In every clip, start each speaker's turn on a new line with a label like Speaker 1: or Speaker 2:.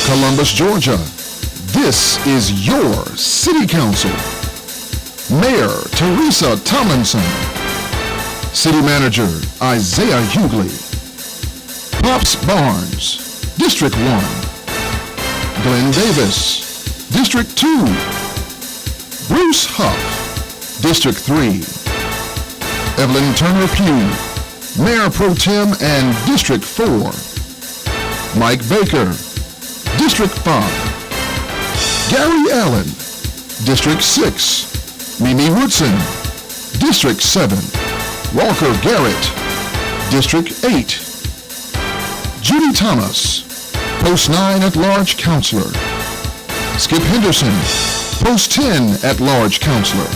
Speaker 1: Columbus, Georgia. This is your City Council. Mayor Teresa Tomlinson. City Manager Isaiah Hughley. Pops Barnes, District 1. Glenn Davis, District 2. Bruce Huff, District 3. Evelyn Turner Pugh, Mayor Pro Tem and District 4. Mike Baker, District 5. Gary Allen, District 6. Mimi Woodson, District 7. Walker Garrett, District 8. Judy Thomas, Post 9 at-large Counselor. Skip Henderson, Post 10 at-large Counselor.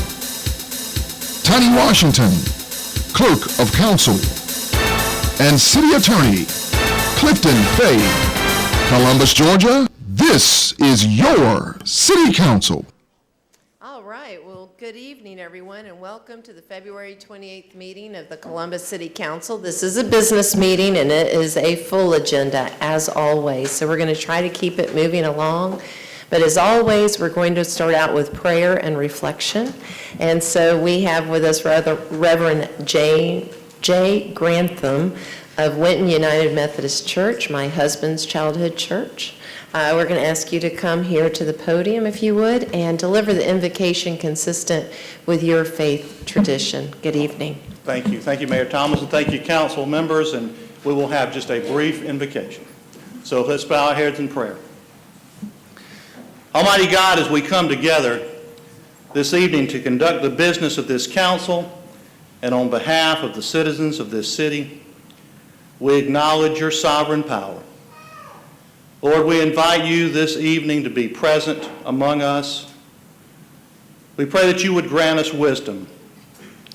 Speaker 1: Tiny Washington, Clerk of Council. And City Attorney, Clifton Fay. Columbus, Georgia, this is your City Council.
Speaker 2: All right, well, good evening, everyone, and welcome to the February 28th meeting of the Columbus City Council. This is a business meeting, and it is a full agenda, as always, so we're going to try to keep it moving along. But as always, we're going to start out with prayer and reflection. And so we have with us Reverend Jay Grantham of Winton United Methodist Church, my husband's childhood church. We're going to ask you to come here to the podium, if you would, and deliver the invocation consistent with your faith tradition. Good evening.
Speaker 3: Thank you. Thank you, Mayor Thomas, and thank you, council members, and we will have just a brief invocation. So let's bow our heads in prayer. Almighty God, as we come together this evening to conduct the business of this council, and on behalf of the citizens of this city, we acknowledge your sovereign power. Lord, we invite you this evening to be present among us. We pray that you would grant us wisdom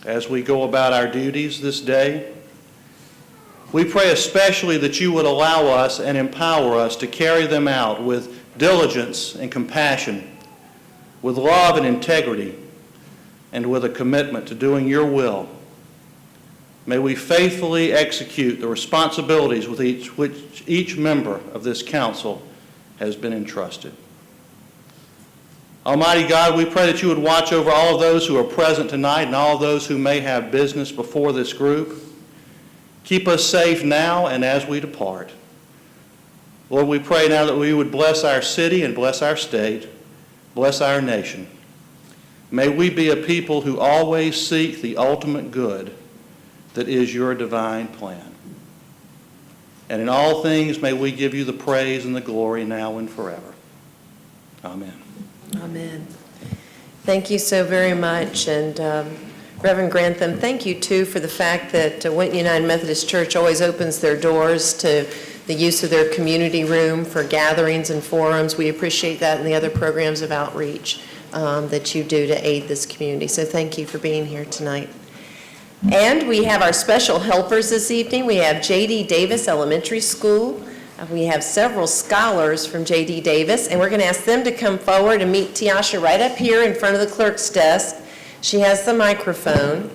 Speaker 3: as we go about our duties this day. We pray especially that you would allow us and empower us to carry them out with diligence and compassion, with love and integrity, and with a commitment to doing your will. May we faithfully execute the responsibilities with which each member of this council has been entrusted. Almighty God, we pray that you would watch over all of those who are present tonight and all of those who may have business before this group. Keep us safe now and as we depart. Lord, we pray now that we would bless our city and bless our state, bless our nation. May we be a people who always seek the ultimate good that is your divine plan. And in all things, may we give you the praise and the glory now and forever. Amen.
Speaker 2: Amen. Thank you so very much. And Reverend Grantham, thank you, too, for the fact that Winton United Methodist Church always opens their doors to the use of their community room for gatherings and forums. We appreciate that and the other programs of outreach that you do to aid this community. So thank you for being here tonight. And we have our special helpers this evening. We have J.D. Davis Elementary School. We have several scholars from J.D. Davis, and we're going to ask them to come forward and meet Tiasha right up here in front of the clerk's desk. She has the microphone.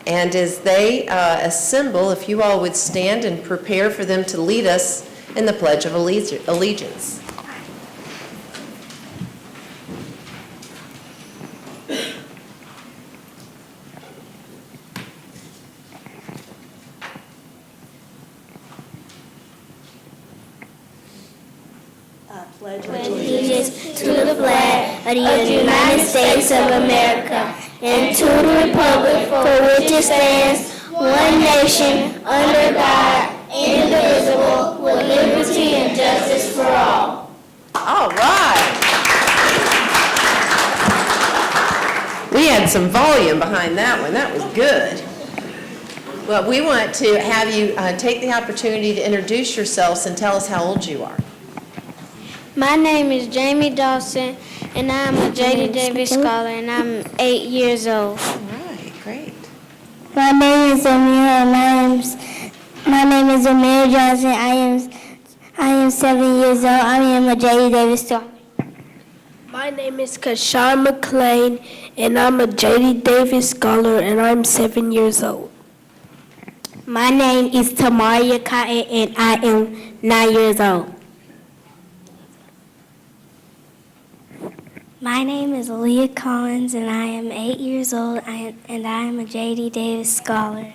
Speaker 2: And as they assemble, if you all would stand and prepare for them to lead us in the Pledge of Allegiance.
Speaker 4: Pledge allegiance to the flag of the United States of America and to the republic for which it stands, one nation, under God, indivisible, with liberty and justice for all.
Speaker 2: All right. We had some volume behind that one. That was good. Well, we want to have you take the opportunity to introduce yourselves and tell us how old you are.
Speaker 5: My name is Jamie Dawson, and I'm a J.D. Davis scholar, and I'm 8 years old.
Speaker 2: All right, great.
Speaker 6: My name is Amir, my name is Amir Johnson. I am 7 years old. I am a J.D. Davis scholar.
Speaker 7: My name is Kashawn McLean, and I'm a J.D. Davis scholar, and I'm 7 years old.
Speaker 6: My name is Tamaria Cotton, and I am 9 years old. My name is Aaliyah Collins, and I am 8 years old, and I am a J.D. Davis Scholar.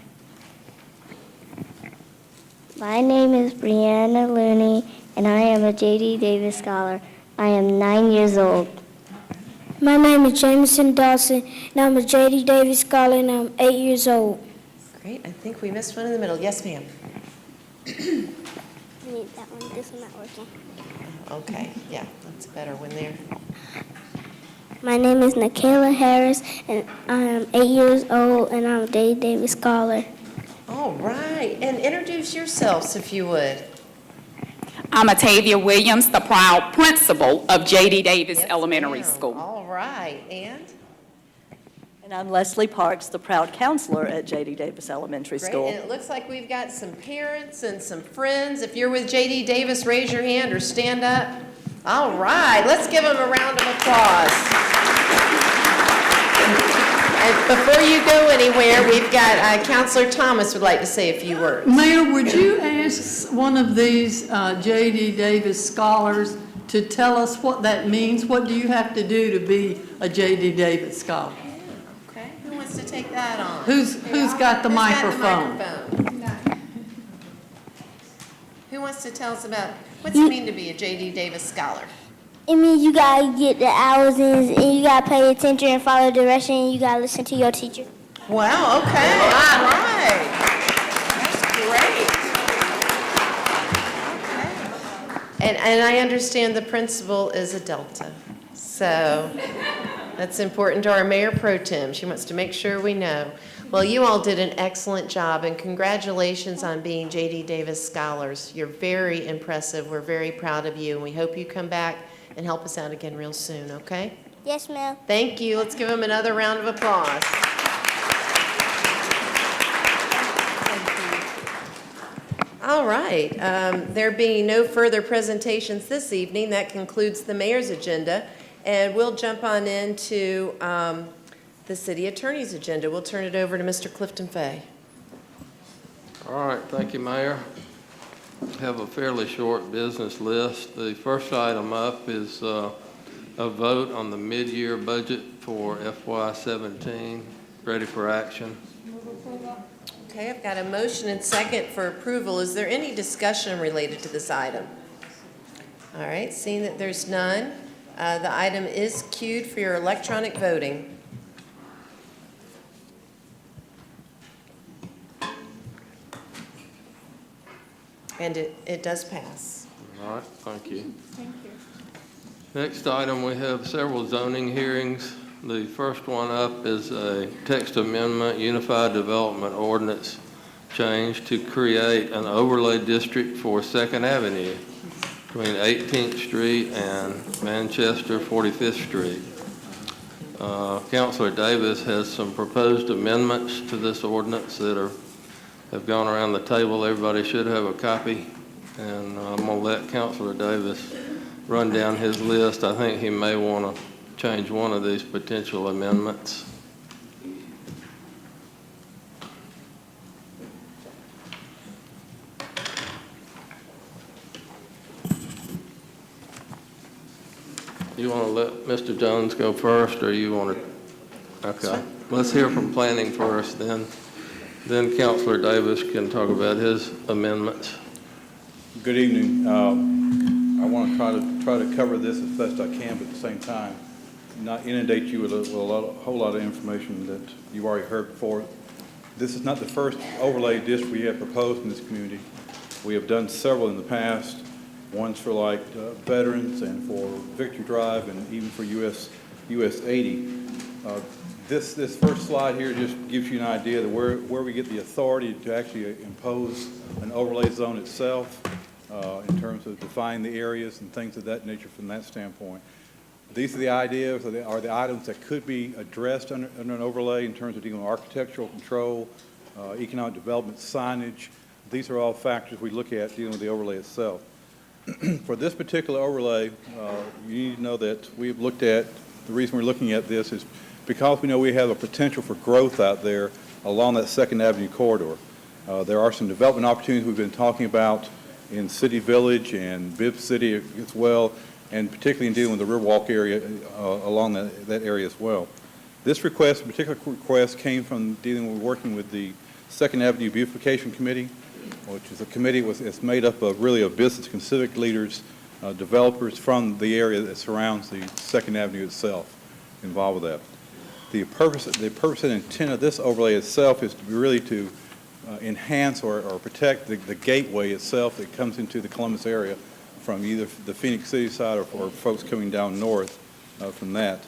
Speaker 6: My name is Brianna Looney, and I am a J.D. Davis Scholar. I am 9 years old.
Speaker 5: My name is Jameson Dawson, and I'm a J.D. Davis Scholar, and I'm 8 years old.
Speaker 2: Great, I think we missed one in the middle. Yes, ma'am.
Speaker 6: That one, this one not working.
Speaker 2: Okay, yeah, that's a better one there.
Speaker 6: My name is Nikayla Harris, and I am 8 years old, and I'm a J.D. Davis Scholar.
Speaker 2: All right, and introduce yourselves if you would.
Speaker 8: I'm Atavia Williams, the proud principal of J.D. Davis
Speaker 2: Yes,
Speaker 8: Elementary
Speaker 2: ma'am.
Speaker 8: School.
Speaker 2: All right, and?
Speaker 9: And I'm Leslie Parks, the proud counselor at J.D. Davis Elementary
Speaker 2: Great,
Speaker 9: School.
Speaker 2: and it looks like we've got some parents and some friends. If you're with J.D. Davis, raise your hand or stand up. All right, let's give them a round of applause. And before you go anywhere, we've got Counselor Thomas would like to say a few words.
Speaker 10: Mayor, would you ask one of these J.D. Davis scholars to tell us what that means? What do you have to do to be a J.D. Davis scholar?
Speaker 2: Okay, who wants to take that on?
Speaker 10: Who's got the microphone?
Speaker 2: Who wants to tell us about what's it mean to be a J.D. Davis scholar?
Speaker 6: It means you gotta get the hours in, and you gotta pay attention and follow direction, and you gotta listen to your teacher.
Speaker 2: Wow, okay, all right. That's great. Okay. And I understand the principal is a Delta, so that's important to our Mayor Pro Tem. She wants to make sure we know. Well, you all did an excellent job, and congratulations on being J.D. Davis scholars. You're very impressive. We're very proud of you, and we hope you come back and help us out again real soon, okay?
Speaker 6: Yes, ma'am.
Speaker 2: Thank you. Let's give them another round of applause. All right. There being no further presentations this evening, that concludes the mayor's agenda, and we'll jump on into the city attorney's agenda. We'll turn it over to Mr. Clifton Fay.
Speaker 11: All right, thank you, Mayor. Have a fairly short business list. The first item up is a vote on the mid-year budget for FY17. Ready for action?
Speaker 2: Okay, I've got a motion and second for approval. Is there any discussion related to this item? All right, seeing that there's none, the item is queued for your electronic voting. And it does pass.
Speaker 11: All right, thank you. Thank you. Next item, we have several zoning hearings. The first one up is a text amendment, Unified Development Ordinance change to create an overlay district for 2nd Avenue between 18th Street and Manchester 45th Street. Councilor Davis has some proposed amendments to this ordinance that have gone around the table. Everybody should have a copy, and I'm going to let Councilor Davis run down his list. I think he may want to change one of these potential amendments. You want to let Mr. Jones go first, or you want to? Okay. Let's hear from planning first, then Councilor Davis can talk about his amendments.
Speaker 12: Good evening. I want to try to cover this as best I can, but at the same time, not inundate you with a whole lot of information that you've already heard before. This is not the first overlay district we have proposed in this community. We have done several in the past. One's for like veterans and for Victory Drive and even for US 80. This first slide here just gives you an idea of where we get the authority to actually impose an overlay zone itself in terms of defining the areas and things of that nature from that standpoint. These are the ideas, are the items that could be addressed under an overlay in terms of dealing with architectural control, economic development, signage. These are all factors we look at dealing with the overlay itself. For this particular overlay, you need to know that we've looked at, the reason we're looking at this is because we know we have a potential for growth out there along that 2nd Avenue corridor. There are some development opportunities we've been talking about in City Village and Bibb City as well. and particularly in dealing with the Riverwalk area along that area as well. This request, particular request, came from working with the Second Avenue Beautification Committee, which is a committee it's made up of really of business and civic leaders, developers from the area that surrounds the Second Avenue itself involved with that. The purpose and intent of this overlay itself is to really to enhance or protect the gateway itself that comes into the Columbus area from either the Phoenix City side or folks coming down north from that.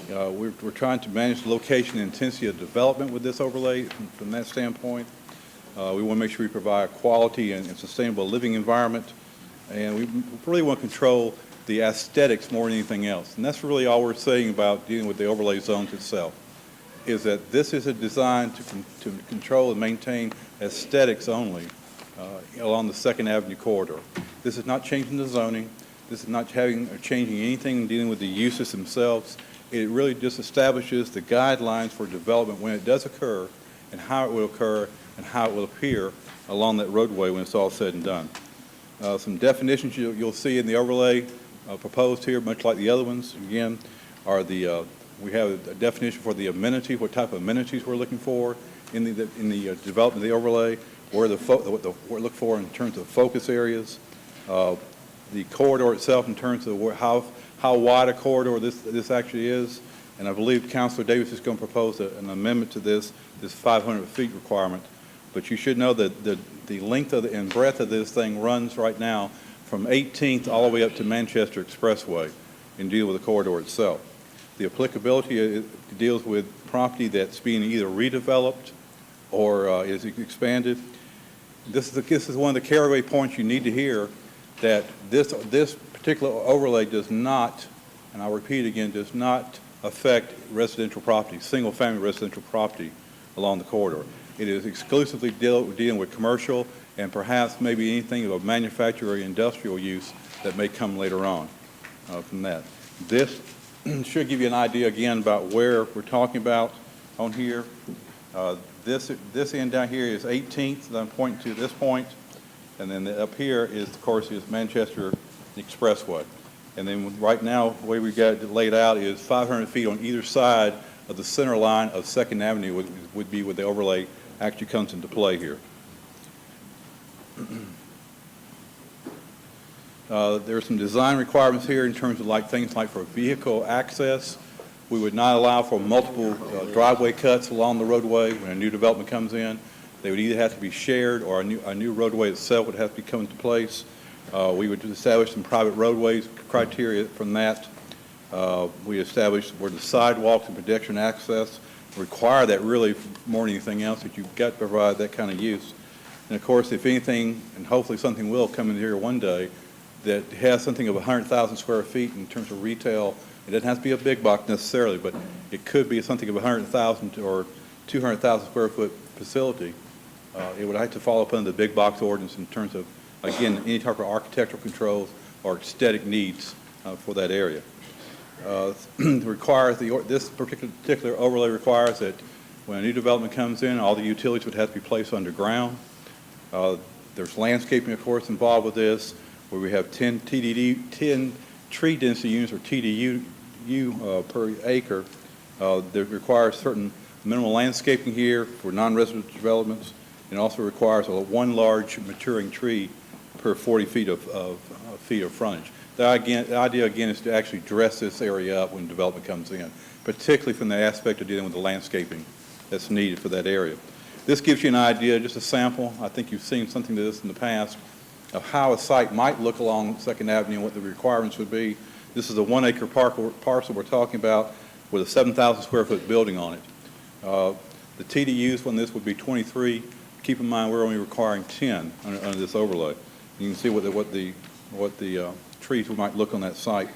Speaker 12: We're trying to manage the location and intensity of development with this overlay from that standpoint. We want to make sure we provide quality and sustainable living environment, and we really want to control the aesthetics more than anything else. And that's really all we're saying about dealing with the overlay zones itself, is that this is a design to control and maintain aesthetics only along the Second Avenue corridor. This is not changing the zoning. This is not changing anything dealing with the uses themselves. It really just establishes the guidelines for development when it does occur and how it will occur and how it will appear along that roadway when it's all said and done. Some definitions you'll see in the overlay proposed here, much like the other ones, again, are we have a definition for the amenity, what type of amenities we're looking for in the development of the overlay, what we're looking for in terms of focus areas, the corridor itself in terms of how wide a corridor this actually is, and I believe Councilor Davis is going to propose an amendment to this 500 feet requirement. But you should know that the length and breadth of this thing runs right now from 18th all the way up to Manchester Expressway in dealing with the corridor itself. The applicability deals with property that's being either redeveloped or is expanded. This is one of the carryaway points you need to hear, that this particular overlay does not, and I'll repeat again, does not affect residential property, single-family residential property along the corridor. It is exclusively dealing with commercial and perhaps maybe anything of a manufacturing or industrial use that may come later on from that. This should give you an idea again about where we're talking about on here. This end down here is 18th, that I'm pointing to this point, and then up here is, of course, is Manchester Expressway. And then right now, the way we've got it laid out is 500 feet on either side of the center line of 2nd Avenue would be where the overlay actually comes into play here. There are some design requirements here in terms of things like for vehicle access. We would not allow for multiple driveway cuts along the roadway when a new development comes in. They would either have to be shared or a new roadway itself would have to come into place. We would establish some private roadways criteria from that. We established where the sidewalks and pedestrian access require that really more than anything else, that you've got to provide that kind of use. And of course, if anything, and hopefully something will come in here one day, that has something of 100,000 square feet in terms of retail. It doesn't have to be a big box necessarily, but it could be something of 100,000 or 200,000 square foot facility. It would have to fall up under the big box ordinance in terms of, again, any type of architectural controls or aesthetic needs for that area. This particular overlay requires that when a new development comes in, all the utilities would have to be placed underground. There's landscaping, of course, involved with this, where we have 10 tree density units or TDU per acre. That requires certain minimal landscaping here for non-residential developments, and also requires one large maturing tree per 40 feet of frontage. The idea again is to actually dress this area up when development comes in, particularly from the aspect of dealing with the landscaping that's needed for that area. This gives you an idea, just a sample. I think you've seen something to this in the past, of how a site might look along 2nd Avenue and what the requirements would be. This is a 1 acre parcel we're talking about with a 7,000 square foot building on it. The TDUs on this would be 23. Keep in mind we're only requiring 10 under this overlay. You can see what the trees might look on that site.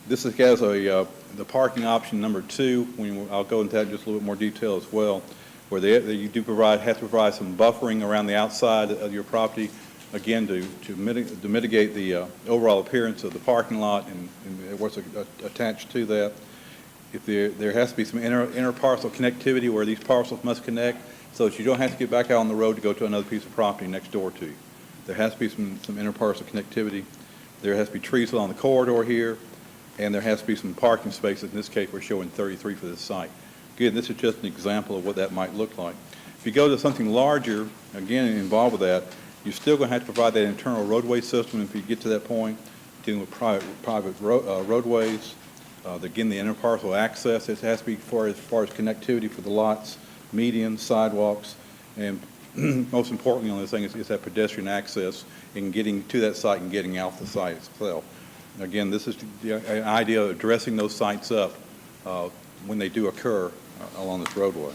Speaker 12: This has the parking option number 2. I'll go into that in just a little bit more detail as well, where you do have to provide some buffering around the outside of your property, again to mitigate the overall appearance of the parking lot and what's attached to that. If there has to be some inter parcel connectivity where these parcels must connect, so that you don't have to get back out on the road to go to another piece of property next door to you. There has to be some inter parcel connectivity. There has to be trees along the corridor here, and there has to be some parking spaces. In this case, we're showing 33 for this site. Again, this is just an example of what that might look like. If you go to something larger, again, involved with that, you're still going to have to provide that internal roadway system if you get to that point, dealing with private roadways. Again, the interparcel access, it has to be as far as connectivity for the lots, medians, sidewalks, and most importantly on this thing is that pedestrian access in getting to that site and getting out the site itself. Again, this is the idea of addressing those sites up when they do occur along this roadway.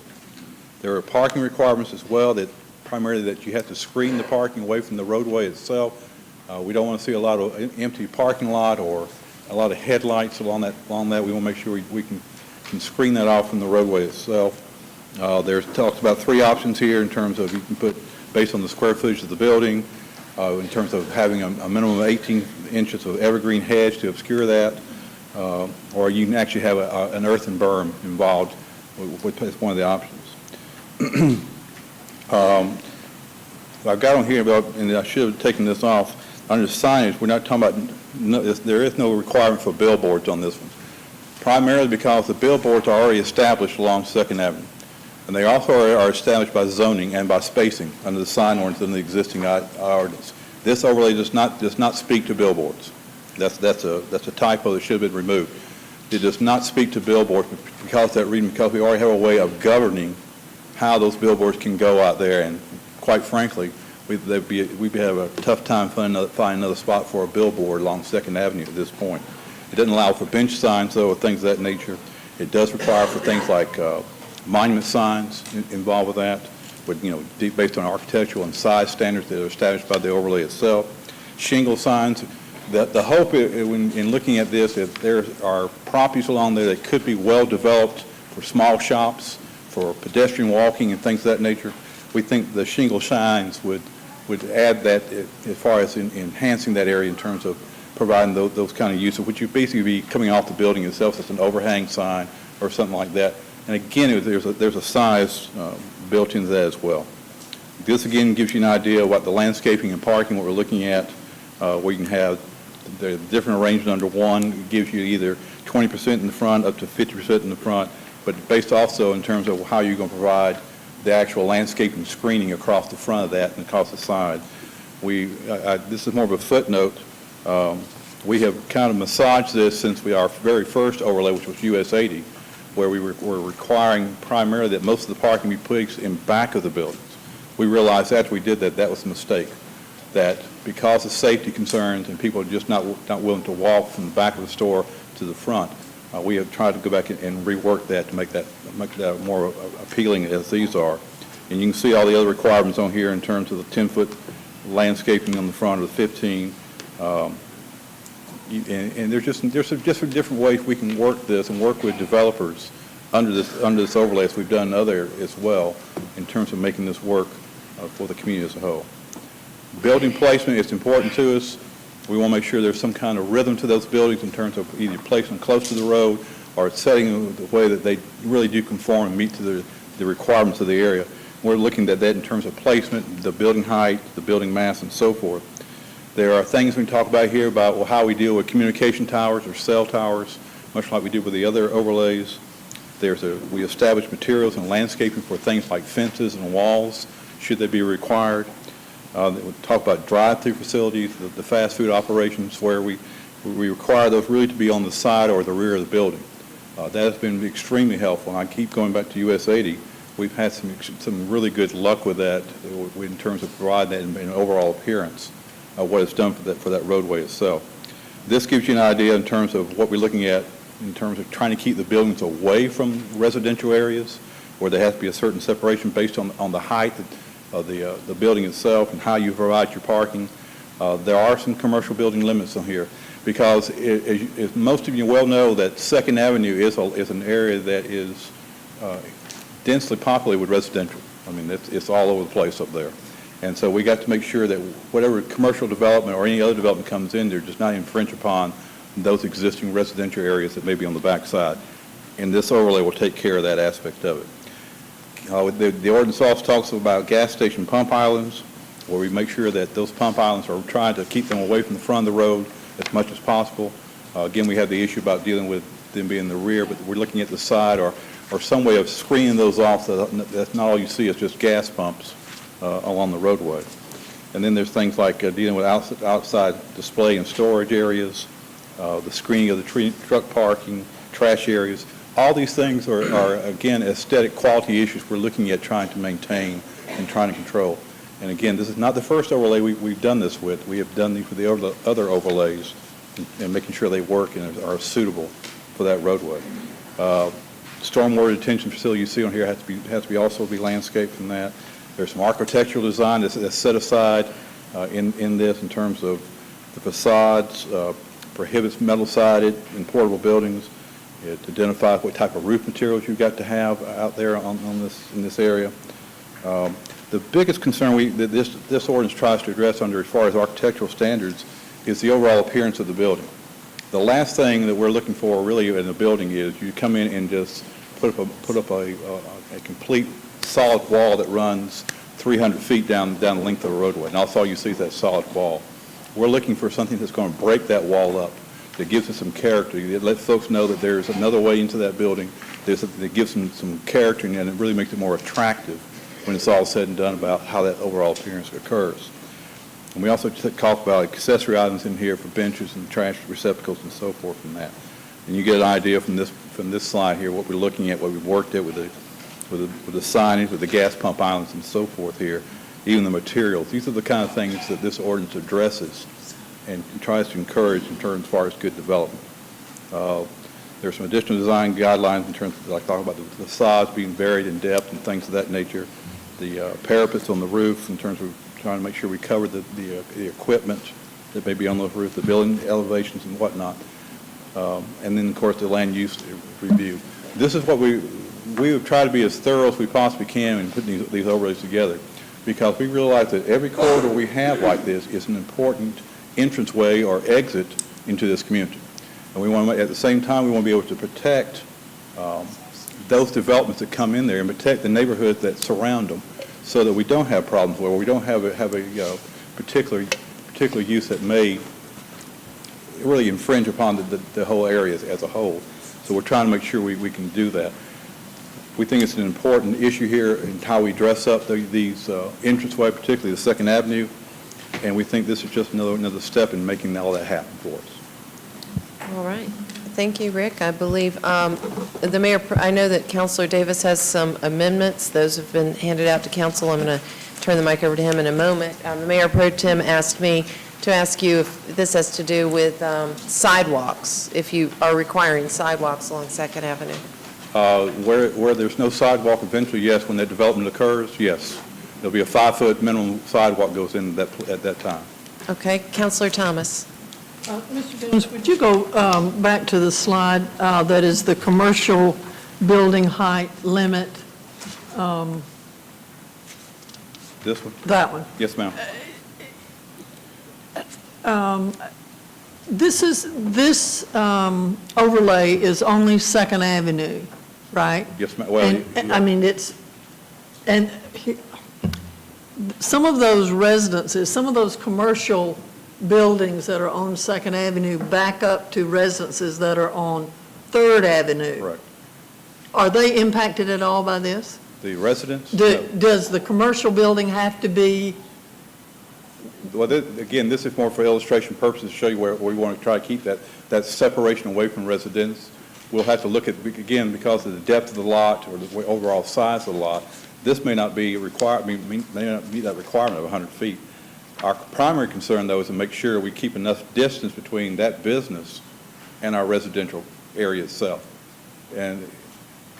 Speaker 12: There are parking requirements as well that primarily that you have to screen the parking away from the roadway itself. We don't want to see a lot of empty parking lot or a lot of headlights along that. We want to make sure we can screen that off from the roadway itself. There's talks about 3 options here in terms of you can put based on the square footage of the building, in terms of having a minimum of 18 inches of evergreen hedge to obscure that, or you can actually have an earthen berm involved, which is one of the options. I've got on here about, and I should have taken this off, under signage, we're not talking about, there is no requirement for billboards on this one, primarily because the billboards are already established along 2nd Avenue. And they also are established by zoning and by spacing under the sign ordinance and the existing ordinance. This overlay does not speak to billboards. That's a typo that should have been removed. It does not speak to billboards because we already have a way of governing how those billboards can go out there. And quite frankly, we'd have a tough time finding another spot for a billboard along 2nd Avenue at this point. It doesn't allow for bench signs, though, or things of that nature. It does require for things like monument signs involved with that, based on architectural and size standards that are established by the overlay itself. Shingle signs. The hope in looking at this is there are properties along there that could be well developed for small shops, for pedestrian walking and things of that nature. We think the shingle signs would add that as far as enhancing that area in terms of providing those kind of uses, which would basically be coming off the building itself as an overhang sign or something like that. And again, there's a size built into that as well. This again gives you an idea of what the landscaping and parking, what we're looking at, where you can have the different arrangements under one. It gives you either 20% in the front up to 50% in the front, but based also in terms of how you're going to provide the actual landscaping screening across the front of that and across the side. This is more of a footnote. We have kind of massaged this since our very first overlay, which was US 80, where we were requiring primarily that most of the parking be put in back of the buildings. We realized after we did that was a mistake, that because of safety concerns and people are just not willing to walk from the back of the store to the front, we have tried to go back and rework that to make that more appealing as these are. And you can see all the other requirements on here in terms of the 10-foot landscaping on the front of the 15. And there's just different ways we can work this and work with developers under this overlay, as we've done other as well, in terms of making this work for the community as a whole. Building placement is important to us. We want to make sure there's some kind of rhythm to those buildings in terms of either placing them close to the road or setting them the way that they really do conform and meet to the requirements of the area. We're looking at that in terms of placement, the building height, the building mass, and so forth. There are things we talk about here about how we deal with communication towers or cell towers, much like we do with the other overlays. We establish materials and landscaping for things like fences and walls, should they be required. We talk about drive-through facilities, the fast food operations, where we require those really to be on the side or the rear of the building. That has been extremely helpful. And I keep going back to US 80. We've had some really good luck with that in terms of providing that in overall appearance of what it's done for that roadway itself. This gives you an idea in terms of what we're looking at in terms of trying to keep the buildings away from residential areas where there has to be a certain separation based on the height of the building itself and how you provide your parking. There are some commercial building limits on here because as most of you well know that 2nd Avenue is an area that is densely populated with residential. I mean, it's all over the place up there. And so we got to make sure that whatever commercial development or any other development comes in there does not infringe upon those existing residential areas that may be on the backside. And this overlay will take care of that aspect of it. The ordinance also talks about gas station pump islands, where we make sure that those pump islands are trying to keep them away from the front of the road as much as possible. Again, we have the issue about dealing with them being in the rear, but we're looking at the side or some way of screening those off so that's not all you see is just gas pumps along the roadway. And then there's things like dealing with outside display and storage areas, the screening of the truck parking, trash areas. All these things are again, aesthetic quality issues we're looking at trying to maintain and trying to control. And again, this is not the first overlay we've done this with. We have done these with the other overlays and making sure they work and are suitable for that roadway. Stormwater detention facility you see on here has to be also be landscaped from that. There's some architectural design that's set aside in this in terms of the facades, prohibits metal-sided and portable buildings. It identifies what type of roof materials you've got to have out there in this area. The biggest concern that this ordinance tries to address under as far as architectural standards is the overall appearance of the building. The last thing that we're looking for really in a building is you come in and just put up a complete solid wall that runs 300 feet down the length of the roadway, and that's all you see is that solid wall. We're looking for something that's going to break that wall up, that gives it some character, that lets folks know that there's another way into that building, that gives them some character, and it really makes it more attractive when it's all said and done about how that overall appearance occurs. And we also talk about accessory items in here for benches and trash receptacles and so forth from that. And you get an idea from this slide here what we're looking at, what we've worked at with the signage, with the gas pump islands and so forth here, even the materials. These are the kind of things that this ordinance addresses and tries to encourage in terms as far as good development. There's some additional design guidelines in terms of, like talking about the facades being varied in depth and things of that nature, the parapets on the roof in terms of trying to make sure we cover the equipment that may be on the roof, the building elevations and whatnot, and then, of course, the land use review. This is what we would try to be as thorough as we possibly can in putting these overlays together, because we realize that every corridor we have like this is an important entranceway or exit into this community. And we want to, at the same time, we want to be able to protect those developments that come in there and protect the neighborhoods that surround them, so that we don't have problems where we don't have a particular use that may really infringe upon the whole area as a whole. So we're trying to make sure we can do that. We think it's an important issue here in how we dress up these entranceway, particularly the 2nd Avenue, and we think this is just another step in making all that happen for us.
Speaker 2: All right. Thank you, Rick. I believe the mayor, I know that Councilor Davis has some amendments. Those have been handed out to council. I'm going to turn the mic over to him in a moment. The Mayor Pro Tem asked me to ask you if this has to do with sidewalks, if you are requiring sidewalks along 2nd Avenue.
Speaker 12: Where there's no sidewalk eventually, yes. When that development occurs, yes. There'll be a 5-foot minimum sidewalk goes in at that time.
Speaker 2: Okay. Councilor Thomas.
Speaker 10: Mr. Jones, would you go back to the slide that is the commercial building height limit?
Speaker 12: This one?
Speaker 10: That one.
Speaker 12: Yes, ma'am.
Speaker 10: This overlay is only 2nd Avenue, right?
Speaker 12: Yes, ma'am. Well,
Speaker 10: I mean, some of those residences, some of those commercial buildings that are on 2nd Avenue back up to residences that are on 3rd Avenue.
Speaker 12: Right.
Speaker 10: Are they impacted at all by this?
Speaker 12: The residents?
Speaker 10: Does the commercial building have to be?
Speaker 12: Well, again, this is more for illustration purposes to show you where we want to try to keep that separation away from residents. We'll have to look at, again, because of the depth of the lot or the overall size of the lot, this may not be required, may not meet that requirement of 100 feet. Our primary concern, though, is to make sure we keep enough distance between that business and our residential area itself. And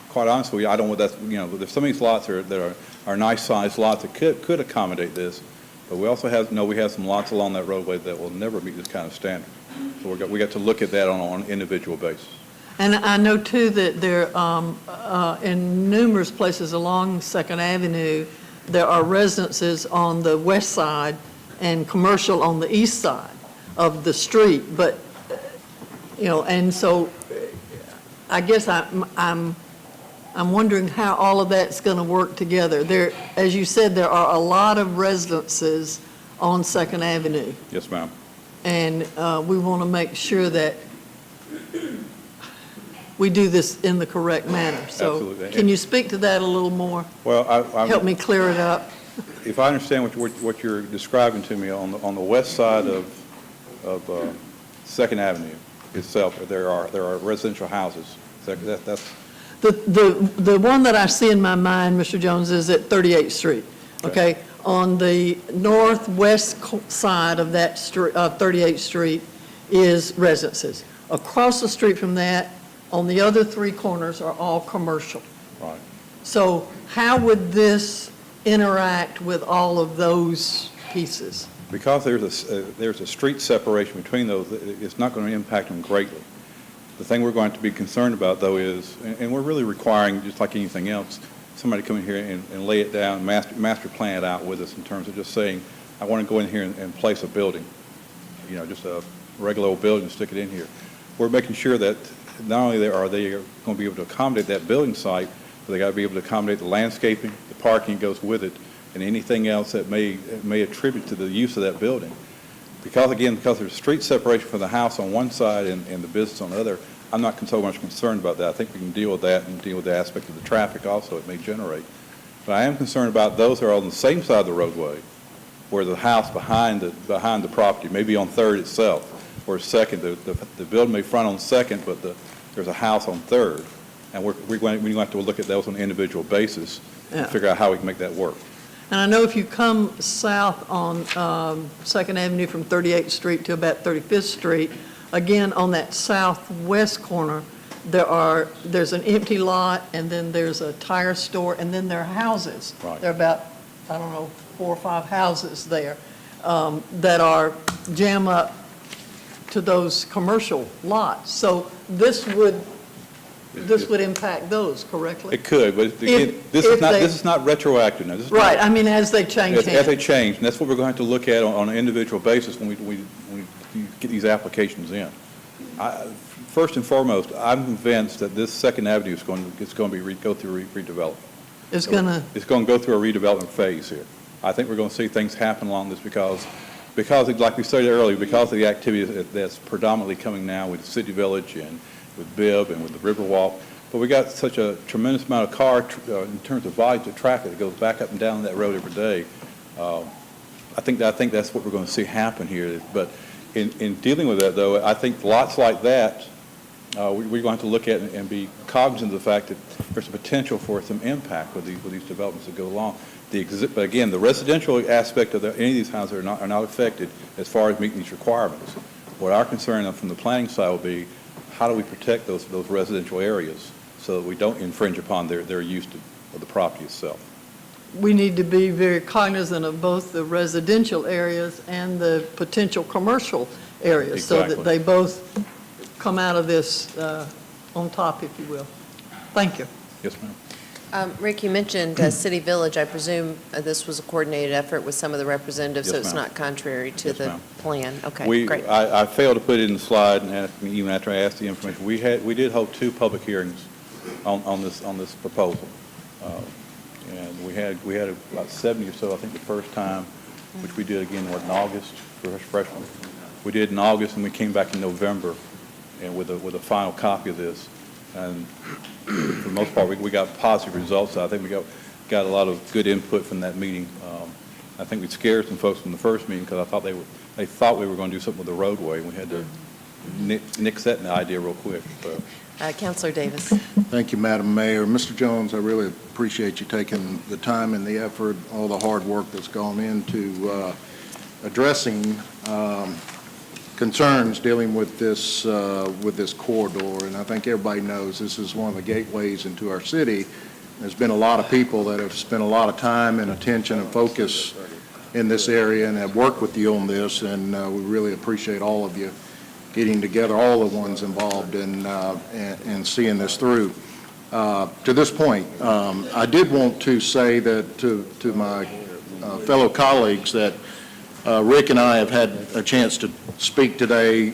Speaker 12: quite honestly, I don't want that, there's some of these lots that are nice-sized lots that could accommodate this, but we also have some lots along that roadway that will never meet this kind of standard. So we got to look at that on an individual basis.
Speaker 10: And I know, too, that there, in numerous places along 2nd Avenue, there are residences on the west side and commercial on the east side of the street. But, and so I guess I'm wondering how all of that's going to work together. There, as you said, there are a lot of residences on 2nd Avenue.
Speaker 12: Yes, ma'am.
Speaker 10: and we want to make sure that we do this in the correct manner. So
Speaker 12: Absolutely.
Speaker 10: can you speak to that a little more?
Speaker 12: Well,
Speaker 10: Help me clear it up.
Speaker 12: if I understand what you're describing to me, on the west side of Second Avenue itself, there are residential houses. That's
Speaker 10: The one that I see in my mind, Mr. Jones, is at 38th Street, okay? On the northwest side of that street, 38th Street, is residences. Across the street from that, on the other three corners, are all commercial.
Speaker 12: right.
Speaker 10: So how would this interact with all of those pieces?
Speaker 12: Because there's a street separation between those, it's not going to impact them greatly. The thing we're going to be concerned about, though, is, and we're really requiring, just like anything else, somebody come in here and lay it down, master plan it out with us in terms of just saying, I want to go in here and place a building, just a regular old building and stick it in here. We're making sure that not only are they going to be able to accommodate that building site, but they got to be able to accommodate the landscaping, the parking goes with it, and anything else that may attribute to the use of that building. Because there's street separation from the house on one side and the business on the other, I'm not so much concerned about that. I think we can deal with that and deal with the aspect of the traffic also it may generate. But I am concerned about those that are on the same side of the roadway, where the house behind the property, maybe on Third itself, or Second, the building may front on Second, but there's a house on Third. And we're going to have to look at those on an individual basis and figure out how we can make that work.
Speaker 10: And I know if you come south on Second Avenue from 38th Street to about 35th Street, again, on that southwest corner, there's an empty lot, and then there's a tire store, and then there are houses.
Speaker 12: Right.
Speaker 10: There are about, 4 or 5 houses there that are jam up to those commercial lots. So this would impact those, correctly?
Speaker 12: It could, but again, this is not retroactive now. This is
Speaker 10: Right,
Speaker 12: not-
Speaker 10: I mean, as they change
Speaker 12: As
Speaker 10: hands.
Speaker 12: they change, and that's what we're going to have to look at on an individual basis when we get these applications in. First and foremost, I'm convinced that this Second Avenue is going to go through redevelopment.
Speaker 10: It's going to,
Speaker 12: It's going to go through a redevelopment phase here. I think we're going to see things happen along this because like we stated earlier, because of the activity that's predominantly coming now with City Village and with Bibb and with the Riverwalk, but we got such a tremendous amount of in terms of volume of traffic that goes back up and down that road every day. I think that's what we're going to see happen here. But in dealing with that, though, I think lots like that, we're going to have to look at and be cognizant of the fact that there's a potential for some impact with these developments that go along. But again, the residential aspect of any of these houses are not affected as far as meeting these requirements. What our concern from the planning side will be, how do we protect those residential areas so that we don't infringe upon their use of the property itself?
Speaker 10: we need to be very cognizant of both the residential areas and the potential commercial areas, so that they both come out of this on top, if you will. Thank you.
Speaker 12: Yes, ma'am.
Speaker 2: Rick, you mentioned City Village. I presume this was a coordinated effort with some of the representatives,
Speaker 12: Yes,
Speaker 2: so it's
Speaker 12: ma'am.
Speaker 2: not contrary to
Speaker 12: Yes,
Speaker 2: the
Speaker 12: ma'am.
Speaker 2: plan. Okay, great.
Speaker 12: I failed to put it in the slide, and even after I asked the information, we did hold 2 public hearings on this proposal. And we had about 70 or so, I think, the first time, which we did again in August for freshmen. We did in August, and we came back in November and with a final copy of this. And for the most part, we got positive results. I think we got a lot of good input from that meeting. I think we scared some folks from the first meeting because I thought they thought we were going to do something with the roadway, and we had to nix that idea real quick. So.
Speaker 2: Councilor Davis.
Speaker 1: Thank you, Madam Mayor. Mr. Jones, I really appreciate you taking the time and the effort, all the hard work that's gone into addressing concerns dealing with this corridor. And I think everybody knows this is one of the gateways into our city. There's been a lot of people that have spent a lot of time and attention and focus in this area and have worked with you on this, and we really appreciate all of you getting together, all the ones involved in seeing this through. To this point, I did want to say that to my fellow colleagues that Rick and I have had a chance to speak today.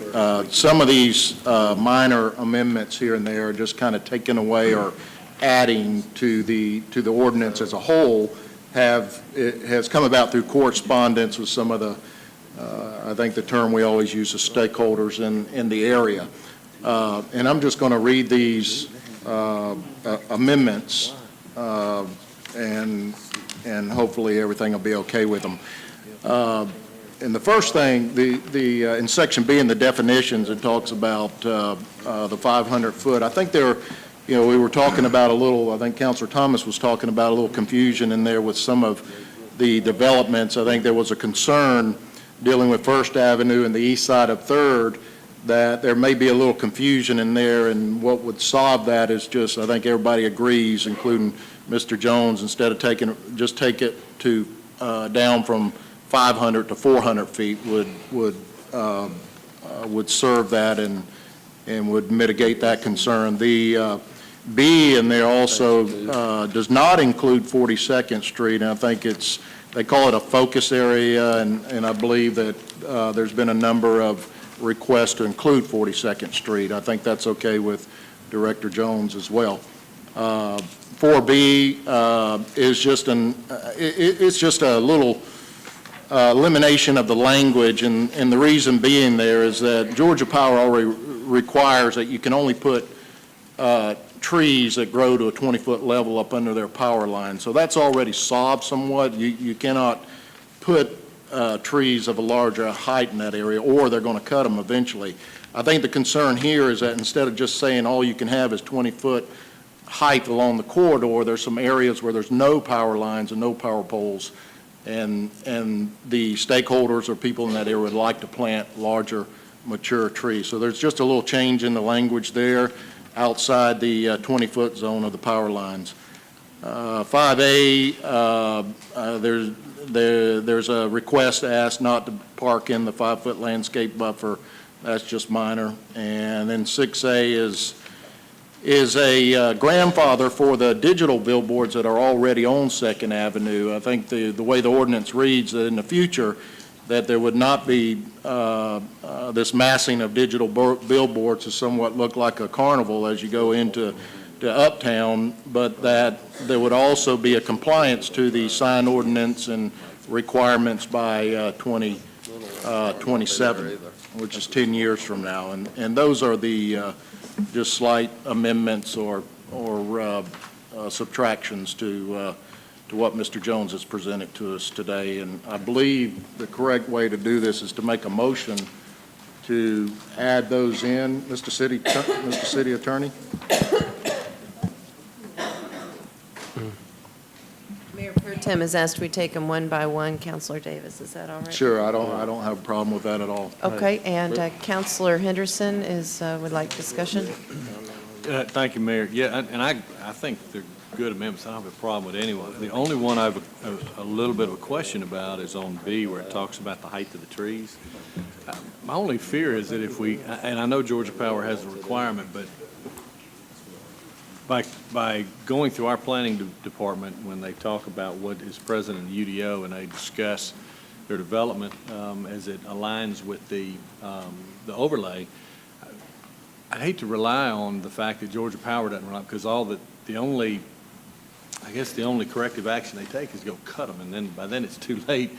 Speaker 1: Some of these minor amendments here and there are just kind of taken away or adding to the ordinance as a whole. It has come about through correspondence with some of the I think the term we always use is stakeholders in the area. And I'm just going to read these amendments, and hopefully everything will be okay with them. And the first thing, in Section B in the definitions, it talks about the 500-foot. I think we were talking about a little, I think Councilor Thomas was talking about a little confusion in there with some of the developments. I think there was a concern dealing with First Avenue and the east side of Third, that there may be a little confusion in there, and what would solve that is just, I think everybody agrees, including Mr. Jones, instead of take it to down from 500 to 400 feet would serve that and would mitigate that concern. The B in there also does not include 42nd Street, and I think they call it a focus area, and I believe that there's been a number of requests to include 42nd Street. I think that's okay with Director Jones as well. 4B is just it's just a little elimination of the language, and the reason being there is that Georgia Power already requires that you can only put trees that grow to a 20-foot level up under their power line. So that's already solved somewhat. You cannot put trees of a larger height in that area, or they're going to cut them eventually. I think the concern here is that instead of just saying all you can have is 20-foot height along the corridor, there's some areas where there's no power lines and no power poles, and the stakeholders or people in that area would like to plant larger, mature trees. So there's just a little change in the language there outside the 20-foot zone of the power lines. 5A, there's a request to ask not to park in the 5-foot landscape buffer. That's just minor. And then 6A is a grandfather for the digital billboards that are already on Second Avenue. I think the way the ordinance reads, that in the future, that there would not be this massing of digital billboards to somewhat look like a carnival as you go into Uptown, but that there would also be a compliance to the sign ordinance and requirements by 2027, which is 10 years from now. And those are the just slight amendments or subtractions to what Mr. Jones has presented to us today. And I believe the correct way to do this is to make a motion to add those in. Mr. City Attorney?
Speaker 2: Mayor Pro Tem has asked we take them one by one. Councilor Davis, is that all right?
Speaker 1: Sure, I don't have a problem with that at all.
Speaker 2: Okay, and Councilor Henderson would like discussion.
Speaker 12: Thank you, Mayor. Yeah, and I think they're good amendments. I don't have a problem with anyone. The only one I have a little bit of a question about is on B, where it talks about the height of the trees. My only fear is that if we, and I know Georgia Power has a requirement, but by going through our planning department, when they talk about what is present in the UDO and they discuss their development as it aligns with the overlay, I'd hate to rely on the fact that Georgia Power doesn't run, because the only corrective action they take is go cut them, and then by then it's too late.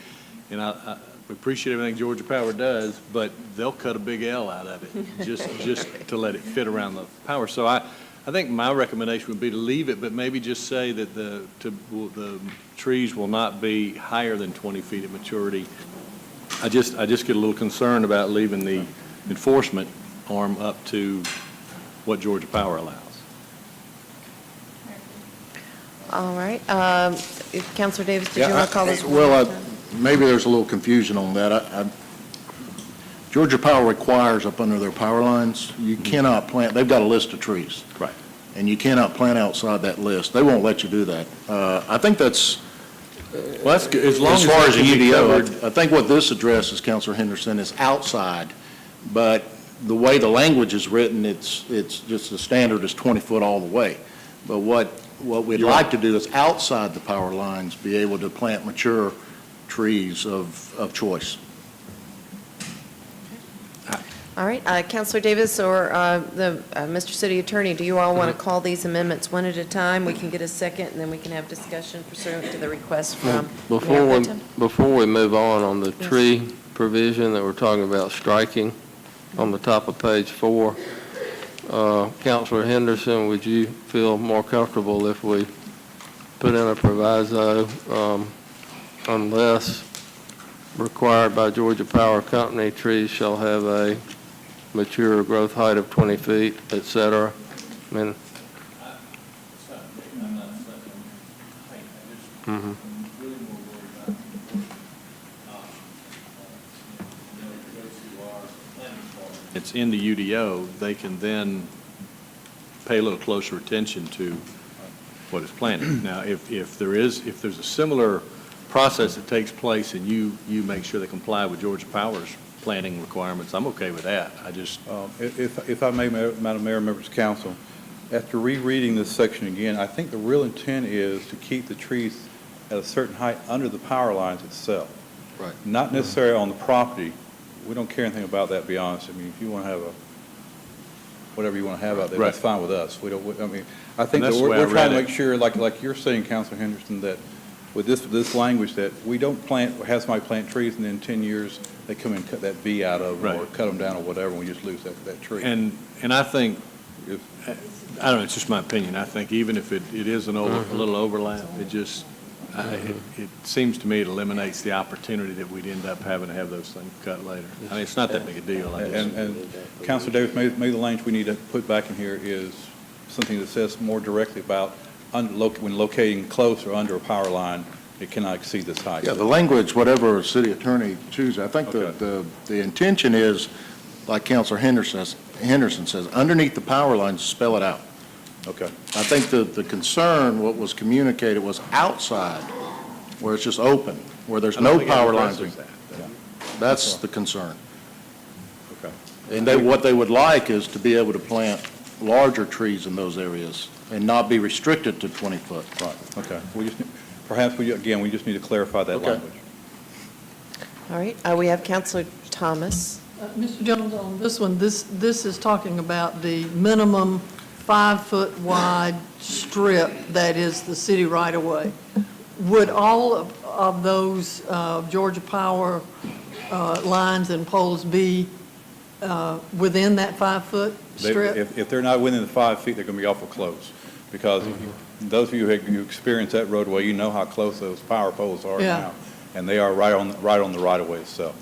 Speaker 12: And I appreciate everything Georgia Power does, but they'll cut a big L out of it just to let it fit around the power. So I think my recommendation would be to leave it, but maybe just say that the trees will not be higher than 20 feet at maturity. I just get a little concerned about leaving the enforcement arm up to what Georgia Power allows.
Speaker 2: All right. Councilor Davis, did you want to call this one?
Speaker 1: Well, maybe there's a little confusion on that. Georgia Power requires up under their power lines, you cannot plant, they've got a list of trees.
Speaker 12: Right.
Speaker 1: And you cannot plant outside that list. They won't let you do that. I think that's,
Speaker 12: well, that's good. As
Speaker 1: far as the UDO, I think what this addresses, Councilor Henderson, is outside. But the way the language is written, it's just the standard is 20 foot all the way. But what we'd like to do is outside the power lines, be able to plant mature trees of choice.
Speaker 2: All right. Councilor Davis or Mr. City Attorney, do you all want to call these amendments one at a time? We can get a second, and then we can have discussion pursuant to the request from Mayor Pro Tem.
Speaker 11: Before we move on the tree provision that we're talking about striking on the top of page 4. Counselor Henderson, would you feel more comfortable if we put in a proviso, unless required by Georgia Power Company, trees shall have a mature growth height of 20 feet, et cetera? I mean, mhm.
Speaker 13: It's in the UDO, they can then pay a little closer attention to what is planted. Now, if there's a similar process that takes place and you make sure they comply with Georgia Power's planting requirements, I'm okay with that. I just,
Speaker 12: If I may, Madam Mayor, members of council, after rereading this section again, I think the real intent is to keep the trees at a certain height under the power lines itself.
Speaker 1: Right.
Speaker 12: Not necessarily on the property. We don't care anything about that, to be honest. I mean, if you want to have whatever you want to have out there, that's fine with us. I think that
Speaker 13: That's the way I
Speaker 12: we're trying to
Speaker 13: read
Speaker 12: make sure, like you're saying, Councilor Henderson, that with this language, that we don't have somebody plant trees and then 10 years they come and cut that V out of them or cut them down or whatever, and we just lose that tree.
Speaker 13: and I think, I don't know, it's just my opinion. I think even if it is a little overlap, it seems to me it eliminates the opportunity that we'd end up having to have those things cut later. I mean, it's not that big a deal, I guess.
Speaker 12: And Councilor Davis, maybe the language we need to put back in here is something that says more directly about when locating close or under a power line, it cannot exceed this height.
Speaker 1: Yeah, the language, whatever city attorney chooses, I think the intention is, like Councilor Henderson says, underneath the power lines, spell it out.
Speaker 12: Okay.
Speaker 1: I think the concern, what was communicated, was outside, where it's just open, where there's no power lines. That's the concern.
Speaker 12: Okay.
Speaker 1: And what they would like is to be able to plant larger trees in those areas and not be restricted to 20 foot.
Speaker 12: Right, okay. Perhaps we just need to clarify that language.
Speaker 2: All right, we have Counselor Thomas.
Speaker 10: Mr. Jones, on this one, this is talking about the minimum 5-foot wide strip that is the city right-of-way. Would all of those Georgia Power lines and poles be within that 5-foot strip?
Speaker 12: If they're not within the 5 feet, they're going to be awful close, because those of you who experience that roadway, you know how close those power poles are now, and they are right on the right-of-way itself.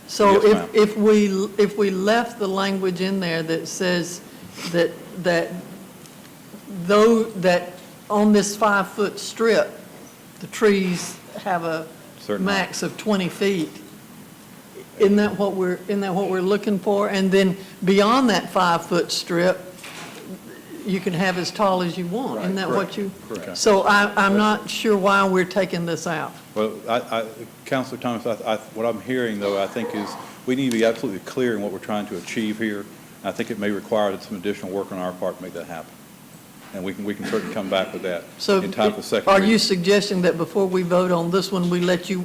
Speaker 10: So
Speaker 12: Yes,
Speaker 10: if we left the language in there that says that on this 5-foot strip, the trees have a max of 20 feet, isn't that what we're looking for? And then beyond that 5-foot strip, you can have as tall as you want. Isn't that what you?
Speaker 12: Correct.
Speaker 10: So I'm not sure why we're taking this out.
Speaker 12: Well, Councilor Thomas, what I'm hearing, though, I think is we need to be absolutely clear in what we're trying to achieve here. I think it may require some additional work on our part to make that happen. And we can certainly come back with that in time for second
Speaker 10: Are
Speaker 12: reading.
Speaker 10: you suggesting that before we vote on this one, we let you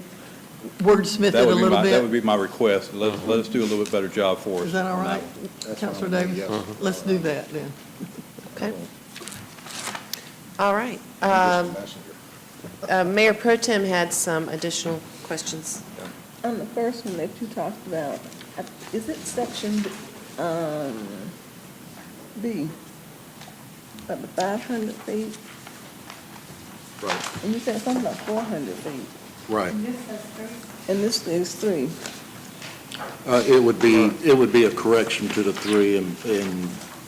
Speaker 10: wordsmith it a little bit?
Speaker 12: That would be my request. Let us do a little bit better job for us.
Speaker 10: Is that all right, Councilor Davis? Let's do that then.
Speaker 2: Okay. All right. Mayor Pro Tem had some additional questions.
Speaker 14: On the first one that you talked about, is it section B, about the 500 feet?
Speaker 1: Right.
Speaker 14: And you said something about 400 feet.
Speaker 1: Right.
Speaker 14: And this is 3.
Speaker 1: It would be a correction to the 3, and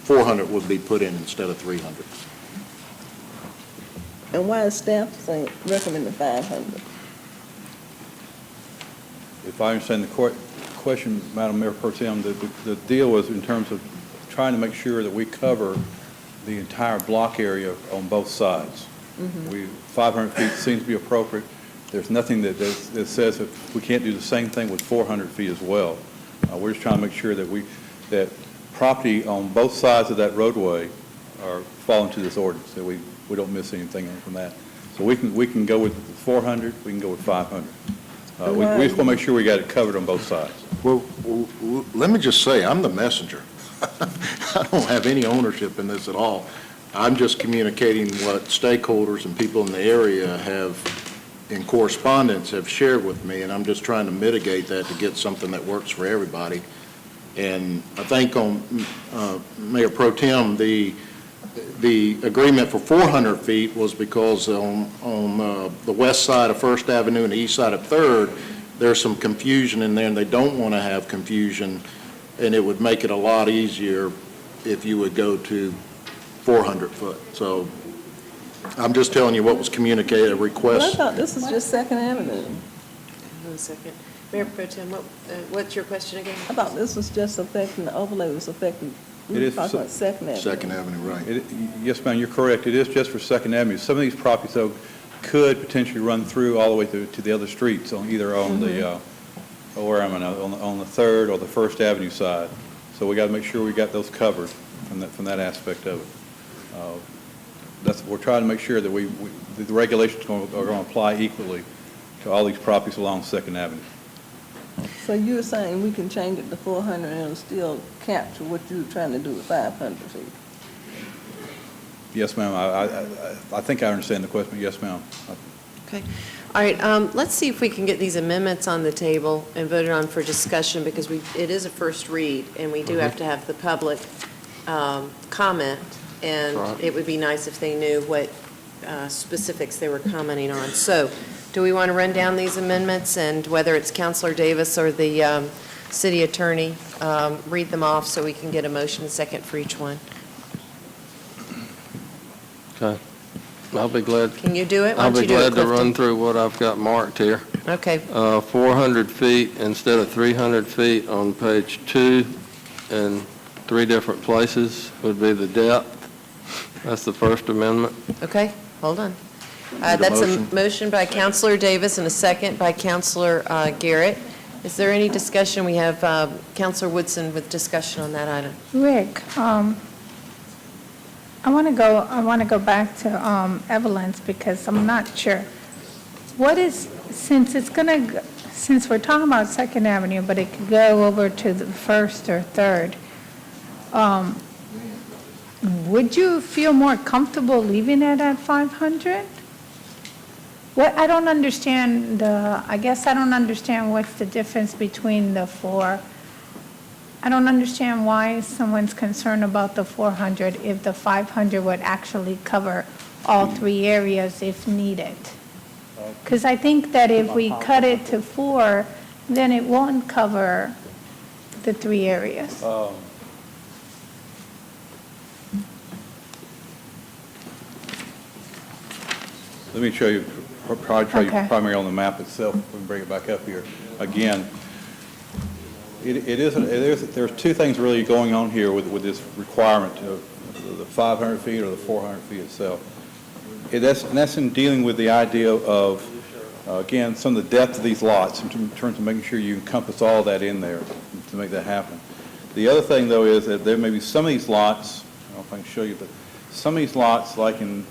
Speaker 1: 400 would be put in instead of 300.
Speaker 14: And why is staff saying, recommending 500?
Speaker 12: If I understand the question, Madam Mayor Pro Tem, the deal was in terms of trying to make sure that we cover the entire block area on both sides. 500 feet seems to be appropriate. There's nothing that says that we can't do the same thing with 400 feet as well. We're just trying to make sure that property on both sides of that roadway fall into this ordinance, that we don't miss anything from that. So we can go with 400, we can go with 500. We just want to make sure we got it covered on both sides.
Speaker 1: Well, let me just say, I'm the messenger. I don't have any ownership in this at all. I'm just communicating what stakeholders and people in the area have in correspondence have shared with me, and I'm just trying to mitigate that to get something that works for everybody. And I think on Mayor Pro Tem, the agreement for 400 feet was because on the west side of First Avenue and the east side of Third, there's some confusion in there, and they don't want to have confusion, and it would make it a lot easier if you would go to 400 foot. So I'm just telling you what was communicated, a
Speaker 14: Well, I
Speaker 1: request.
Speaker 14: thought this was just Second Avenue.
Speaker 2: One second. Mayor Pro Tem, what's your question again?
Speaker 14: I thought this was just affecting, the overlay was affecting,
Speaker 12: It
Speaker 14: we were
Speaker 12: is
Speaker 14: talking about Second Avenue.
Speaker 1: Second Avenue, right.
Speaker 12: Yes, ma'am, you're correct. It is just for Second Avenue. Some of these properties, though, could potentially run through all the way to the other streets, on either on the, where am I now, on the Third or the First Avenue side. So we got to make sure we got those covered from that aspect of it. We're trying to make sure that the regulations are going to apply equally to all these properties along Second Avenue.
Speaker 14: So you're saying we can change it to 400 and it'll still capture what you're trying to do with 500 feet?
Speaker 12: Yes, ma'am. I think I understand the question. Yes, ma'am.
Speaker 2: Okay. All right, let's see if we can get these amendments on the table and voted on for discussion, because it is a first read, and we do have to have the public comment, and it would be nice if they knew what specifics they were commenting on. So, do we want to run down these amendments, and whether it's Councilor Davis or the city attorney, read them off so we can get a motion and second for each one?
Speaker 11: Okay. I'll be glad.
Speaker 2: Can you do it? Why
Speaker 11: I'll
Speaker 2: don't
Speaker 11: be
Speaker 2: you do it,
Speaker 11: glad to
Speaker 2: Clifton?
Speaker 11: run through what I've got marked here.
Speaker 2: Okay.
Speaker 11: 400 feet instead of 300 feet on page 2 in 3 different places would be the depth. That's the first amendment.
Speaker 2: Okay, hold on.
Speaker 1: Need a
Speaker 2: That's
Speaker 1: motion?
Speaker 2: a motion by Councilor Davis and a second by Councilor Garrett. Is there any discussion? We have Councilor Woodson with discussion on that item.
Speaker 15: Rick, I want to go back to Evelyn's, because I'm not sure. What is, since we're talking about Second Avenue, but it could go over to the First or Third, would you feel more comfortable leaving it at 500? What, I don't understand I guess I don't understand what's the difference between the 4. I don't understand why someone's concerned about the 400 if the 500 would actually cover all 3 areas if needed. Because I think that if we cut it to 4, then it won't cover the 3 areas.
Speaker 12: Let me show you,
Speaker 15: Okay.
Speaker 12: primarily on the map itself. We can bring it back up here. Again, there's 2 things really going on here with this requirement of the 500 feet or the 400 feet itself. And that's in dealing with the idea of, again, some of the depth of these lots in terms of making sure you encompass all that in there to make that happen. The other thing, though, is that there may be some of these lots, I don't know if I can show you, but some of these lots, like in,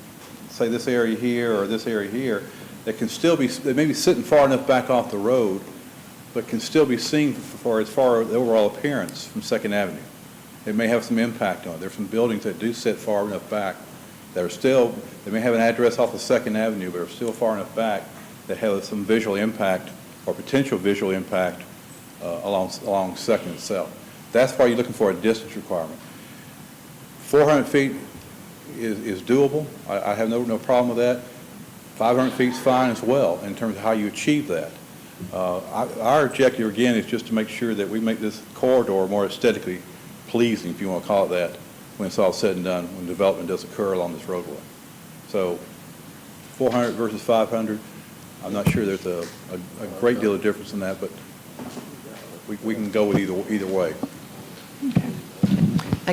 Speaker 12: say, this area here or this area here, that can still be, they may be sitting far enough back off the road, but can still be seen as far as the overall appearance from Second Avenue. It may have some impact on it. There's some buildings that do sit far enough back that are still, they may have an address off of Second Avenue, but are still far enough back that have some visual impact or potential visual impact along Second itself. That's why you're looking for a distance requirement. 400 feet is doable. I have no problem with that. 500 feet is fine as well in terms of how you achieve that. Our objective, again, is just to make sure that we make this corridor more aesthetically pleasing, if you want to call it that, when it's all said and done, when development does occur along this roadway. So 400 versus 500, I'm not sure there's a great deal of difference in that, but we can go with either way.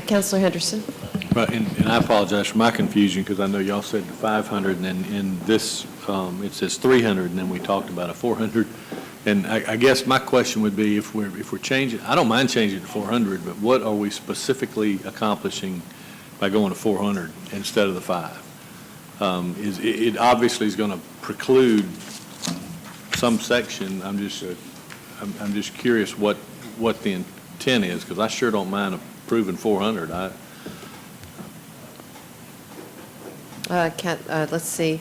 Speaker 2: Councilor Henderson?
Speaker 13: Right, and I apologize for my confusion, because I know y'all said the 500, and then in this, it says 300, and then we talked about a 400. And I guess my question would be, if we're changing, I don't mind changing to 400, but what are we specifically accomplishing by going to 400 instead of the 5? It obviously is going to preclude some section. I'm just curious what the intent is, because I sure don't mind approving 400.
Speaker 2: Let's see.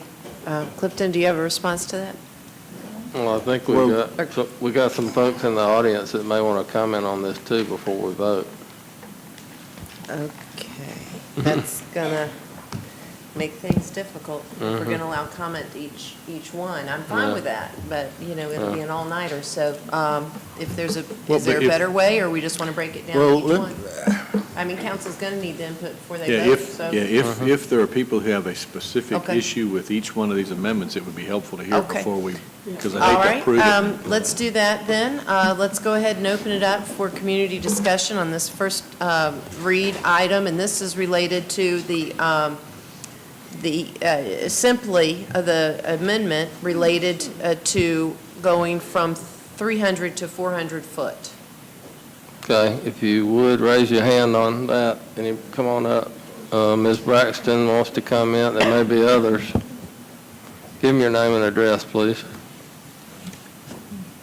Speaker 2: Clifton, do you have a response to that?
Speaker 11: Well, I think
Speaker 1: Well-
Speaker 11: we got some folks in the audience that may want to comment on this too before we vote.
Speaker 2: Okay, that's gonna make things difficult. If we're
Speaker 11: Mhm.
Speaker 2: gonna allow comment to each one. I'm fine
Speaker 11: Yeah.
Speaker 2: with that, but, it'll be
Speaker 11: Yeah.
Speaker 2: an all-nighter. So if there's
Speaker 13: Well,
Speaker 2: is there
Speaker 13: but
Speaker 2: a
Speaker 13: if-
Speaker 2: better way, or we just want to break it down
Speaker 1: Well,
Speaker 2: to each one? I mean, council's gonna need the input before they
Speaker 13: Yeah,
Speaker 2: vote,
Speaker 13: if,
Speaker 2: so.
Speaker 13: yeah, if there are people who have a specific
Speaker 2: Okay.
Speaker 13: issue with each one of these amendments, it would be helpful to hear
Speaker 2: Okay.
Speaker 13: before we, because
Speaker 2: All
Speaker 13: I hate to
Speaker 2: right,
Speaker 13: approve it.
Speaker 2: let's do that then. Let's go ahead and open it up for community discussion on this first read item, and this is related to the amendment related to going from 300 to 400 foot.
Speaker 11: Okay, if you would, raise your hand on that, and you come on up. Ms. Braxton wants to comment, there may be others. Give them your name and address, please.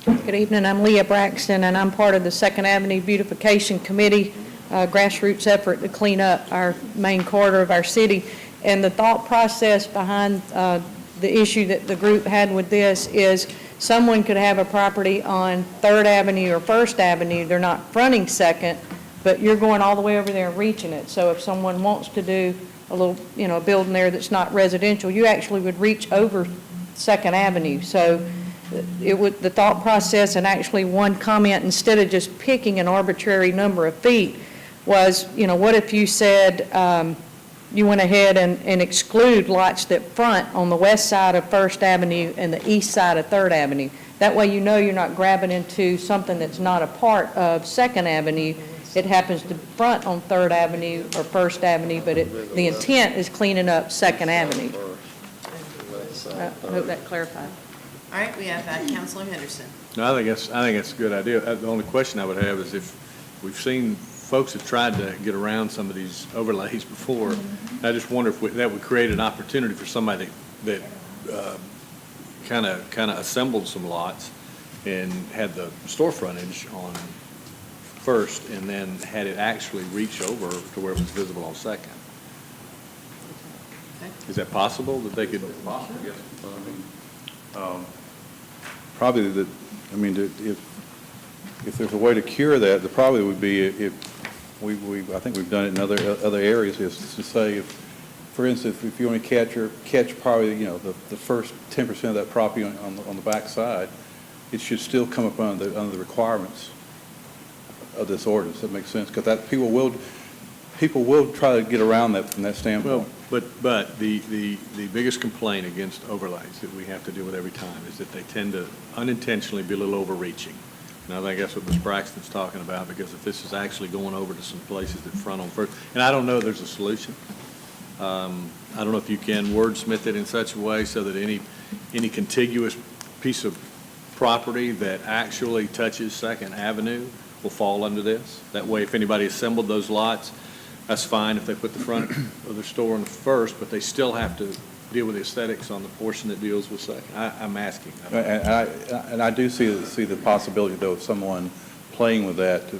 Speaker 16: Good evening, I'm Leah Braxton, and I'm part of the Second Avenue Beautification Committee, grassroots effort to clean up our main corridor of our city. And the thought process behind the issue that the group had with this is someone could have a property on Third Avenue or First Avenue, they're not fronting Second, but you're going all the way over there and reaching it. So if someone wants to do a little, a building there that's not residential, you actually would reach over Second Avenue. So the thought process, and actually one comment, instead of just picking an arbitrary number of feet, was, what if you said you went ahead and exclude lots that front on the west side of First Avenue and the east side of Third Avenue. That way you're not grabbing into something that's not a part of Second Avenue. It happens to front on Third Avenue or First Avenue, but the intent is cleaning up Second Avenue. I hope that clarified.
Speaker 2: All right, we have Councilor Henderson.
Speaker 13: No, I think that's a good idea. The only question I would have is if we've seen folks have tried to get around some of these overlays before. I just wonder if that would create an opportunity for somebody that kind of assembled some lots and had the store frontage on First, and then had it actually reach over to where it was visible on Second.
Speaker 2: Okay.
Speaker 13: Is that possible that they could?
Speaker 12: Possible, yes. Probably if there's a way to cure that, the probably would be I think we've done it in other areas, is to say, for instance, if you only catch probably, the first 10% of that property on the back side, it should still come up under the requirements of this ordinance. That makes sense, because people will try to get around that from that standpoint.
Speaker 13: Well, but the biggest complaint against overlays that we have to deal with every time is that they tend to unintentionally be a little overreaching. And I think that's what Ms. Braxton's talking about, because if this is actually going over to some places that front on First, and I don't know there's a solution. I don't know if you can wordsmith it in such a way so that any contiguous piece of property that actually touches Second Avenue will fall under this. That way, if anybody assembled those lots, that's fine if they put the front of their store on the First, but they still have to deal with the aesthetics on the portion that deals with Second. I'm asking.
Speaker 12: And I do see the possibility, though, of someone playing with that to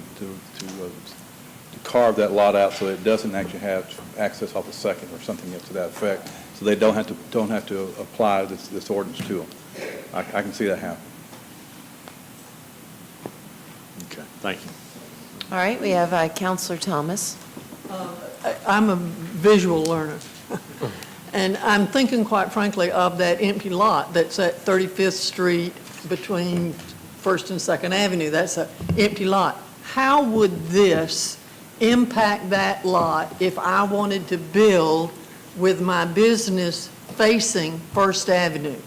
Speaker 12: carve that lot out so that it doesn't actually have access off the Second or something to that effect, so they don't have to apply this ordinance to them. I can see that happen.
Speaker 13: Okay, thank you.
Speaker 2: All right, we have Councilor Thomas.
Speaker 10: I'm a visual learner. And I'm thinking, quite frankly, of that empty lot that's at 35th Street between First and Second Avenue. That's an empty lot. How would this impact that lot if I wanted to build with my business facing First Avenue?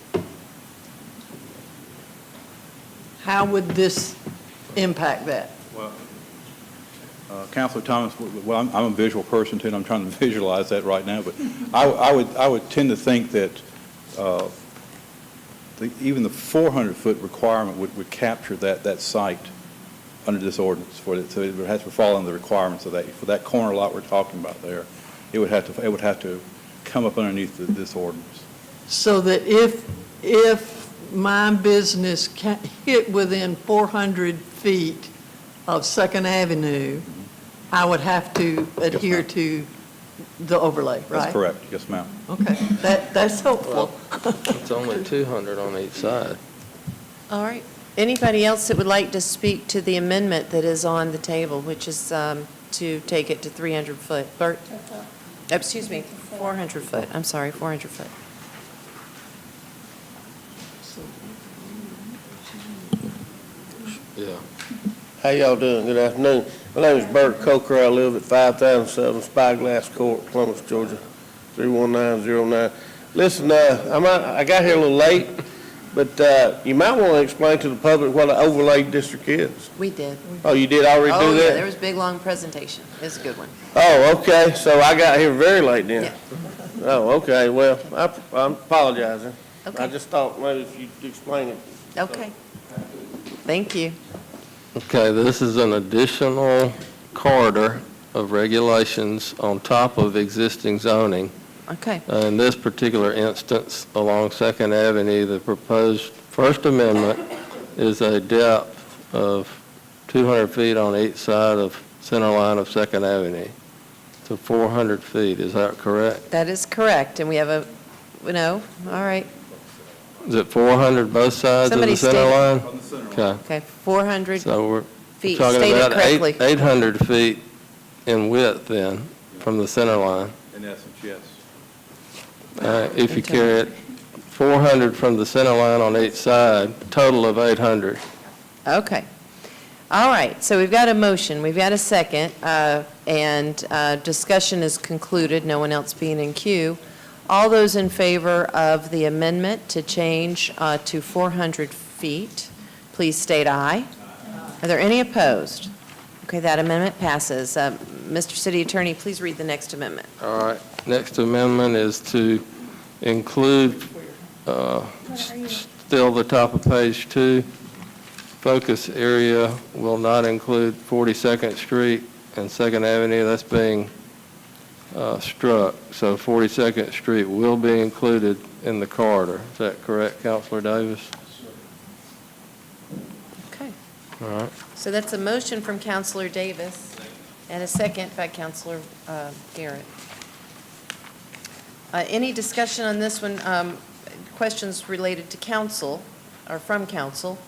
Speaker 10: How would this impact that?
Speaker 12: Well, Councilor Thomas, well, I'm a visual person too, and I'm trying to visualize that right now, but I would tend to think that even the 400-foot requirement would capture that site under this ordinance, so it would have to fall under the requirements of that. For that corner lot we're talking about there, it would have to come up underneath this ordinance.
Speaker 10: So that if my business hit within 400 feet of Second Avenue, I would have to adhere to the overlay, right?
Speaker 12: That's correct. Yes, ma'am.
Speaker 10: Okay, that's helpful.
Speaker 11: It's only 200 on each side.
Speaker 2: All right. Anybody else that would like to speak to the amendment that is on the table, which is to take it to 300 foot? Bert? Excuse me, 400 foot. I'm sorry, 400 foot.
Speaker 11: Yeah.
Speaker 17: How y'all doing? Good afternoon. My name is Bert Coker. I live at 5007 Spyglass Court, Columbus, Georgia, 31909. Listen, I got here a little late, but you might want to explain to the public what an overlay district is.
Speaker 2: We did.
Speaker 17: Oh, you did already do
Speaker 2: Oh,
Speaker 17: that?
Speaker 2: yeah, there was a big, long presentation. It was a good one.
Speaker 17: Oh, okay. So I got here very late then.
Speaker 2: Yeah.
Speaker 17: Oh, okay. Well, I'm apologizing.
Speaker 2: Okay.
Speaker 17: I just thought maybe if you'd explain it.
Speaker 2: Okay. Thank you.
Speaker 11: Okay, this is an additional corridor of regulations on top of existing zoning.
Speaker 2: Okay.
Speaker 11: In this particular instance, along Second Avenue, the proposed First Amendment is a depth of 200 feet on each side of center line of Second Avenue. So 400 feet, is that correct?
Speaker 2: That is correct. And we have no, all right.
Speaker 11: Is it 400 both sides of
Speaker 2: Somebody
Speaker 11: the center
Speaker 2: state it.
Speaker 11: line?
Speaker 12: On the center line.
Speaker 11: Okay.
Speaker 2: Okay, 400
Speaker 11: So we're
Speaker 2: feet.
Speaker 11: talking
Speaker 2: State it
Speaker 11: about
Speaker 2: correctly.
Speaker 11: 800 feet in width then, from the center line.
Speaker 12: In essence, yes.
Speaker 11: If you carry it 400 from the center line on each side, total of 800.
Speaker 2: Okay. All right, so we've got a motion, we've got a second, and discussion is concluded, no one else being in queue. All those in favor of the amendment to change to 400 feet, please state aye. Are there any opposed? Okay, that amendment passes. Mr. City Attorney, please read the next amendment.
Speaker 11: All right, next amendment is to include, still the top of page 2, focus area will not include 42nd Street and 2nd Avenue. That's being struck. So 42nd Street will be included in the corridor. Is that correct, Councilor Davis?
Speaker 2: Okay.
Speaker 11: All right.
Speaker 2: So that's a motion from Councilor Davis and a second by Councilor Garrett. Any discussion on this one? Questions related to council or from council?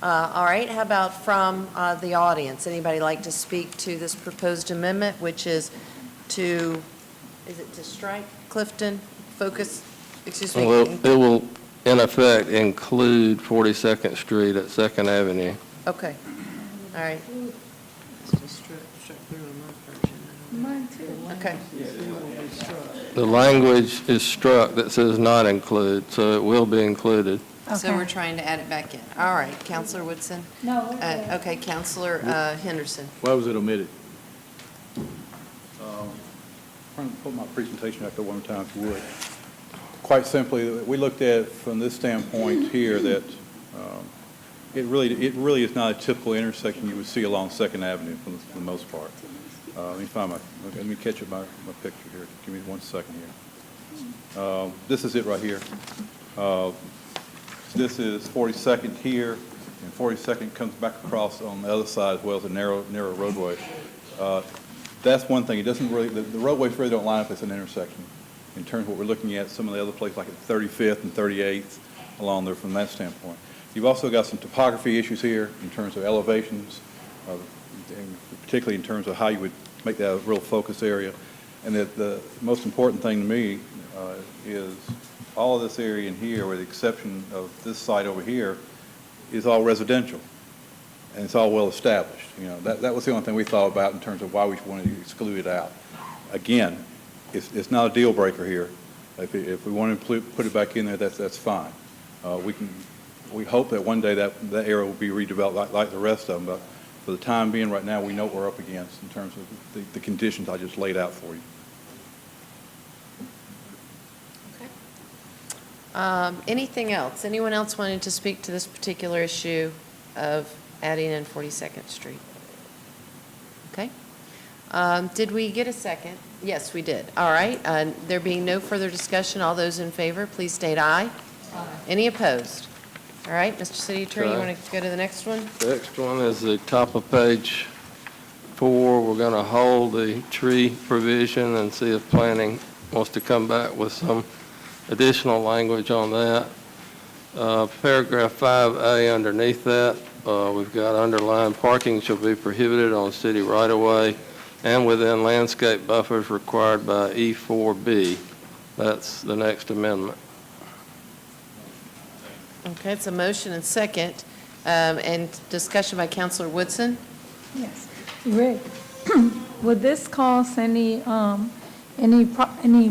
Speaker 2: All right, how about from the audience? Anybody like to speak to this proposed amendment, which is to strike Clifton, focus, excuse me?
Speaker 11: Well, it will, in effect, include 42nd Street at 2nd Avenue.
Speaker 2: Okay, all right.
Speaker 15: Mine too.
Speaker 2: Okay.
Speaker 11: The language is struck that says not include, so it will be included.
Speaker 2: So we're trying to add it back in. All right, Councilor Woodson?
Speaker 15: No.
Speaker 2: Okay, Councilor Henderson.
Speaker 13: Why was it omitted?
Speaker 12: Trying to put my presentation back there one time, if you would. Quite simply, we looked at it from this standpoint here that it really is not a typical intersection you would see along Second Avenue for the most part. Let me catch up my picture here. Give me 1 second here. This is it right here. This is 42nd here, and 42nd comes back across on the other side as well as a narrow roadway. That's one thing. It doesn't really, the roadways really don't line up as an intersection in terms of what we're looking at, some of the other places like at 35th and 38th along there from that standpoint. You've also got some topography issues here in terms of elevations, and particularly in terms of how you would make that a real focus area. And that the most important thing to me is all of this area in here, with the exception of this site over here, is all residential. And it's all well established. You know, that was the only thing we thought about in terms of why we wanted to exclude it out. Again, it's not a deal breaker here. If we want to put it back in there, that's fine. We hope that one day that area will be redeveloped like the rest of them. But for the time being, right now, we know what we're up against in terms of the conditions I just laid out for you.
Speaker 2: Anything else? Anyone else wanted to speak to this particular issue of adding in 42nd Street? Okay. Did we get a second? Yes, we did. All right. There being no further discussion, all those in favor, please state aye. Aye. Any opposed? All right, Mr. City Attorney, you want to go to the next one?
Speaker 11: The next one is the top of page 4. We're going to hold the tree provision and see if planning wants to come back with some additional language on that. Paragraph 5A underneath that, we've got underlined, parking shall be prohibited on city right-of-way and within landscape buffers required by E4B. That's the next amendment.
Speaker 2: Okay, it's a motion and second, and discussion by Counselor Woodson.
Speaker 15: Yes. Rick, would this cause any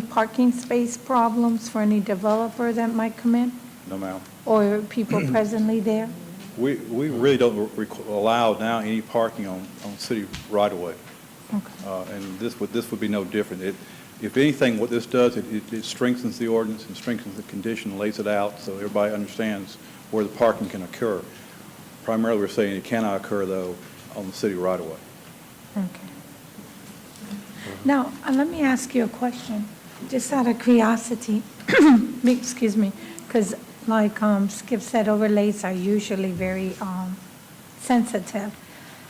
Speaker 15: parking space problems for any developer that might come in,
Speaker 12: No, ma'am.
Speaker 15: or people presently there?
Speaker 12: We really don't allow now any parking on city right-of-way. And this would be no different. If anything, what this does, it strengthens the ordinance and strengthens the condition, lays it out so everybody understands where the parking can occur. Primarily, we're saying it cannot occur, though, on the city right-of-way.
Speaker 15: Okay. Now, let me ask you a question, just out of curiosity. Excuse me, because like Skip said, overlays are usually very sensitive.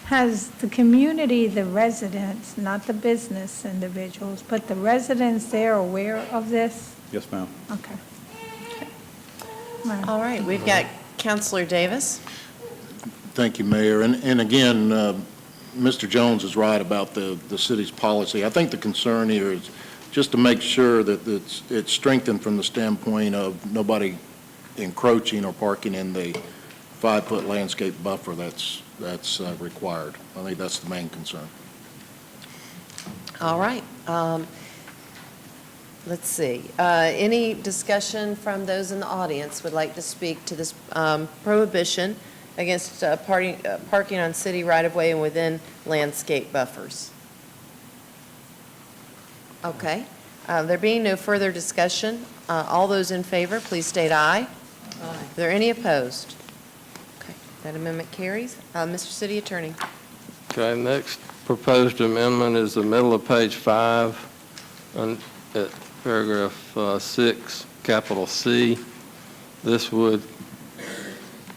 Speaker 15: Has the community, the residents, not the business individuals, but the residents there aware of this?
Speaker 12: Yes, ma'am.
Speaker 15: Okay.
Speaker 2: All right, we've got Counselor Davis.
Speaker 1: Thank you, Mayor. And again, Mr. Jones is right about the city's policy. I think the concern here is just to make sure that it's strengthened from the standpoint of nobody encroaching or parking in the 5-foot landscape buffer that's required. I think that's the main concern.
Speaker 2: All right. Let's see. Any discussion from those in the audience would like to speak to this prohibition against parking on city right-of-way and within landscape buffers? Okay. There being no further discussion, all those in favor, please state aye. Aye. Are there any opposed? Okay, that amendment carries. Mr. City Attorney.
Speaker 11: Okay, next proposed amendment is the middle of page 5, at paragraph 6, capital C. This would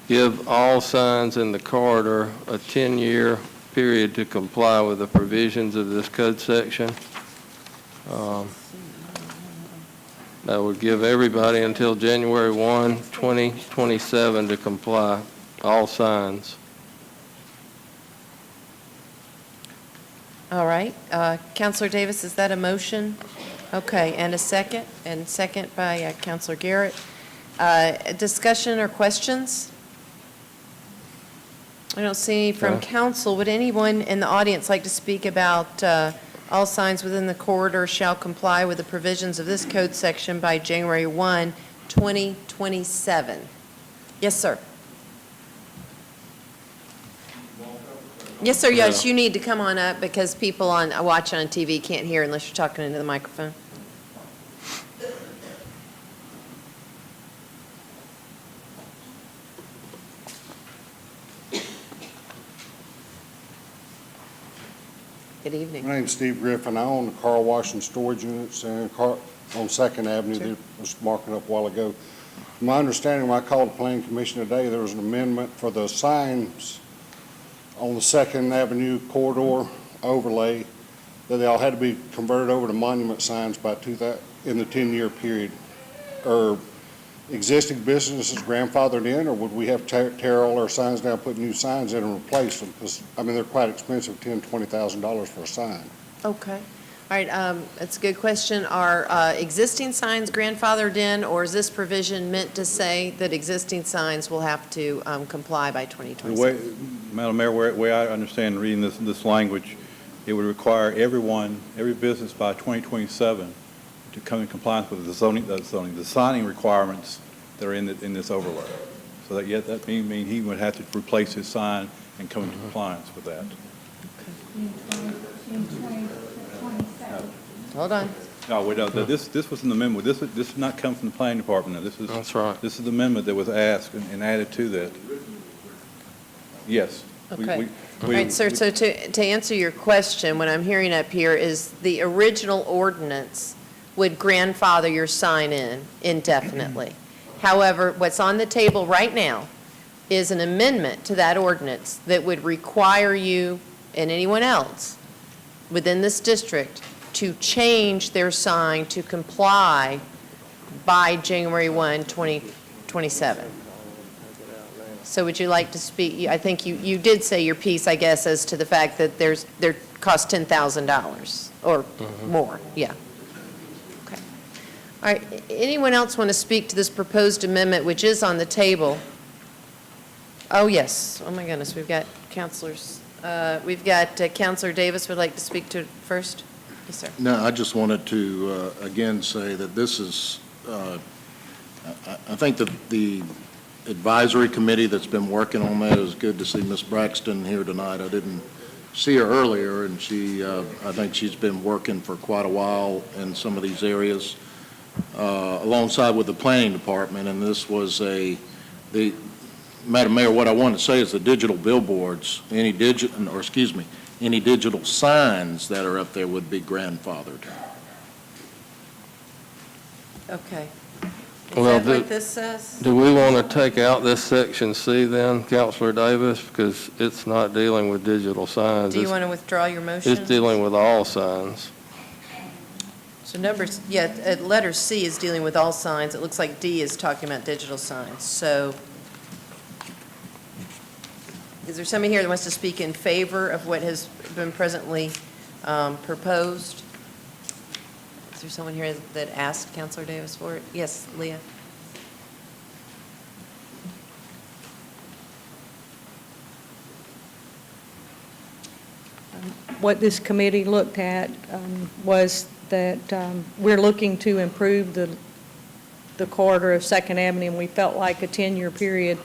Speaker 11: give all signs in the corridor a 10-year period to comply with the provisions of this code section. That would give everybody until January 1, 2027 to comply, all signs.
Speaker 2: All right. Counselor Davis, is that a motion? Okay, and a second? And second by Counselor Garrett. Discussion or questions? I don't see any from council. Would anyone in the audience like to speak about all signs within the corridor shall comply with the provisions of this code section by January 1, 2027? Yes, sir. Yes, sir. Yes, you need to come on up because people watching on TV can't hear unless you're talking into the microphone. Good evening.
Speaker 18: My name's Steve Griffin. I own the car wash and storage units on 2nd Avenue that was marking up a while ago. My understanding, when I called the Planning Commission today, there was an amendment for the signs on the 2nd Avenue corridor overlay, that they all had to be converted over to monument signs by in the 10-year period. Are existing businesses grandfathered in, or would we have to tear all our signs down, put new signs in and replace them? Because, I mean, they're quite expensive, $10,000, $20,000 for a sign.
Speaker 2: Okay. All right, that's a good question. Are existing signs grandfathered in, or is this provision meant to say that existing signs will have to comply by 2027?
Speaker 12: Madam Mayor, the way I understand reading this language, it would require every business by 2027 to come in compliance with the signing requirements that are in this overlay. So that mean he would have to replace his sign and come into compliance with that.
Speaker 2: Hold on.
Speaker 12: No, this was an amendment. This did not come from the planning department.
Speaker 11: That's right.
Speaker 12: This is the amendment that was asked and added to that. Yes.
Speaker 2: Okay. All right, sir, so to answer your question, what I'm hearing up here is the original ordinance would grandfather your sign in indefinitely. However, what's on the table right now is an amendment to that ordinance that would require you and anyone else within this district to change their sign to comply by January 1, 27. So would you like to speak, I think you did say your piece, I guess, as to the fact that they're cost $10,000 or more, yeah. Okay. All right, anyone else want to speak to this proposed amendment, which is on the table? Oh, yes, oh my goodness, we've got counselors. We've got Counselor Davis would like to speak to it first. Yes, sir.
Speaker 1: No, I just wanted to, again, say that this is, I think that the advisory committee that's been working on that is good to see Ms. Braxton here tonight. I didn't see her earlier, and I think she's been working for quite a while in some of these areas alongside with the planning department, and this was Madam Mayor, what I want to say is the digital billboards, any digital signs that are up there would be grandfathered.
Speaker 2: Okay.
Speaker 11: Well,
Speaker 2: Is that what this says?
Speaker 11: Do we want to take out this section C then, Counselor Davis, because it's not dealing with digital signs?
Speaker 2: Do you want to withdraw your motion?
Speaker 11: It's dealing with all signs.
Speaker 2: So letter C is dealing with all signs. It looks like D is talking about digital signs. So is there somebody here that wants to speak in favor of what has been presently proposed? Is there someone here that asked Counselor Davis for it? Yes, Leah.
Speaker 16: What this committee looked at was that we're looking to improve the corridor of Second Avenue, and we felt like a 10-year period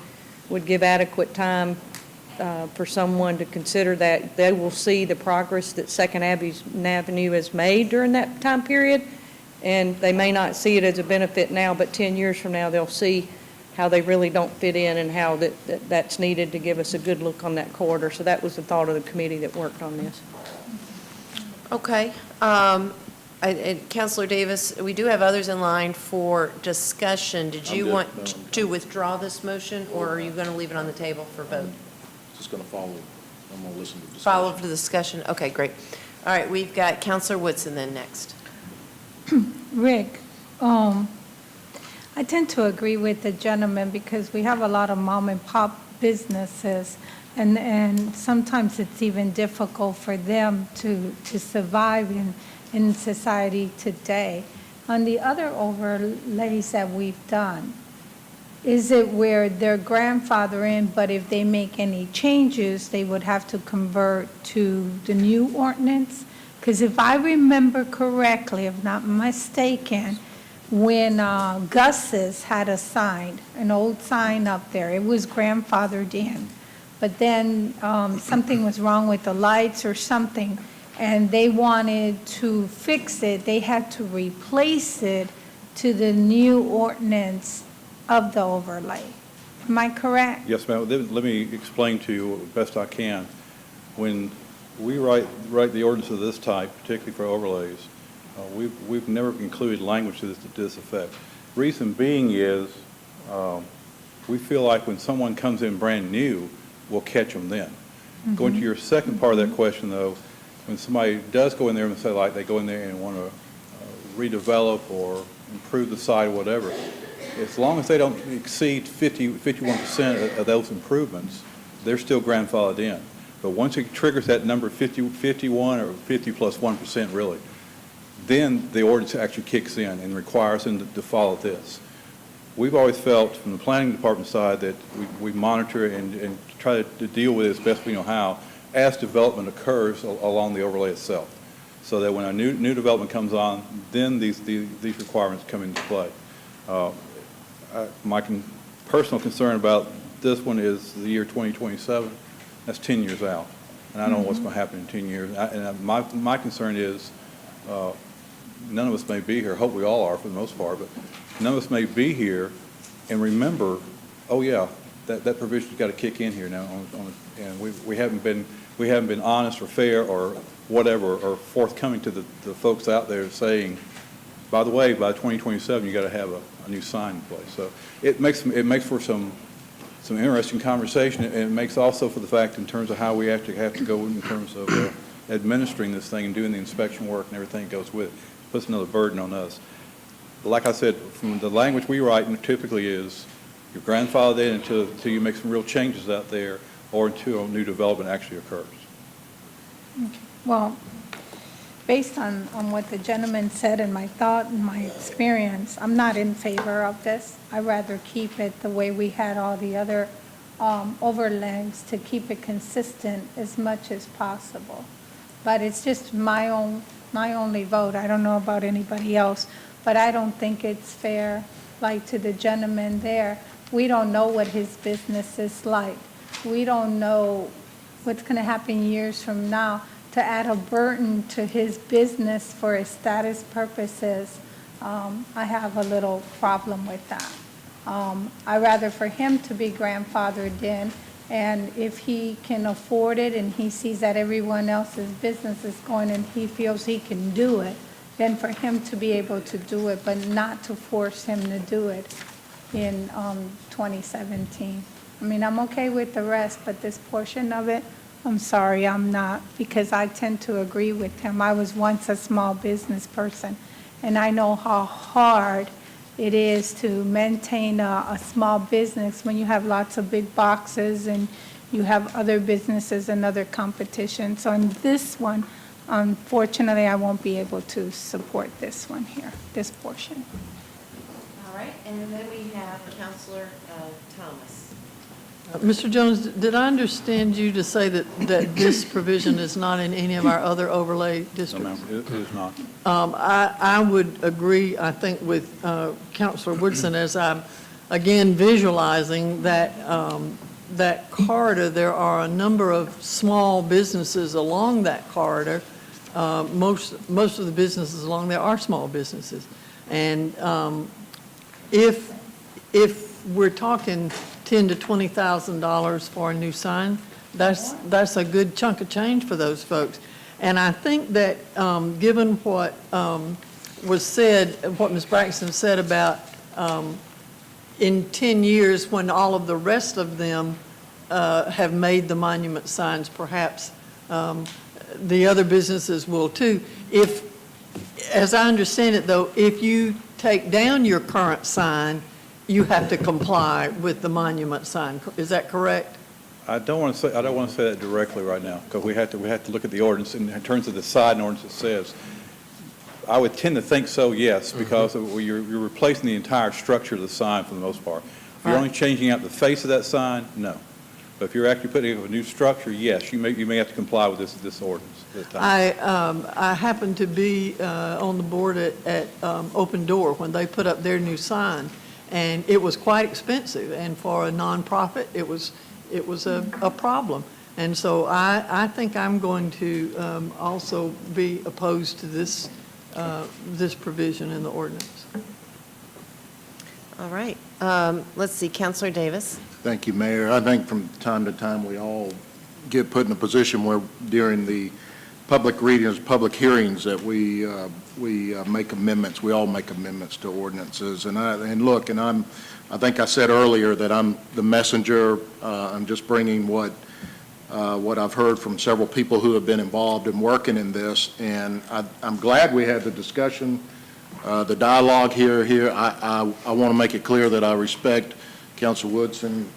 Speaker 16: would give adequate time for someone to consider that. They will see the progress that Second Avenue has made during that time period, and they may not see it as a benefit now, but 10 years from now, they'll see how they really don't fit in and how that's needed to give us a good look on that corridor. So that was the thought of the committee that worked on this.
Speaker 2: Okay. Counselor Davis, we do have others in line for discussion. Did you want to withdraw this motion, or are you going to leave it on the table for vote?
Speaker 1: Just going to follow. I'm going to listen to discussion.
Speaker 2: Follow the discussion? Okay, great. All right, we've got Counselor Woodson then next.
Speaker 15: Rick, I tend to agree with the gentleman because we have a lot of mom and pop businesses, and sometimes it's even difficult for them to survive in society today. On the other overlays that we've done, is it where they're grandfathering, but if they make any changes, they would have to convert to the new ordinance? Because if I remember correctly, if not mistaken, when Gus's had a sign, an old sign up there, it was grandfathered in. But then something was wrong with the lights or something, and they wanted to fix it. They had to replace it to the new ordinance of the overlay. Am I correct?
Speaker 12: Yes, ma'am. Let me explain to you as best I can. When we write the ordinance of this type, particularly for overlays, we've never included language to this effect. Reason being is we feel like when someone comes in brand new, we'll catch them then. Mm-hmm. Going to your second part of that question, though, when somebody does go in there and say, like, they go in there and want to redevelop or improve the site or whatever, as long as they don't exceed 51% of those improvements, they're still grandfathered in. But once it triggers that number 51 or 50 plus 1% really, then the ordinance actually kicks in and requires them to follow this. We've always felt from the planning department side that we monitor and try to deal with it as best we know how as development occurs along the overlay itself. So that when a new development comes on, then these requirements come into play. My personal concern about this one is the year 2027. That's 10 years out, and I don't know what's going to happen in 10 years. My concern is none of us may be here. Hope we all are for the most part, but none of us may be here and remember, oh yeah, that provision's got to kick in here now, and we haven't been honest or fair or whatever or forthcoming to the folks out there saying, by the way, by 2027 you got to have a new sign in place. So it makes for some interesting conversation, and it makes also for the fact in terms of how we actually have to go in terms of administering this thing and doing the inspection work and everything that goes with it. Puts another burden on us. Like I said, from the language we write typically is You're grandfathered in until you make some real changes out there or until new development actually occurs.
Speaker 15: Well, based on what the gentleman said and my thought and my experience, I'm not in favor of this. I'd rather keep it the way we had all the other overlays to keep it consistent as much as possible. But it's just my only vote. I don't know about anybody else, but I don't think it's fair, like to the gentleman there. We don't know what his business is like. We don't know what's going to happen years from now. To add a burden to his business for his status purposes, I have a little problem with that. I'd rather for him to be grandfathered in, and if he can afford it and he sees that everyone else's business is going and he feels he can do it, then for him to be able to do it, but not to force him to do it in 2017. I mean, I'm okay with the rest, but this portion of it, I'm sorry, I'm not, because I tend to agree with him. I was once a small business person, and I know how hard it is to maintain a small business when you have lots of big boxes and you have other businesses and other competition. So in this one, unfortunately, I won't be able to support this one here, this portion.
Speaker 2: All right, and then we have Councilor Thomas.
Speaker 10: Mr. Jones, did I understand you to say that this provision is not in any of our other overlay districts?
Speaker 12: No, ma'am, it is not.
Speaker 10: I would agree, I think, with Councilor Woodson as I'm, again, visualizing that, that corridor. There are a number of small businesses along that corridor. Most of the businesses along there are small businesses. And if we're talking $10,000 to $20,000 for a new sign, that's a good chunk of change for those folks. And I think that given what was said, what Ms. Braxton said about in 10 years when all of the rest of them have made the monument signs, perhaps the other businesses will too. If, as I understand it though, if you take down your current sign, you have to comply with the monument sign. Is that correct?
Speaker 12: I don't want to say that directly right now, because we have to look at the ordinance in terms of the sign ordinance it says. I would tend to think so, yes, because you're replacing the entire structure of the sign for the most part. If you're only changing out the face of that sign, no. But if you're actually putting up a new structure, yes, you may have to comply with this ordinance this time.
Speaker 10: I happened to be on the board at Open Door when they put up their new sign, and it was quite expensive, and for a nonprofit, it was a problem. And so I think I'm going to also be opposed to this provision in the ordinance.
Speaker 2: All right. Let's see, Councilor Davis.
Speaker 1: Thank you, Mayor. I think from time to time, we all get put in a position where during the public readings, public hearings, that we make amendments. We all make amendments to ordinances. And I think I said earlier that I'm the messenger. I'm just bringing what I've heard from several people who have been involved in working in this. And I'm glad we had the discussion, the dialogue here. I want to make it clear that I respect Councilor Woodson,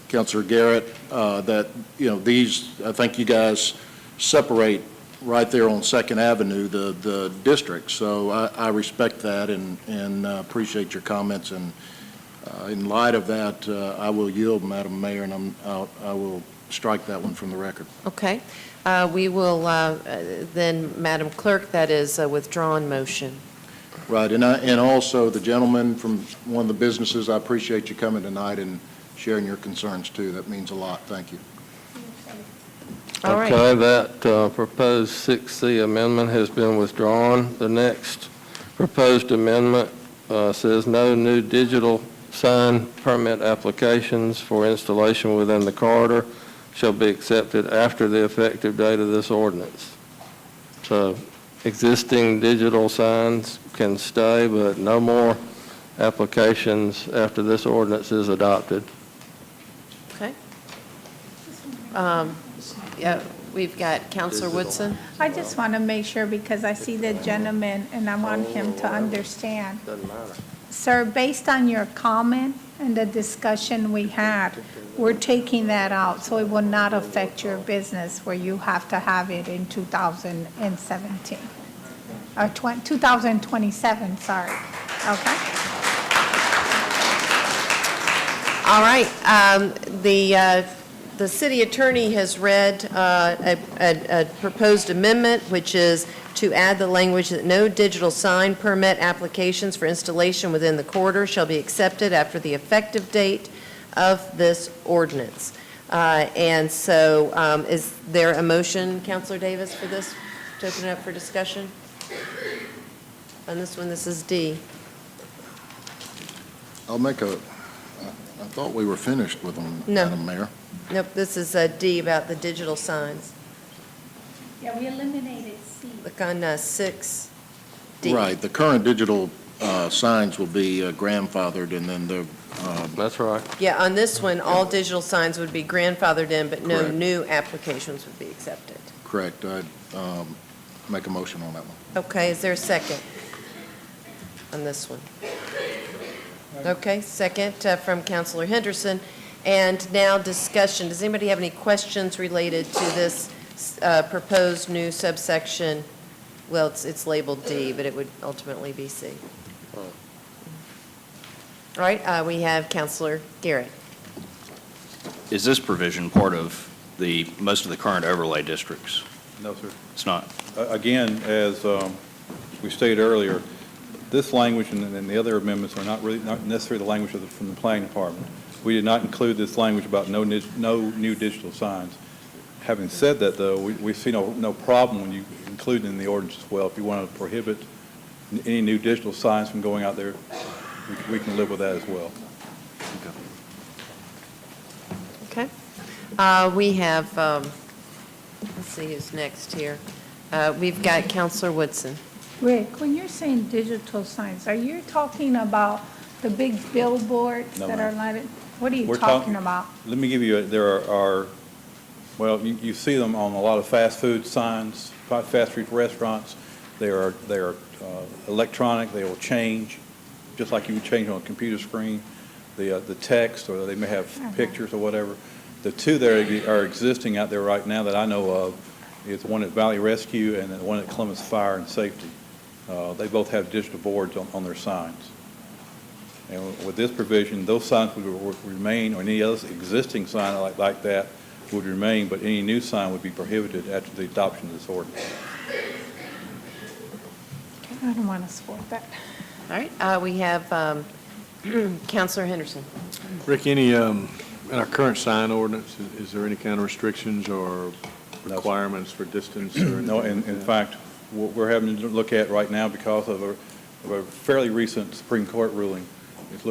Speaker 1: Councilor Garrett, that, I think you guys separate right there on 2nd Avenue, the districts. So I respect that and appreciate your comments. And in light of that, I will yield, Madam Mayor, and I will strike that one from the record.
Speaker 2: Okay. We will then, Madam Clerk, that is a withdrawn motion.
Speaker 1: Right, and also the gentleman from one of the businesses, I appreciate you coming tonight and sharing your concerns too. That means a lot. Thank you.
Speaker 2: All right.
Speaker 11: Okay, that proposed 6C amendment has been withdrawn. The next proposed amendment says no new digital sign permit applications for installation within the corridor shall be accepted after the effective date of this ordinance. So existing digital signs can stay, but no more applications after this ordinance is adopted.
Speaker 2: Okay. Yeah, we've got Councilor Woodson.
Speaker 15: I just want to make sure, because I see the gentleman and I want him to understand.
Speaker 11: Doesn't matter.
Speaker 15: Sir, based on your comment, and the discussion we had, we're taking that out, so it will not affect your business where you have to have it in 2017. 2027, sorry. Okay?
Speaker 2: All right. The city attorney has read a proposed amendment, which is to add the language that no digital sign permit applications for installation within the corridor shall be accepted after the effective date of this ordinance. And so is there a motion, Councilor Davis, for this, to open it up for discussion? On this one, this is D.
Speaker 1: I'll make a, I thought we were finished with them,
Speaker 2: No.
Speaker 1: Madam Mayor.
Speaker 2: Nope, this is D about the digital signs.
Speaker 15: Yeah, we eliminated C.
Speaker 2: Look on 6D.
Speaker 1: Right, the current digital signs will be grandfathered, and then the,
Speaker 11: That's right.
Speaker 2: Yeah, on this one, all digital signs would be grandfathered in, but no
Speaker 1: Correct.
Speaker 2: new applications would be accepted.
Speaker 1: correct, I'd make a motion on that one.
Speaker 2: Okay, is there a second on this one? Okay, second from Councilor Henderson. And now discussion. Does anybody have any questions related to this proposed new subsection? Well, it's labeled D, but it would ultimately be C. All right, we have Councilor Garrett.
Speaker 19: Is this provision part of most of the current overlay districts?
Speaker 12: No, sir.
Speaker 19: It's not.
Speaker 12: Again, as we stated earlier, this language and the other amendments are not necessarily the language from the planning department. We did not include this language about no new digital signs. Having said that, though, we see no problem when you include it in the ordinance as well. If you want to prohibit any new digital signs from going out there, we can live with that as well.
Speaker 2: Okay. We have, let's see who's next here. We've got Councilor Woodson.
Speaker 15: Rick, when you're saying digital signs, are you talking about the big billboards
Speaker 12: No,
Speaker 15: that are
Speaker 12: ma'am.
Speaker 15: lighted? What are you
Speaker 12: We're
Speaker 15: talking about?
Speaker 12: Let me give you, there are, well, you see them on a lot of fast food signs, fast food restaurants. They are electronic, they will change, just like you would change on a computer screen, the text, or they may have pictures or whatever. The two that are existing out there right now that I know of is the one at Valley Rescue and the one at Columbus Fire and Safety. They both have digital boards on their signs. And with this provision, those signs would remain, or any other existing sign like that would remain, but any new sign would be prohibited after the adoption of this ordinance.
Speaker 15: I don't want to support that.
Speaker 2: All right, we have Councilor Henderson.
Speaker 13: Rick, any, in our current sign ordinance, is there any kind of restrictions or requirements for distance or anything?
Speaker 12: No, in fact, what we're having to look at right now because of a fairly recent Supreme Court ruling is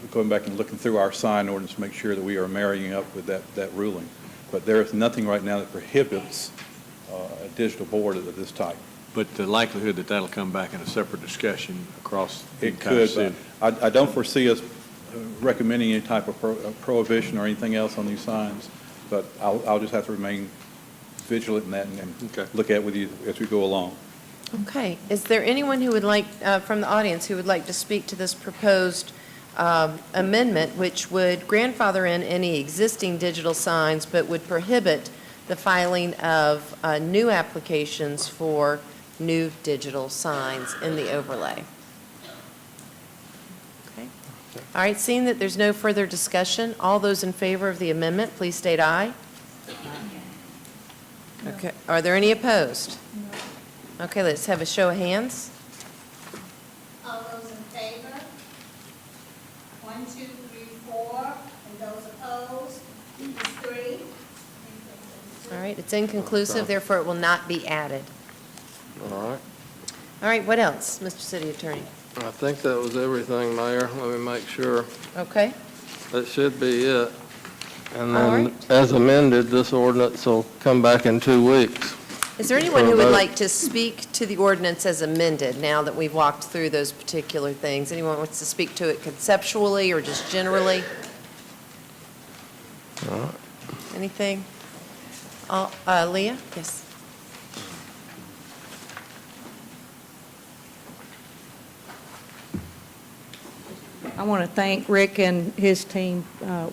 Speaker 12: going back and looking through our sign ordinance to make sure that we are marrying up with that ruling. But there is nothing right now that prohibits a digital board of this type.
Speaker 13: But the likelihood that that'll come back in a separate discussion across the
Speaker 12: It
Speaker 13: entire
Speaker 12: could,
Speaker 13: city?
Speaker 12: but I don't foresee us recommending any type of prohibition or anything else on these signs, but I'll just have to remain vigilant in that and look at with you as we go along.
Speaker 2: Okay, is there anyone who would like, from the audience, who would like to speak to this proposed amendment, which would grandfather in any existing digital signs, but would prohibit the filing of new applications for new digital signs in the overlay? Okay. All right, seeing that there's no further discussion, all those in favor of the amendment, please state aye. Okay, are there any opposed? Okay, let's have a show of hands.
Speaker 4: All those in favor? 1, 2, 3, 4. And those opposed? It's 3.
Speaker 2: All right, it's inconclusive, therefore it will not be added.
Speaker 11: All right.
Speaker 2: All right, what else, Mr. City Attorney?
Speaker 11: I think that was everything, Mayor. Let me make sure.
Speaker 2: Okay.
Speaker 11: That should be it. And
Speaker 2: All
Speaker 11: then,
Speaker 2: right.
Speaker 11: as amended, this ordinance will come back in 2 weeks.
Speaker 2: Is there anyone
Speaker 11: For a
Speaker 2: who would
Speaker 11: vote.
Speaker 2: like to speak to the ordinance as amended, now that we've walked through those particular things? Anyone wants to speak to it conceptually or just generally?
Speaker 11: All right.
Speaker 2: Anything? Leah? Yes.
Speaker 16: I want to thank Rick and his team,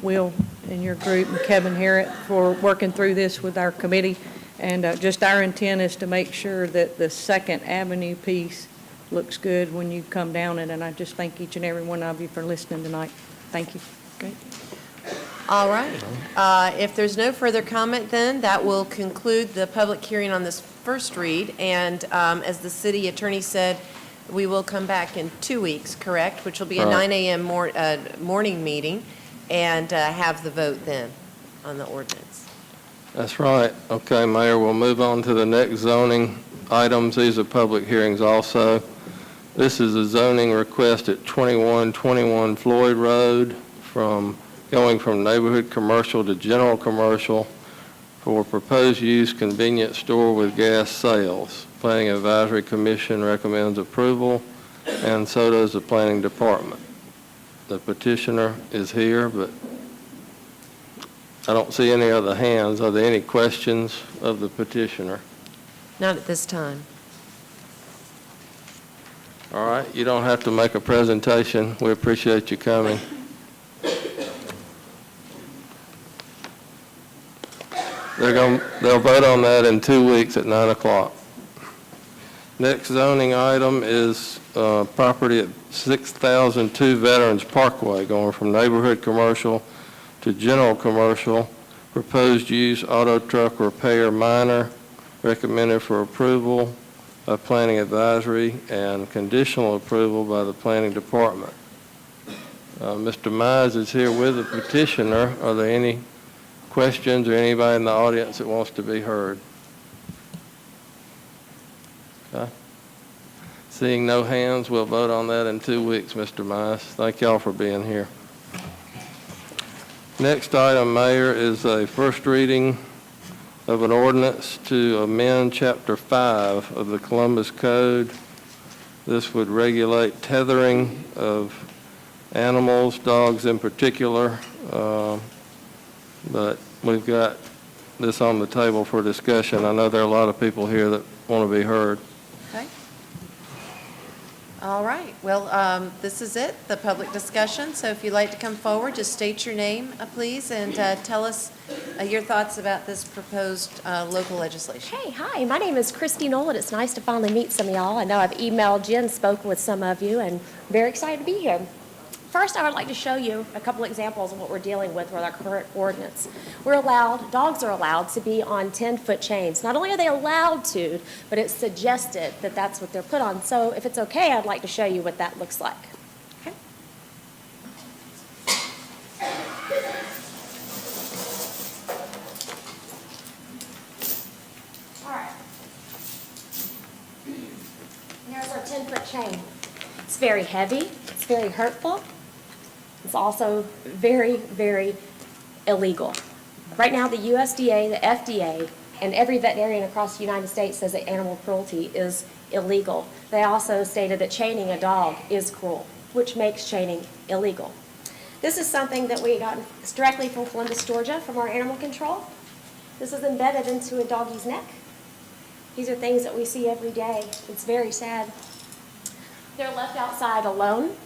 Speaker 16: Will and your group, and Kevin Harrett for working through this with our committee. And just our intent is to make sure that the Second Avenue piece looks good when you come down it. And I just thank each and every one of you for listening tonight. Thank you. Okay.
Speaker 2: All right. If there's no further comment, then that will conclude the public hearing on this first read. And as the city attorney said, we will come back in 2 weeks, correct? Which will be a
Speaker 11: Right.
Speaker 2: 9 a.m. morning meeting, and have the vote then on the ordinance.
Speaker 11: That's right. Okay, Mayor, we'll move on to the next zoning items. These are public hearings also. This is a zoning request at 2121 Floyd Road going from neighborhood commercial to general commercial for proposed use convenience store with gas sales. Planning Advisory Commission recommends approval, and so does the Planning Department. The petitioner is here, but I don't see any other hands. Are there any questions of the petitioner?
Speaker 2: Not at this time.
Speaker 11: All right, you don't have to make a presentation. We appreciate you coming. They'll vote on that in 2 weeks at 9 o'clock. Next zoning item is property at 6002 Veterans Parkway, going from neighborhood commercial to general commercial. Proposed use auto truck repair minor, recommended for approval by Planning Advisory and conditional approval by the Planning Department. Mr. Mize is here with the petitioner. Are there any questions or anybody in the audience that wants to be heard? Okay. Seeing no hands, we'll vote on that in 2 weeks, Mr. Mize. Thank y'all for being here. Next item, Mayor, is a first reading of an ordinance to amend Chapter 5 of the Columbus Code. This would regulate tethering of animals, dogs in particular, but we've got this on the table for discussion. I know there are a lot of people here that want to be heard.
Speaker 2: Okay. All right. Well, this is it, the public discussion. So if you'd like to come forward, just state your name, please, and tell us your thoughts about this proposed local legislation.
Speaker 20: Hey, hi, my name is Christy Nolan. It's nice to finally meet some of y'all. I know I've emailed you and spoken with some of you, and very excited to be here. First, I would like to show you a couple examples of what we're dealing with our current ordinance. Dogs are allowed to be on 10-foot chains. Not only are they allowed to, but it's suggested that that's what they're put on. So if it's okay, I'd like to show you what that looks like. Okay? All right. Here's our 10-foot chain. It's very heavy. It's very hurtful. It's also very, very illegal. Right now, the USDA, the FDA, and every veterinarian across the United States says that animal cruelty is illegal. They also stated that chaining a dog is cruel, which makes chaining illegal. This is something that we got directly from Columbus, Georgia, from our animal control. This is embedded into a doggy's neck. These are things that we see every day. It's very sad. They're left outside alone.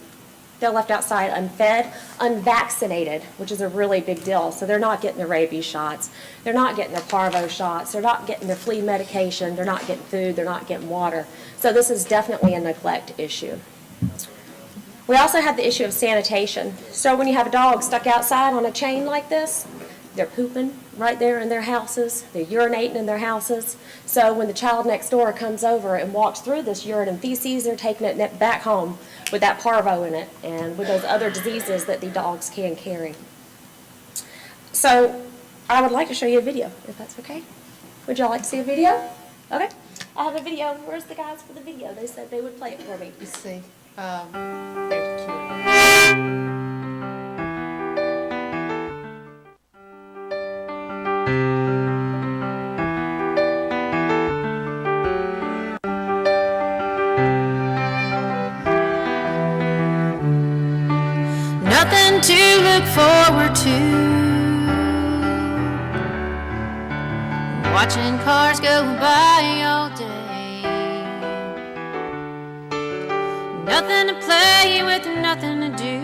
Speaker 20: They're left outside unfed, unvaccinated, which is a really big deal. So they're not getting their rabies shots. They're not getting their parvo shots. They're not getting their flea medication. They're not getting food. They're not getting water. So this is definitely a neglect issue. We also have the issue of sanitation. So when you have a dog stuck outside on a chain like this, they're pooping right there in their houses. They're urinating in their houses. So when the child next door comes over and walks through this urine and feces, they're taking it back home with that parvo in it and with those other diseases that the dogs can carry. So I would like to show you a video, if that's okay. Would y'all like to see a video? Okay. I have a video. Where's the guys for the video? They said they would play it for me.
Speaker 2: Let's see.
Speaker 21: Nothing to look forward to. Watching cars go by all day. Nothing to play with, nothing to do.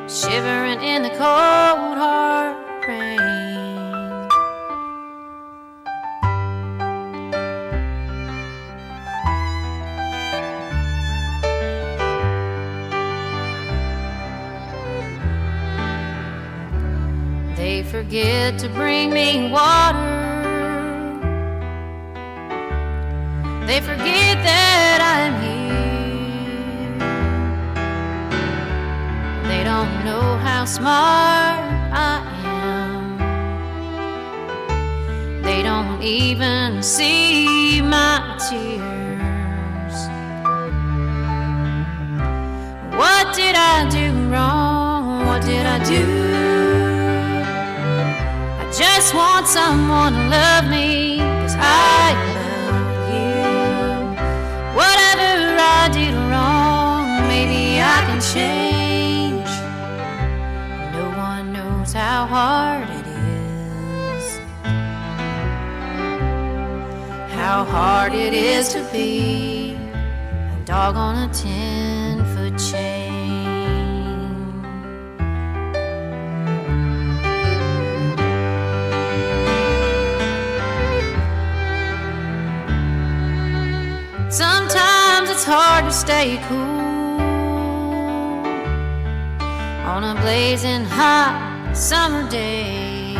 Speaker 21: Shivering in the cold, hard rain. They forget to bring me water. They forget that I'm here. They don't know how smart I am. They don't even see my tears. What did I do wrong? What did I do? I just want someone to love me, 'cause I love you. Whatever I did wrong, maybe I can change. No one knows how hard it is. How hard it is to be a dog on a 10-foot chain. Sometimes it's hard to stay cool on a blazing hot summer day.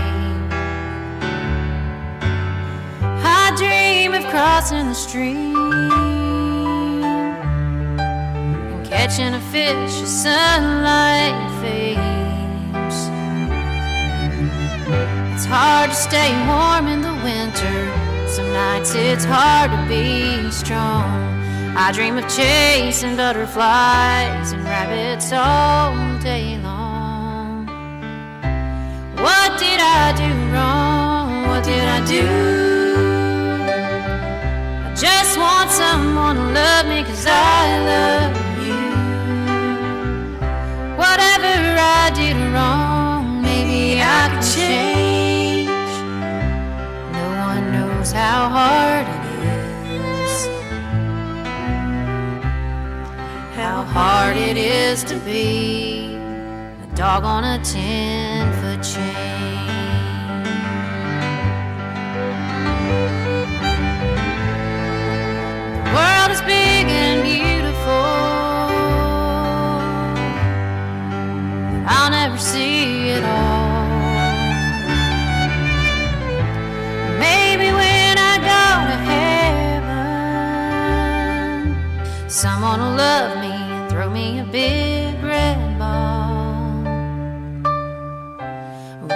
Speaker 21: I dream of crossing the stream and catching a fish as sunlight fades. It's hard to stay warm in the winter. Some nights it's hard to be strong. I dream of chasing butterflies and rabbits all day long. What did I do wrong? What did I do? I just want someone to love me, 'cause I love you. Whatever I did wrong, maybe I can change. No one knows how hard it is. How hard it is to be a dog on a 10-foot chain. The world is big and beautiful, but I'll never see it all. Maybe when I go to heaven, someone will love me and throw me a big red ball.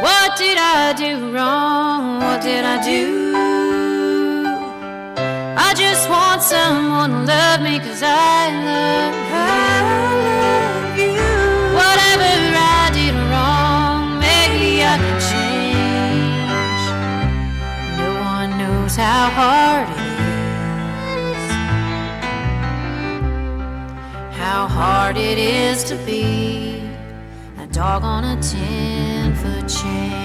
Speaker 21: What did I do wrong? What did I do? I just want someone to love me, 'cause I love you. Whatever I did wrong, maybe I can change. No one knows how hard it is. How hard it is to be a dog on a 10-foot chain.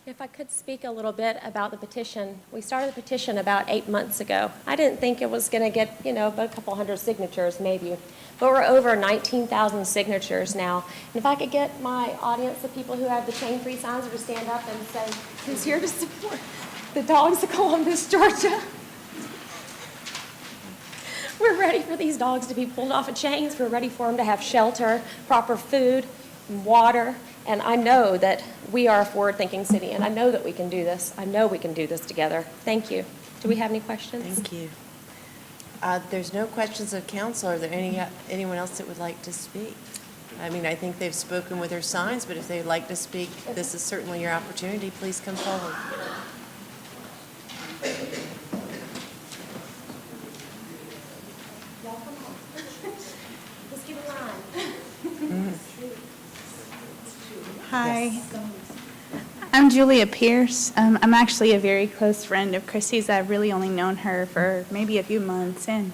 Speaker 20: If I could speak a little bit about the petition. We started the petition about 8 months ago. I didn't think it was going to get, but a couple hundred signatures maybe. But we're over 19,000 signatures now. And if I could get my audience, the people who have the chain-free signs, to stand up and say who's here to support the dogs of Columbus, Georgia. We're ready for these dogs to be pulled off of chains. We're ready for them to have shelter, proper food, water. And I know that we are a forward-thinking city, and I know that we can do this. I know we can do this together. Thank you. Do we have any questions?
Speaker 2: Thank you. There's no questions of council. Are there anyone else that would like to speak? I mean, I think they've spoken with their signs, but if they'd like to speak, this is certainly your opportunity. Please come forward.
Speaker 20: Let's give a line.
Speaker 3: Hi. I'm I'm Julia Pierce. I'm actually a very close friend of Christy's. I've really only known her for maybe a few months, and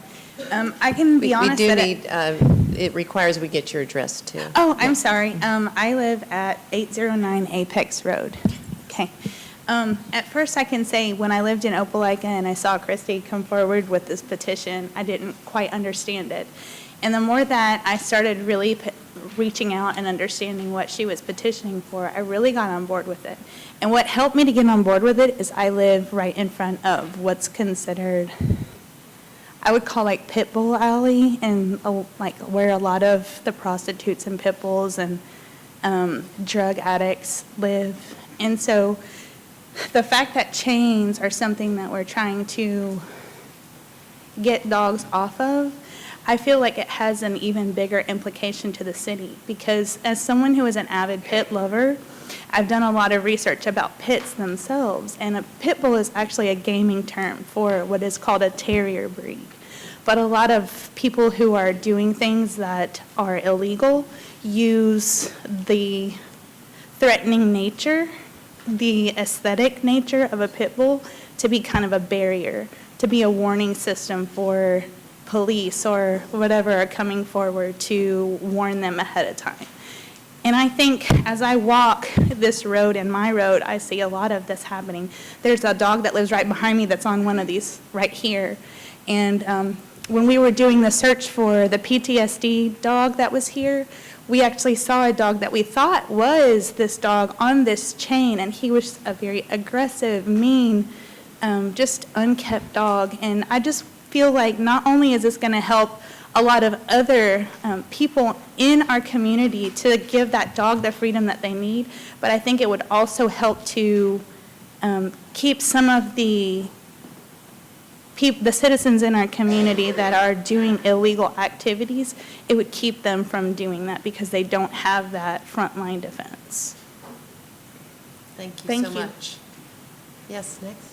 Speaker 3: I can be honest
Speaker 2: We do
Speaker 3: that
Speaker 2: need, it requires we get your address too.
Speaker 3: Oh, I'm sorry. I live at 809 Apex Road. Okay. At first, I can say when I lived in Opelika and I saw Christy come forward with this petition, I didn't quite understand it. And the more that I started really reaching out and understanding what she was petitioning for, I really got on board with it. And what helped me to get on board with it is I live right in front of what's considered, I would call like pit bull alley, and like where a lot of the prostitutes and pit bulls and drug addicts live. And so the fact that chains are something that we're trying to get dogs off of, I feel like it has an even bigger implication to the city, because as someone who is an avid pit lover, I've done a lot of research about pits themselves, and a pit bull is actually a gaming term for what is called a terrier breed. But a lot of people who are doing things that are illegal use the threatening nature, the aesthetic nature of a pit bull to be kind of a barrier, to be a warning system for police or whatever are coming forward to warn them ahead of time. And I think as I walk this road and my road, I see a lot of this happening. There's a dog that lives right behind me that's on one of these right here. And when we were doing the search for the PTSD dog that was here, we actually saw a dog that we thought was this dog on this chain, and he was a very aggressive, mean, just unkept dog. And I just feel like not only is this going to help a lot of other people in our community to give that dog the freedom that they need, but I think it would also help to keep some of the citizens in our community that are doing illegal activities, it would keep them from doing that because they don't have that frontline defense.
Speaker 2: Thank you so much. Yes, next.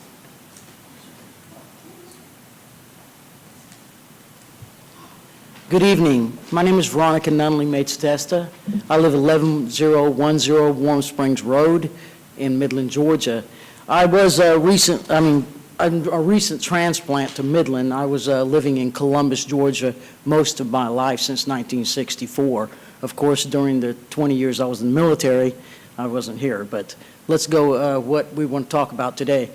Speaker 22: Good evening. My name is Veronica Nunley Mates-Testa. I live 11010 Warm Springs Road in Midland, Georgia. I was a recent transplant to Midland. I was living in Columbus, Georgia most of my life since 1964. Of course, during the 20 years I was in the military, I wasn't here, but let's go what we want to talk about today.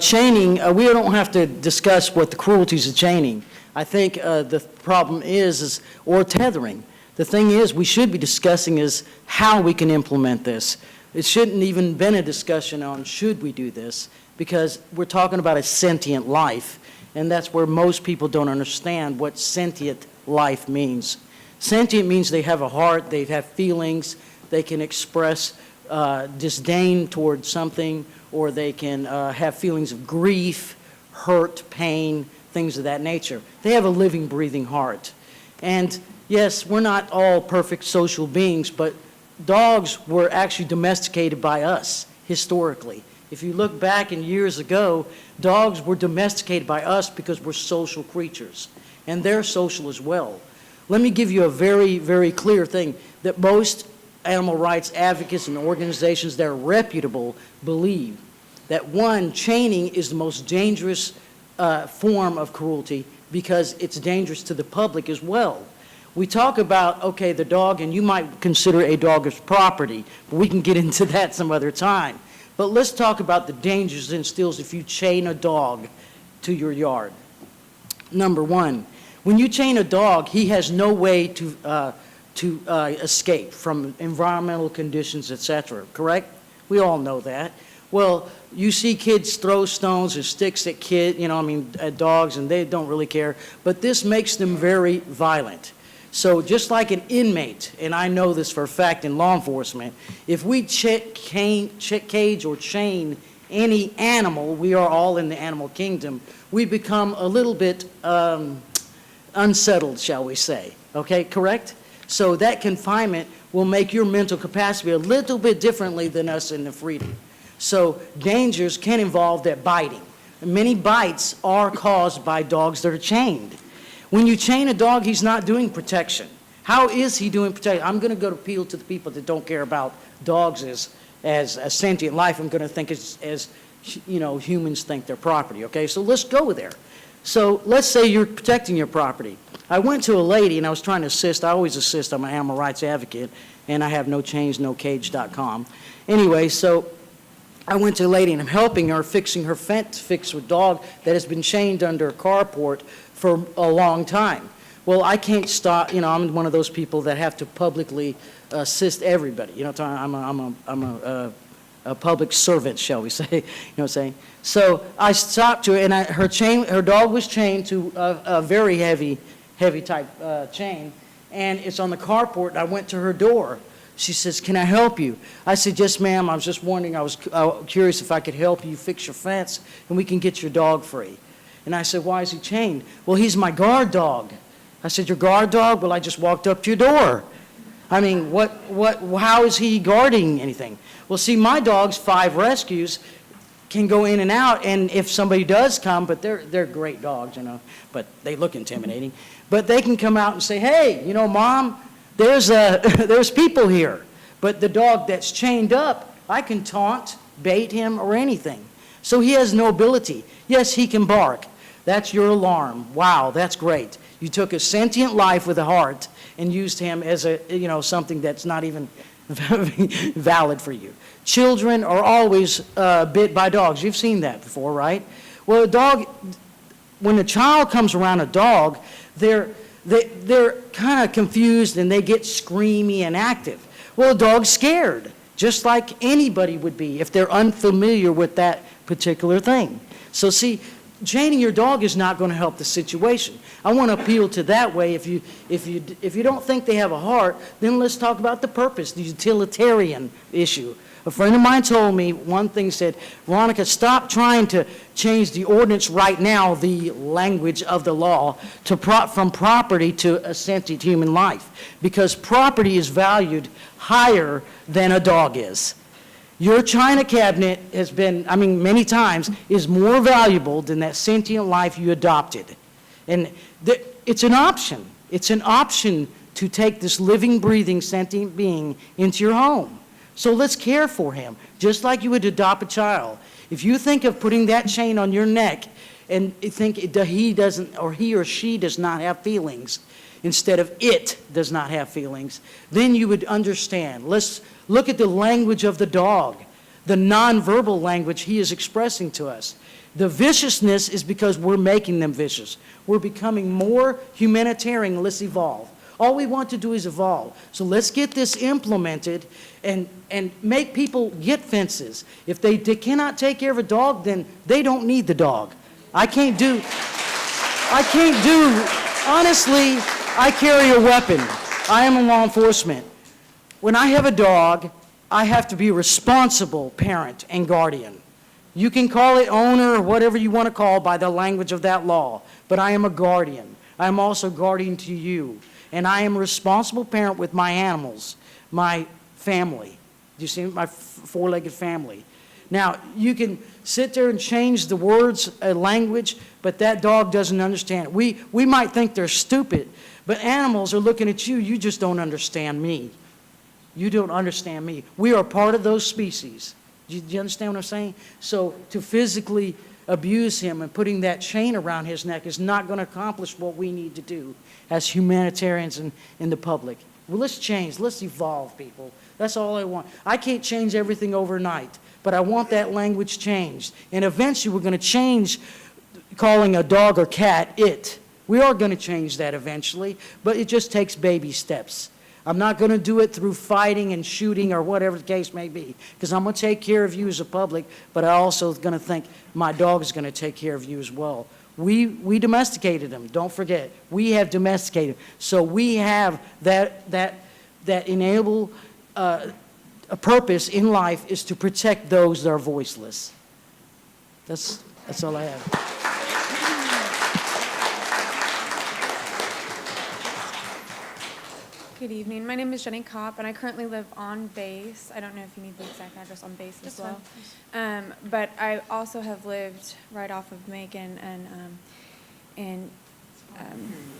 Speaker 22: Chaining, we don't have to discuss what the cruelties of chaining. I think the problem is or tethering. The thing is, we should be discussing is how we can implement this. It shouldn't even been a discussion on should we do this, because we're talking about a sentient life, and that's where most people don't understand what sentient life means. Sentient means they have a heart, they have feelings, they can express disdain towards something, or they can have feelings of grief, hurt, pain, things of that nature. They have a living, breathing heart. And yes, we're not all perfect social beings, but dogs were actually domesticated by us historically. If you look back in years ago, dogs were domesticated by us because we're social creatures, and they're social as well. Let me give you a very, very clear thing that most animal rights advocates and organizations that are reputable believe, that one, chaining is the most dangerous form of cruelty because it's dangerous to the public as well. We talk about, okay, the dog, and you might consider a dog as property, but we can get into that some other time. But let's talk about the dangers it instills if you chain a dog to your yard. Number one, when you chain a dog, he has no way to escape from environmental conditions, etc., correct? We all know that. Well, you see kids throw stones or sticks at at dogs, and they don't really care. But this makes them very violent. So just like an inmate, and I know this for a fact in law enforcement, if we cage or chain any animal, we are all in the animal kingdom, we become a little bit unsettled, shall we say. Okay, correct? So that confinement will make your mental capacity a little bit differently than us in the freedom. So dangers can involve that biting. Many bites are caused by dogs that are chained. When you chain a dog, he's not doing protection. How is he doing protection? I'm going to go to appeal to the people that don't care about dogs as as a sentient life, I'm going to think as humans think they're property, okay? So let's go there. So let's say you're protecting your property. I went to a lady and I was trying to assist. I always assist. I'm an animal rights advocate, and I have nochangenocage.com. Anyway, so I went to a lady and I'm helping her fixing her fence, fix her dog that has been chained under a carport for a long time. Well, I can't stop, I'm one of those people that have to publicly assist everybody. I'm a public servant, shall we say, what I'm saying? So I stopped her, and her dog was chained to a very heavy type chain, and it's on the carport, and I went to her door. She says, "Can I help you?" I said, "Yes, ma'am. I was just wondering, I was curious if I could help you fix your fence, and we can get your dog free." And I said, "Why is he chained?" "Well, he's my guard dog." I said, "Your guard dog?" "Well, I just walked up to your door." I mean, how is he guarding anything? Well, see, my dogs, 5 rescues, can go in and out, and if somebody does come, but they're great dogs, but they look intimidating, but they can come out and say, "Hey, Mom, there's people here." But the dog that's chained up, I can taunt, bait him, or anything. So he has no ability. Yes, he can bark. That's your alarm. Wow, that's great. You took a sentient life with a heart and used him as something that's not even valid for you. Children are always bit by dogs. You've seen that before, right? Well, a dog, when a child comes around a dog, they're kind of confused and they get screamy and active. Well, a dog's scared, just like anybody would be if they're unfamiliar with that particular thing. So see, chaining your dog is not going to help the situation. I want to appeal to that way. If you don't think they have a heart, then let's talk about the purpose, the utilitarian issue. A friend of mine told me one thing, said, "Veronica, stop trying to change the ordinance right now, the language of the law, from property to a sentient human life, because property is valued higher than a dog is. Your china cabinet has been, many times, is more valuable than that sentient life you adopted." And it's an option. It's an option to take this living, breathing, sentient being into your home. So let's care for him, just like you would adopt a child. If you think of putting that chain on your neck and think he or she does not have feelings, instead of it does not have feelings, then you would understand. Let's look at the language of the dog, the nonverbal language he is expressing to us. The viciousness is because we're making them vicious. We're becoming more humanitarian. Let's evolve. All we want to do is evolve. So let's get this implemented and make people get fences. If they cannot take care of a dog, then they don't need the dog. Honestly, I carry a weapon. I am in law enforcement. When I have a dog, I have to be a responsible parent and guardian. You can call it owner or whatever you want to call by the language of that law, but I am a guardian. I am also guardian to you. And I am a responsible parent with my animals, my family. Do you see my 4-legged family? Now, you can sit there and change the words, language, but that dog doesn't understand it. We might think they're stupid, but animals are looking at you. You just don't understand me. You don't understand me. We are part of those species. Do you understand what I'm saying? So to physically abuse him and putting that chain around his neck is not going to accomplish what we need to do as humanitarians and in the public. Well, let's change. Let's evolve, people. That's all I want. I can't change everything overnight, but I want that language changed. And eventually we're going to change calling a dog or cat it. We are going to change that eventually, but it just takes baby steps. I'm not going to do it through fighting and shooting or whatever the case may be, because I'm going to take care of you as a public, but I also going to think my dog is going to take care of you as well. We domesticated them. Don't forget, we have domesticated. So we have that enable a purpose in life is to protect those that are voiceless. That's all I have.
Speaker 5: Good evening. My name is Jenny Kopp, and I currently live on base. I don't know if you need the exact address on base as well. But I also have lived right off of Macon and in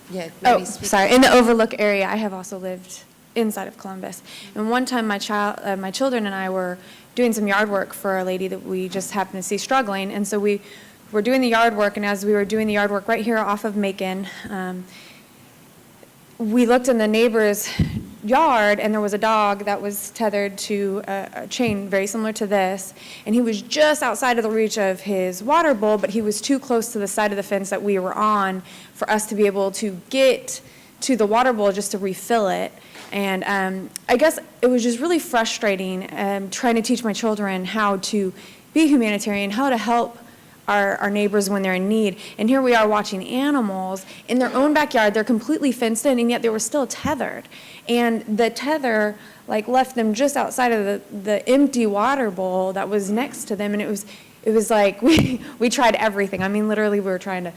Speaker 5: the Overlook area. I have also lived inside of Columbus. And one time my children and I were doing some yard work for a lady that we just happened to see struggling. And so we were doing the yard work, and as we were doing the yard work right here off of Macon, we looked in the neighbor's yard, and there was a dog that was tethered to a chain very similar to this, and he was just outside of the reach of his water bowl, but he was too close to the side of the fence that we were on for us to be able to get to the water bowl just to refill it. And I guess it was just really frustrating trying to teach my children how to be humanitarian, how to help our neighbors when they're in need. And here we are watching animals in their own backyard. They're completely fenced in, and yet they were still tethered. And the tether left them just outside of the empty water bowl that was next to them. And it was like we tried everything. I mean, literally we were trying to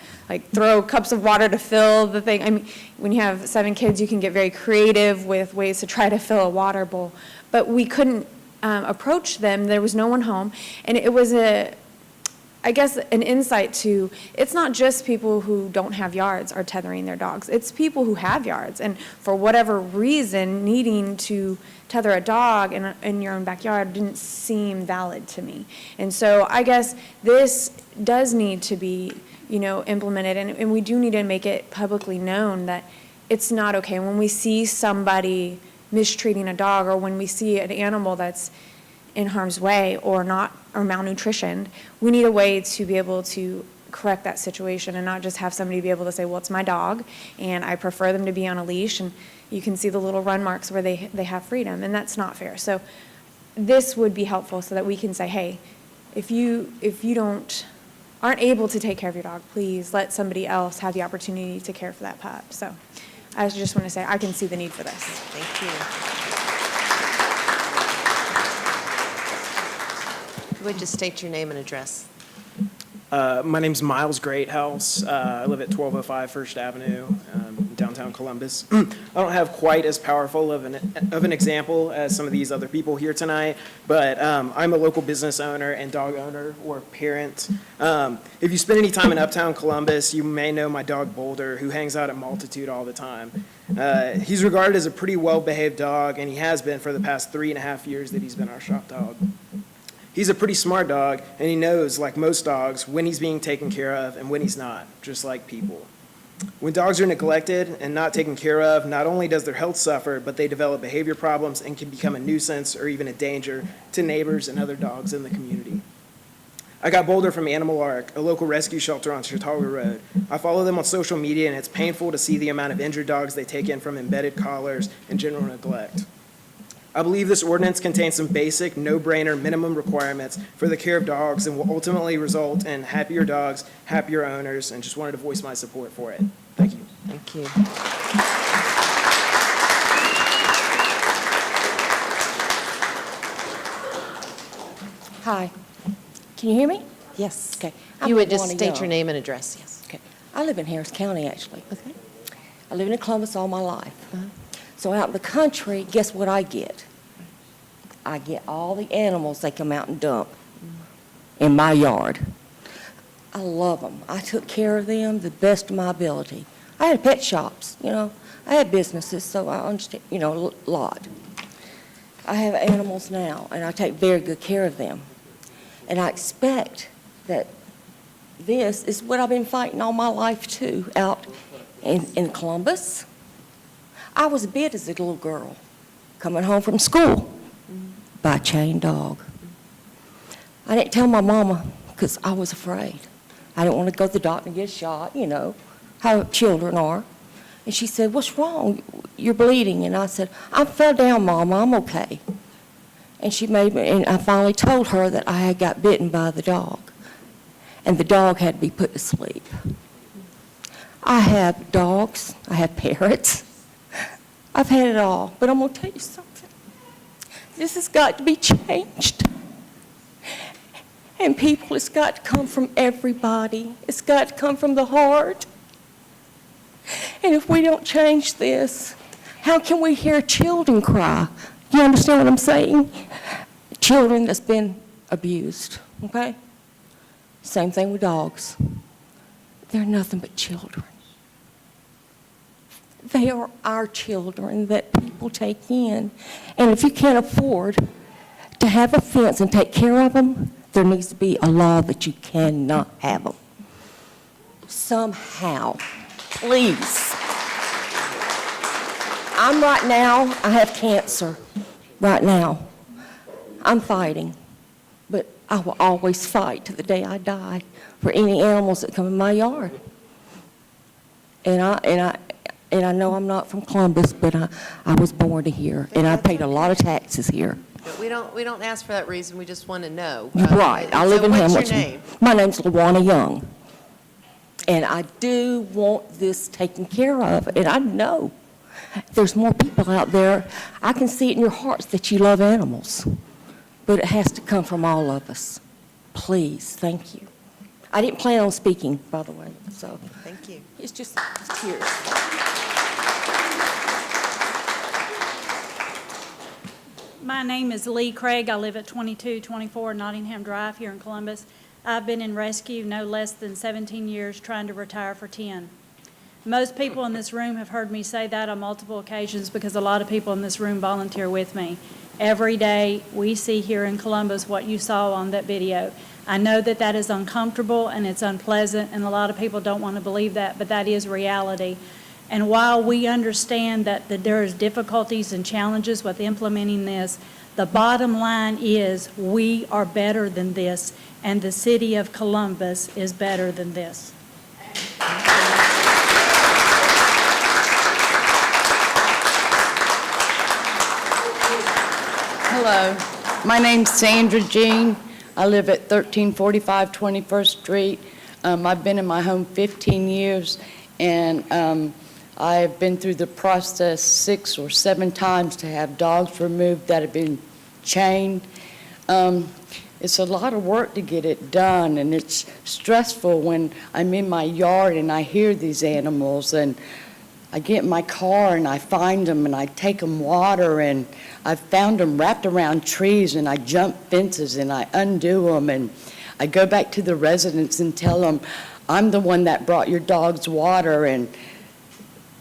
Speaker 5: throw cups of water to fill the thing. I mean, when you have 7 kids, you can get very creative with ways to try to fill a water bowl. But we couldn't approach them. There was no one home. And it was I guess an insight to, it's not just people who don't have yards are tethering their dogs. It's people who have yards, and for whatever reason, needing to tether a dog in your own backyard didn't seem valid to me. And so I guess this does need to be, implemented, and we do need to make it publicly known that it's not okay. When we see somebody mistreating a dog, or when we see an animal that's in harm's way or malnutritioned, we need a way to be able to correct that situation and not just have somebody be able to say, well, it's my dog and I prefer them to be on a leash, and you can see the little run marks where they have freedom, and that's not fair. So this would be helpful so that we can say, hey, if you aren't able to take care of your dog, please let somebody else have the opportunity to care for that pup. So I just want to say I can see the need for this.
Speaker 2: Thank you. Would you state your name and address?
Speaker 7: My name's Miles Greathouse. I live at 1205 First Avenue, downtown Columbus. I don't have quite as powerful of an example as some of these other people here tonight, but I'm a local business owner and dog owner or parent. If you spend any time in Uptown Columbus, you may know my dog Boulder, who hangs out at Multitude all the time. He's regarded as a pretty well-behaved dog, and he has been for the past 3.5 years that he's been our shop dog. He's a pretty smart dog, and he knows, like most dogs, when he's being taken care of and when he's not, just like people. When dogs are neglected and not taken care of, not only does their health suffer, but they develop behavior problems and can become a nuisance or even a danger to neighbors and other dogs in the community. I got Boulder from Animal Ark, a local rescue shelter on Chautauqua Road. I follow them on social media, and it's painful to see the amount of injured dogs they take in from embedded collars and general neglect. I believe this ordinance contains some basic, no-brainer minimum requirements for the care of dogs and will ultimately result in happier dogs, happier owners, and just wanted to voice my support for it. Thank you.
Speaker 2: Thank you.
Speaker 8: Hi. Can you hear me?
Speaker 2: Yes.
Speaker 8: Okay.
Speaker 2: You would just
Speaker 8: Luana
Speaker 2: state
Speaker 8: Young.
Speaker 2: your name and address, yes.
Speaker 8: Okay. I live in Harris County, actually. Okay. I live in Columbus all my life. So out in the country, guess what I get? I get all the animals they come out and dump in my yard. I love them. I took care of them the best of my ability. I had pet shops, I had businesses, so I understand, a lot. I have animals now, and I take very good care of them. And I expect that this is what I've been fighting all my life, too, out in Columbus. I was bit as a little girl, coming home from school by a chained dog. I didn't tell my mama because I was afraid. I didn't want to go to the doctor and get shot, how children are. And she said, "What's wrong? You're bleeding." And I said, "I fell down, Mama. I'm okay." And and I finally told her that I had got bitten by the dog, and the dog had to be put to sleep. I have dogs. I have parrots. I've had it all, but I'm going to tell you something. This has got to be changed. And people, it's got to come from everybody. It's got to come from the heart. And if we don't change this, how can we hear children cry? You understand what I'm saying? Children that's been abused, okay? Same thing with dogs. They're nothing but children. They are our children that people take in. And if you can't afford to have a fence and take care of them, there needs to be a law that you cannot have them. Somehow, please. Right now, I have cancer. Right now. I'm fighting. But I will always fight to the day I die for any animals that come in my yard. And I know I'm not from Columbus, but I was born here, and I paid a lot of taxes here.
Speaker 2: But we don't ask for that reason, we just want to know.
Speaker 8: Right, I live in Hamilton.
Speaker 2: What's your name?
Speaker 8: My name's Lawana Young, and I do want this taken care of, and I know there's more people out there. I can see it in your hearts that you love animals, but it has to come from all of us. Please, thank you. I didn't plan on speaking, by the way, so.
Speaker 2: Thank you.
Speaker 8: It's just tears.
Speaker 6: My name is Lee Craig. I live at 2224 Nottingham Drive here in Columbus. I've been in rescue no less than 17 years, trying to retire for 10. Most people in this room have heard me say that on multiple occasions because a lot of people in this room volunteer with me. Every day we see here in Columbus what you saw on that video. I know that that is uncomfortable and it's unpleasant, and a lot of people don't want to believe that, but that is reality. And while we understand that there is difficulties and challenges with implementing this, the bottom line is we are better than this, and the city of Columbus is better than this.
Speaker 9: Hello, my name's Sandra Jean. I live at 1345 21st Street. I've been in my home 15 years, and I've been through the process 6 or 7 times to have dogs removed that have been chained. It's a lot of work to get it done, and it's stressful when I'm in my yard and I hear these animals, and I get in my car and I find them and I take them water, and I've found them wrapped around trees, and I jump fences and I undo them, and I go back to the residents and tell them, I'm the one that brought your dogs water, and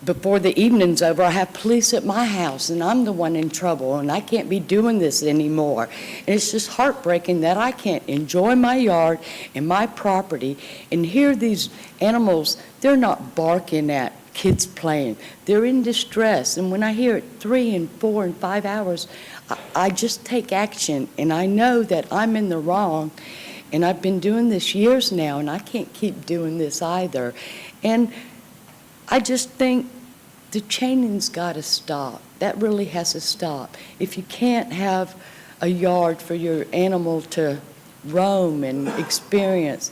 Speaker 9: before the evening's over, I have police at my house, and I'm the one in trouble, and I can't be doing this anymore. And it's just heartbreaking that I can't enjoy my yard and my property and hear these animals. They're not barking at kids playing. They're in distress, and when I hear it 3 and 4 and 5 hours, I just take action, and I know that I'm in the wrong, and I've been doing this years now, and I can't keep doing this either. And I just think the chaining's got to stop. That really has to stop. If you can't have a yard for your animal to roam and experience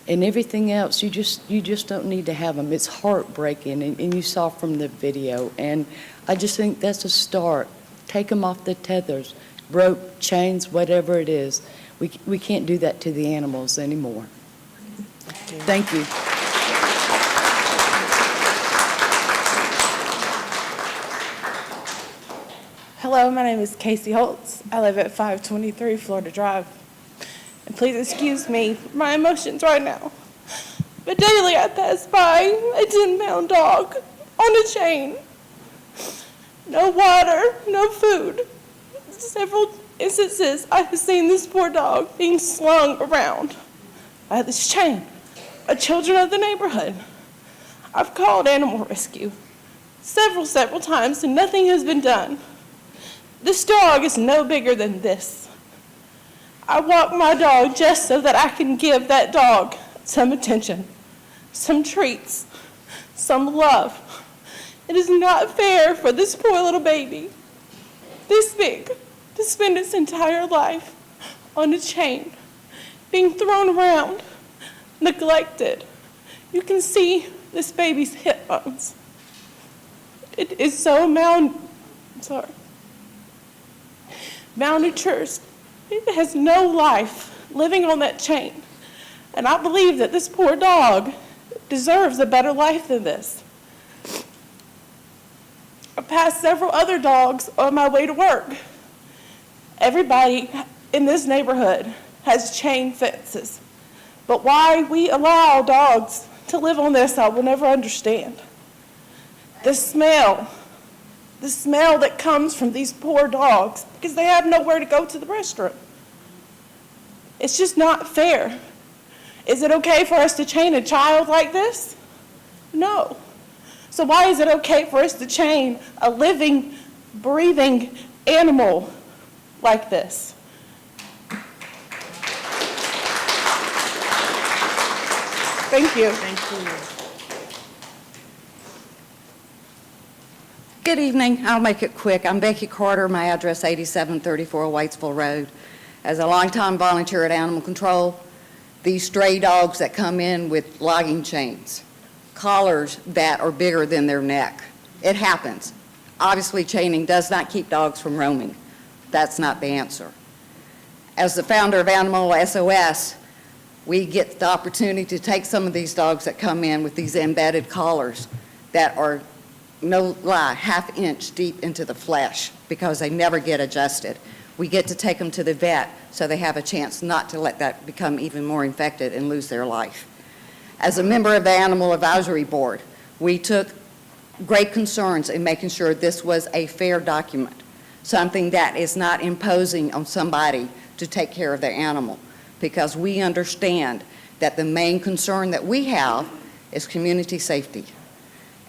Speaker 9: and everything else, you just don't need to have them. It's heartbreaking, and you saw from the video. And I just think that's a start. Take them off the tethers, rope, chains, whatever it is. We can't do that to the animals anymore. Thank you.
Speaker 23: Hello, my name is Casey Holtz. I live at 523 Florida Drive. And please excuse me for my emotions right now. But daily I pass by a 10-pound dog on a chain. No water, no food. Several instances I have seen this poor dog being slung around by this chain by children of the neighborhood. I've called animal rescue several times, and nothing has been done. This dog is no bigger than this. I walk my dog just so that I can give that dog some attention, some treats, some love. It is not fair for this poor little baby, this big, to spend its entire life on a chain, being thrown around, neglected. You can see this baby's hip bones. It is so malnourished. It has no life living on that chain. And I believe that this poor dog deserves a better life than this. I passed several other dogs on my way to work. Everybody in this neighborhood has chain fences. But why we allow dogs to live on this, I will never understand. the smell that comes from these poor dogs because they have nowhere to go to the restroom. It's just not fair. Is it okay for us to chain a child like this? No. So why is it okay for us to chain a living, breathing animal like this? Thank you.
Speaker 14: Good evening. I'll make it quick. I'm Becky Carter. My address 8734 Whitesville Road. As a longtime volunteer at Animal Control, these stray dogs that come in with logging chains, collars that are bigger than their neck, it happens. Obviously, chaining does not keep dogs from roaming. That's not the answer. As the founder of Animal SOS, we get the opportunity to take some of these dogs that come in with these embedded collars that are, no lie, half-inch deep into the flesh because they never get adjusted. We get to take them to the vet so they have a chance not to let that become even more infected and lose their life. As a member of the Animal Advisory Board, we took great concerns in making sure this was a fair document, something that is not imposing on somebody to take care of their animal, because we understand that the main concern that we have is community safety.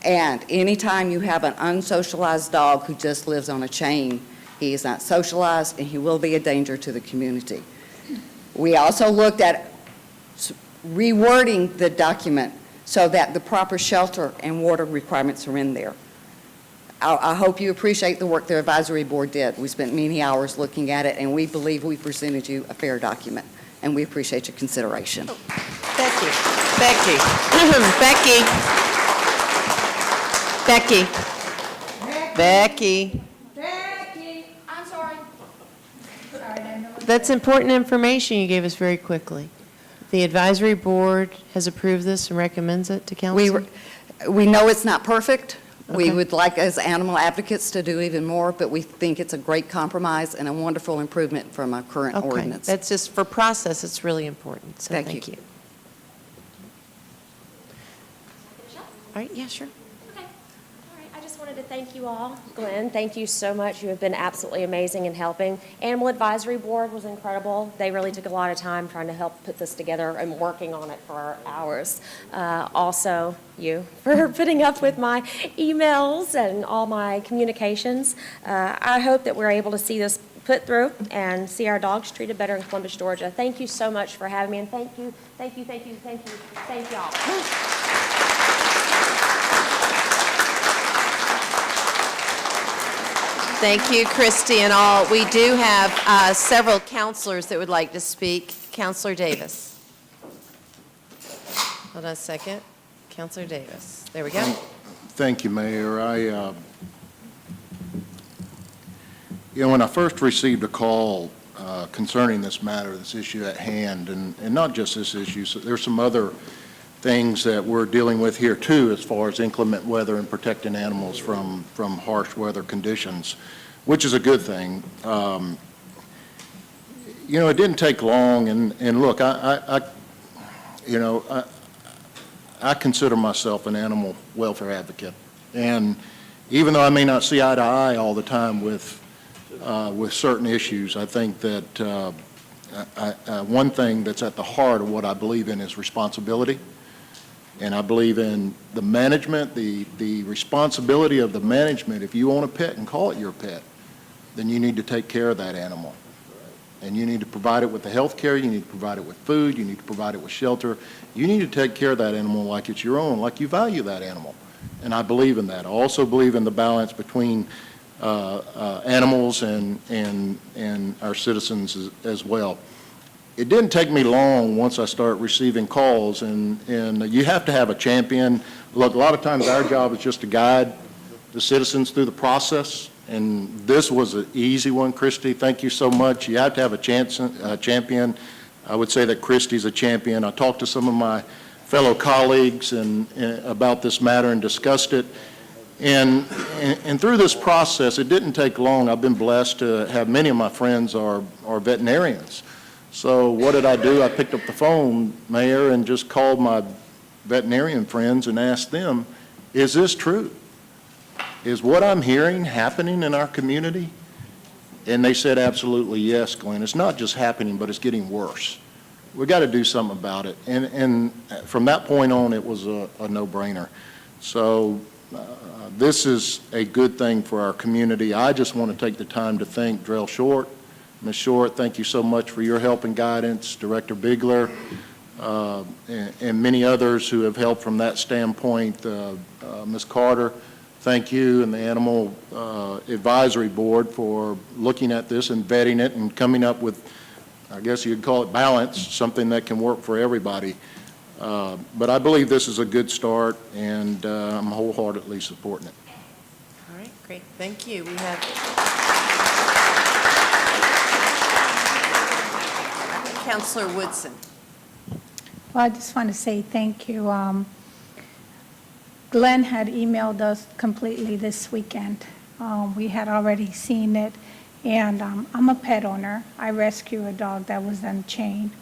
Speaker 14: And anytime you have an unsocialized dog who just lives on a chain, he is not socialized and he will be a danger to the community. We also looked at rewording the document so that the proper shelter and water requirements are in there. I hope you appreciate the work the advisory board did. We spent many hours looking at it, and we believe we presented you a fair document, and we appreciate your consideration.
Speaker 2: Becky. Becky.
Speaker 14: I'm sorry.
Speaker 2: That's important information you gave us very quickly. The advisory board has approved this and recommends it to council?
Speaker 14: We know it's not perfect. We
Speaker 2: Okay.
Speaker 14: would like, as animal advocates, to do even more, but we think it's a great compromise and a wonderful improvement from our current
Speaker 2: Okay.
Speaker 14: ordinance.
Speaker 2: That's just, for process, it's really important, so
Speaker 14: Thank
Speaker 2: thank
Speaker 14: you.
Speaker 2: you. All right, yeah, sure.
Speaker 20: Okay. All right. I just wanted to thank you all. Glenn, thank you so much. You have been absolutely amazing in helping. Animal Advisory Board was incredible. They really took a lot of time trying to help put this together and working on it for hours. Also, you for putting up with my emails and all my communications. I hope that we're able to see this put through and see our dogs treated better in Columbus, Georgia. Thank you so much for having me, and thank you y'all.
Speaker 2: Thank you, Christy and all. We do have several counselors that would like to speak. Counselor Davis. Hold on a second. Counselor Davis. There we go.
Speaker 1: Thank you, Mayor. When I first received a call concerning this matter, this issue at hand, and not just this issue, so there's some other things that we're dealing with here too, as far as inclement weather and protecting animals from harsh weather conditions, which is a good thing. It didn't take long, and look, I consider myself an animal welfare advocate, and even though I may not see eye to eye all the time with certain issues, I think that one thing that's at the heart of what I believe in is responsibility. And I believe in the management, the responsibility of the management. If you own a pet and call it your pet, then you need to take care of that animal. And you need to provide it with the health care, you need to provide it with food, you need to provide it with shelter. You need to take care of that animal like it's your own, like you value that animal. And I believe in that. I also believe in the balance between animals and our citizens as well. It didn't take me long once I started receiving calls, and you have to have a champion. Look, a lot of times our job is just to guide the citizens through the process, and this was an easy one. Christy, thank you so much. You have to have a champion. I would say that Christy's a champion. I talked to some of my fellow colleagues about this matter and discussed it. And through this process, it didn't take long. I've been blessed to have many of my friends are veterinarians. So what did I do? I picked up the phone, Mayor, and just called my veterinarian friends and asked them, is this true? is what I'm hearing happening in our community? And they said, absolutely, yes, Glenn. It's not just happening, but it's getting worse. We got to do something about it. And from that point on, it was a no-brainer. So this is a good thing for our community. I just want to take the time to thank Drell Short. Ms. Short, thank you so much for your help and guidance. Director Bigler, and many others who have helped from that standpoint. Ms. Carter, thank you, and the Animal Advisory Board for looking at this and vetting it and coming up with, I guess you'd call it balance, something that can work for everybody. But I believe this is a good start, and I'm wholeheartedly supporting it.
Speaker 2: All right, great, thank you. We have Councilor Woodson.
Speaker 15: Well, I just want to say thank you. Glenn had emailed us completely this weekend. We had already seen it, and I'm a pet owner. I rescued a dog that was unchained.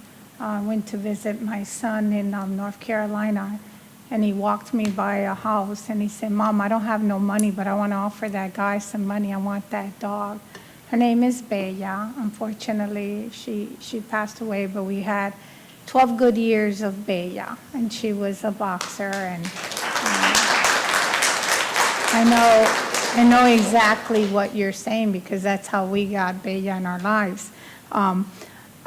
Speaker 15: I went to visit my son in North Carolina, and he walked me by a house, and he said, Mom, I don't have no money, but I want to offer that guy some money. I want that dog. Her name is Bella. Unfortunately, she passed away, but we had 12 good years of Bella, and she was a boxer, and I know exactly what you're saying because that's how we got Bella in our lives.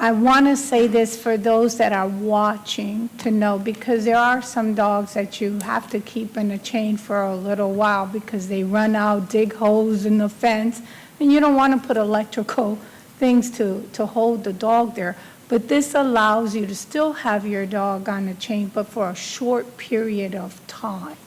Speaker 15: I want to say this for those that are watching to know, because there are some dogs that you have to keep in a chain for a little while because they run out, dig holes in the fence, and you don't want to put electrical things to hold the dog there. But this allows you to still have your dog on a chain, but for a short period of time,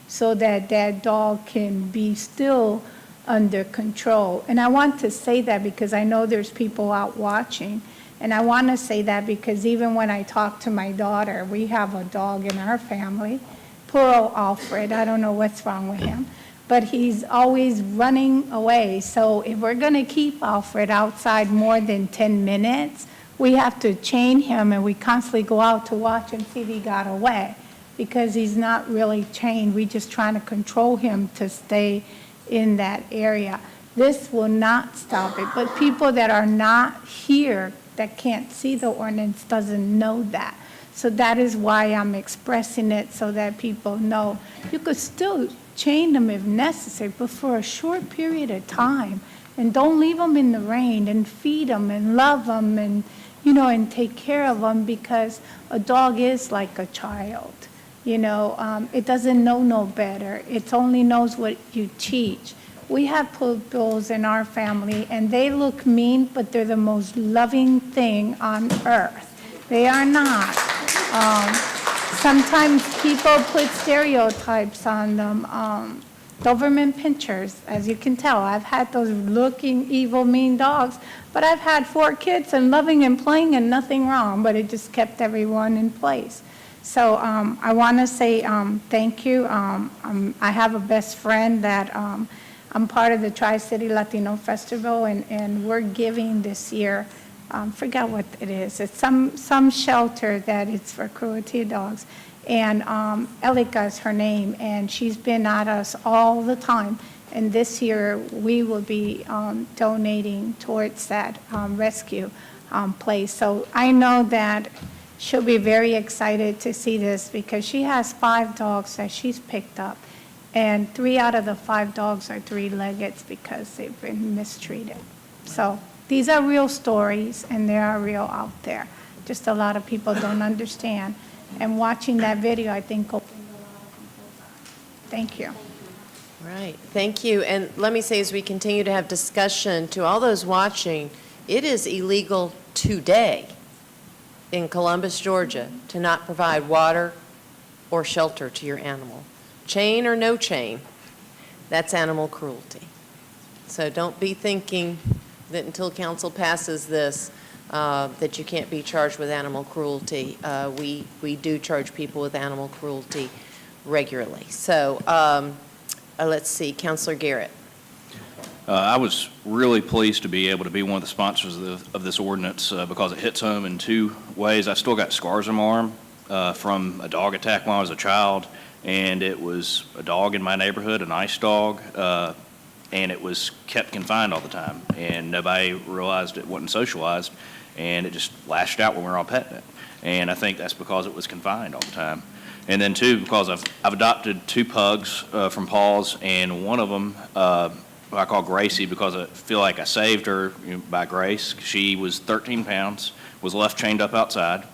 Speaker 15: so that that dog can be still under control. And I want to say that because I know there's people out watching. And I want to say that because even when I talk to my daughter, we have a dog in our family, poor old Alfred, I don't know what's wrong with him, but he's always running away. So if we're going to keep Alfred outside more than 10 minutes, we have to chain him, and we constantly go out to watch and see if he got away because he's not really chained. We're just trying to control him to stay in that area. This will not stop it, but people that are not here that can't see the ordinance doesn't know that. So that is why I'm expressing it so that people know. You could still chain them if necessary, but for a short period of time. And don't leave them in the rain, and feed them and love them and, and take care of them, because a dog is like a child. It doesn't know no better. It only knows what you teach. We have pit bulls in our family, and they look mean, but they're the most loving thing on earth. They are not. Sometimes people put stereotypes on them. Doberman pinchers, as you can tell. I've had those looking evil, mean dogs, but I've had 4 kids and loving and playing and nothing wrong, but it just kept everyone in place. So I want to say thank you. I have a best friend that I'm part of the Tri-City Latino Festival, and we're giving this year, forget what it is. It's some shelter that it's for cruelty of dogs. And Elika is her name, and she's been at us all the time. And this year, we will be donating towards that rescue place. So I know that she'll be very excited to see this because she has 5 dogs that she's picked up. And 3 out of the 5 dogs are 3-leggeds because they've been mistreated. So these are real stories, and they are real out there. Just a lot of people don't understand. And watching that video, I think, opened a lot of people's eyes. Thank you.
Speaker 2: Right, thank you. And let me say, as we continue to have discussion, to all those watching, it is illegal today in Columbus, Georgia, to not provide water or shelter to your animal. Chain or no chain, that's animal cruelty. So don't be thinking that until council passes this, that you can't be charged with animal cruelty. We do charge people with animal cruelty regularly. So let's see, Councilor Garrett.
Speaker 19: I was really pleased to be able to be one of the sponsors of this ordinance because it hits home in 2 ways. I still got scars on my arm from a dog attack when I was a child, and it was a dog in my neighborhood, a nice dog, and it was kept confined all the time, and nobody realized it wasn't socialized, and it just lashed out when we were on PetVet. And I think that's because it was confined all the time. And then two, because I've adopted 2 pugs from Paws, and one of them I call Gracie because I feel like I saved her by grace. She was 13 pounds, was left chained up outside.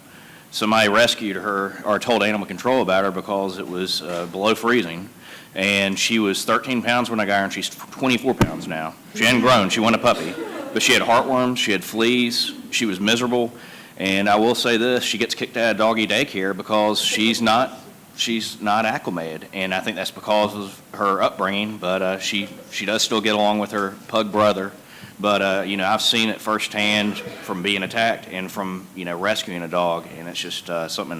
Speaker 19: Somebody rescued her or told animal control about her because it was below freezing. And she was 13 pounds when I got her, and she's 24 pounds now. She hadn't grown. She wasn't a puppy. But she had heartworms. She had fleas. She was miserable. And I will say this, she gets kicked out of doggy daycare because she's not acclimated. And I think that's because of her upbringing, but she does still get along with her pug brother. But, I've seen it firsthand from being attacked and from, rescuing a dog. And it's just something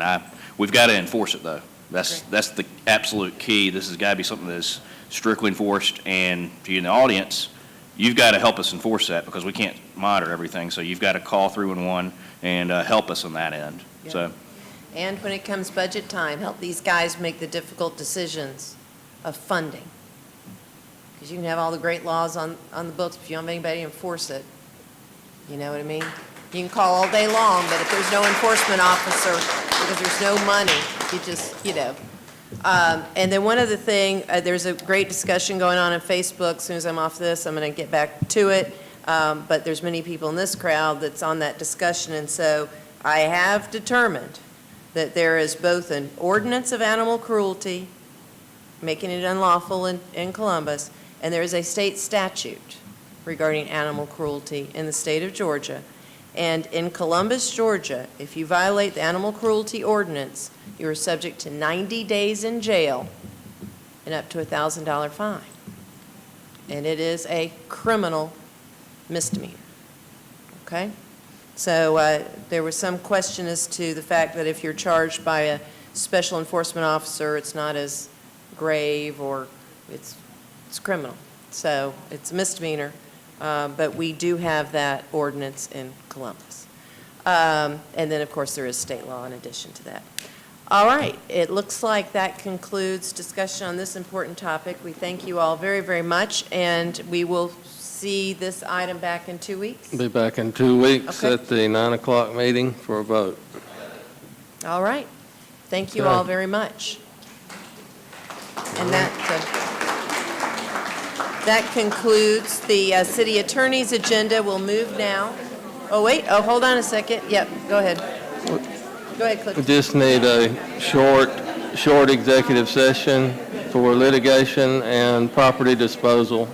Speaker 19: we've got to enforce it, though. That's the absolute key. This has got to be something that's strictly enforced. And to you in the audience, you've got to help us enforce that because we can't monitor everything. So you've got to call 311 and help us on that end.
Speaker 2: Yeah.
Speaker 19: So.
Speaker 2: And when it comes budget time, help these guys make the difficult decisions of funding. Because you can have all the great laws on the books, if you don't have anybody to enforce it. You know what I mean? You can call all day long, but if there's no enforcement officer, because there's no money, you just, And then one other thing, there's a great discussion going on Facebook. As soon as I'm off this, I'm going to get back to it. But there's many people in this crowd that's on that discussion. And so I have determined that there is both an ordinance of animal cruelty, making it unlawful in Columbus, and there is a state statute regarding animal cruelty in the state of Georgia. And in Columbus, Georgia, if you violate the animal cruelty ordinance, you are subject to 90 days in jail and up to a $1,000 fine. And it is a criminal misdemeanor. Okay? So there was some question as to the fact that if you're charged by a special enforcement officer, it's not as grave or it's criminal. So it's a misdemeanor, but we do have that ordinance in Columbus. And then, of course, there is state law in addition to that. All right, it looks like that concludes discussion on this important topic. We thank you all very, very much, and we will see this item back in 2 weeks.
Speaker 11: Be back in 2 weeks
Speaker 2: Okay.
Speaker 11: at the 9 o'clock meeting for a vote.
Speaker 2: All right. Thank you
Speaker 11: Okay.
Speaker 2: all very much. And that concludes the city attorney's agenda. We'll move now. Oh, wait. Oh, hold on a second. Yep, go ahead. Go ahead, Cliff.
Speaker 11: We just need a short executive session for litigation and property disposal.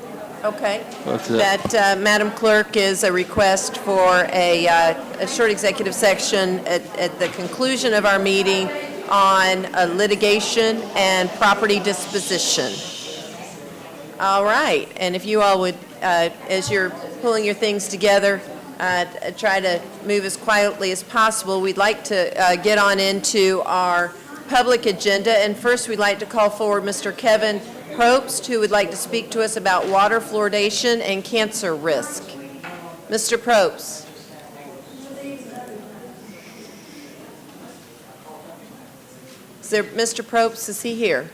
Speaker 2: Okay.
Speaker 11: That's it.
Speaker 2: That, Madam Clerk, is a request for a short executive session at the conclusion of our meeting on litigation and property disposition. All right. And if you all would, as you're pulling your things together, try to move as quietly as possible. We'd like to get on into our public agenda. And first, we'd like to call forward Mr. Kevin Probst, who would like to speak to us about water fluoridation and cancer risk. Mr. Probst. Mr. Probst, is he here?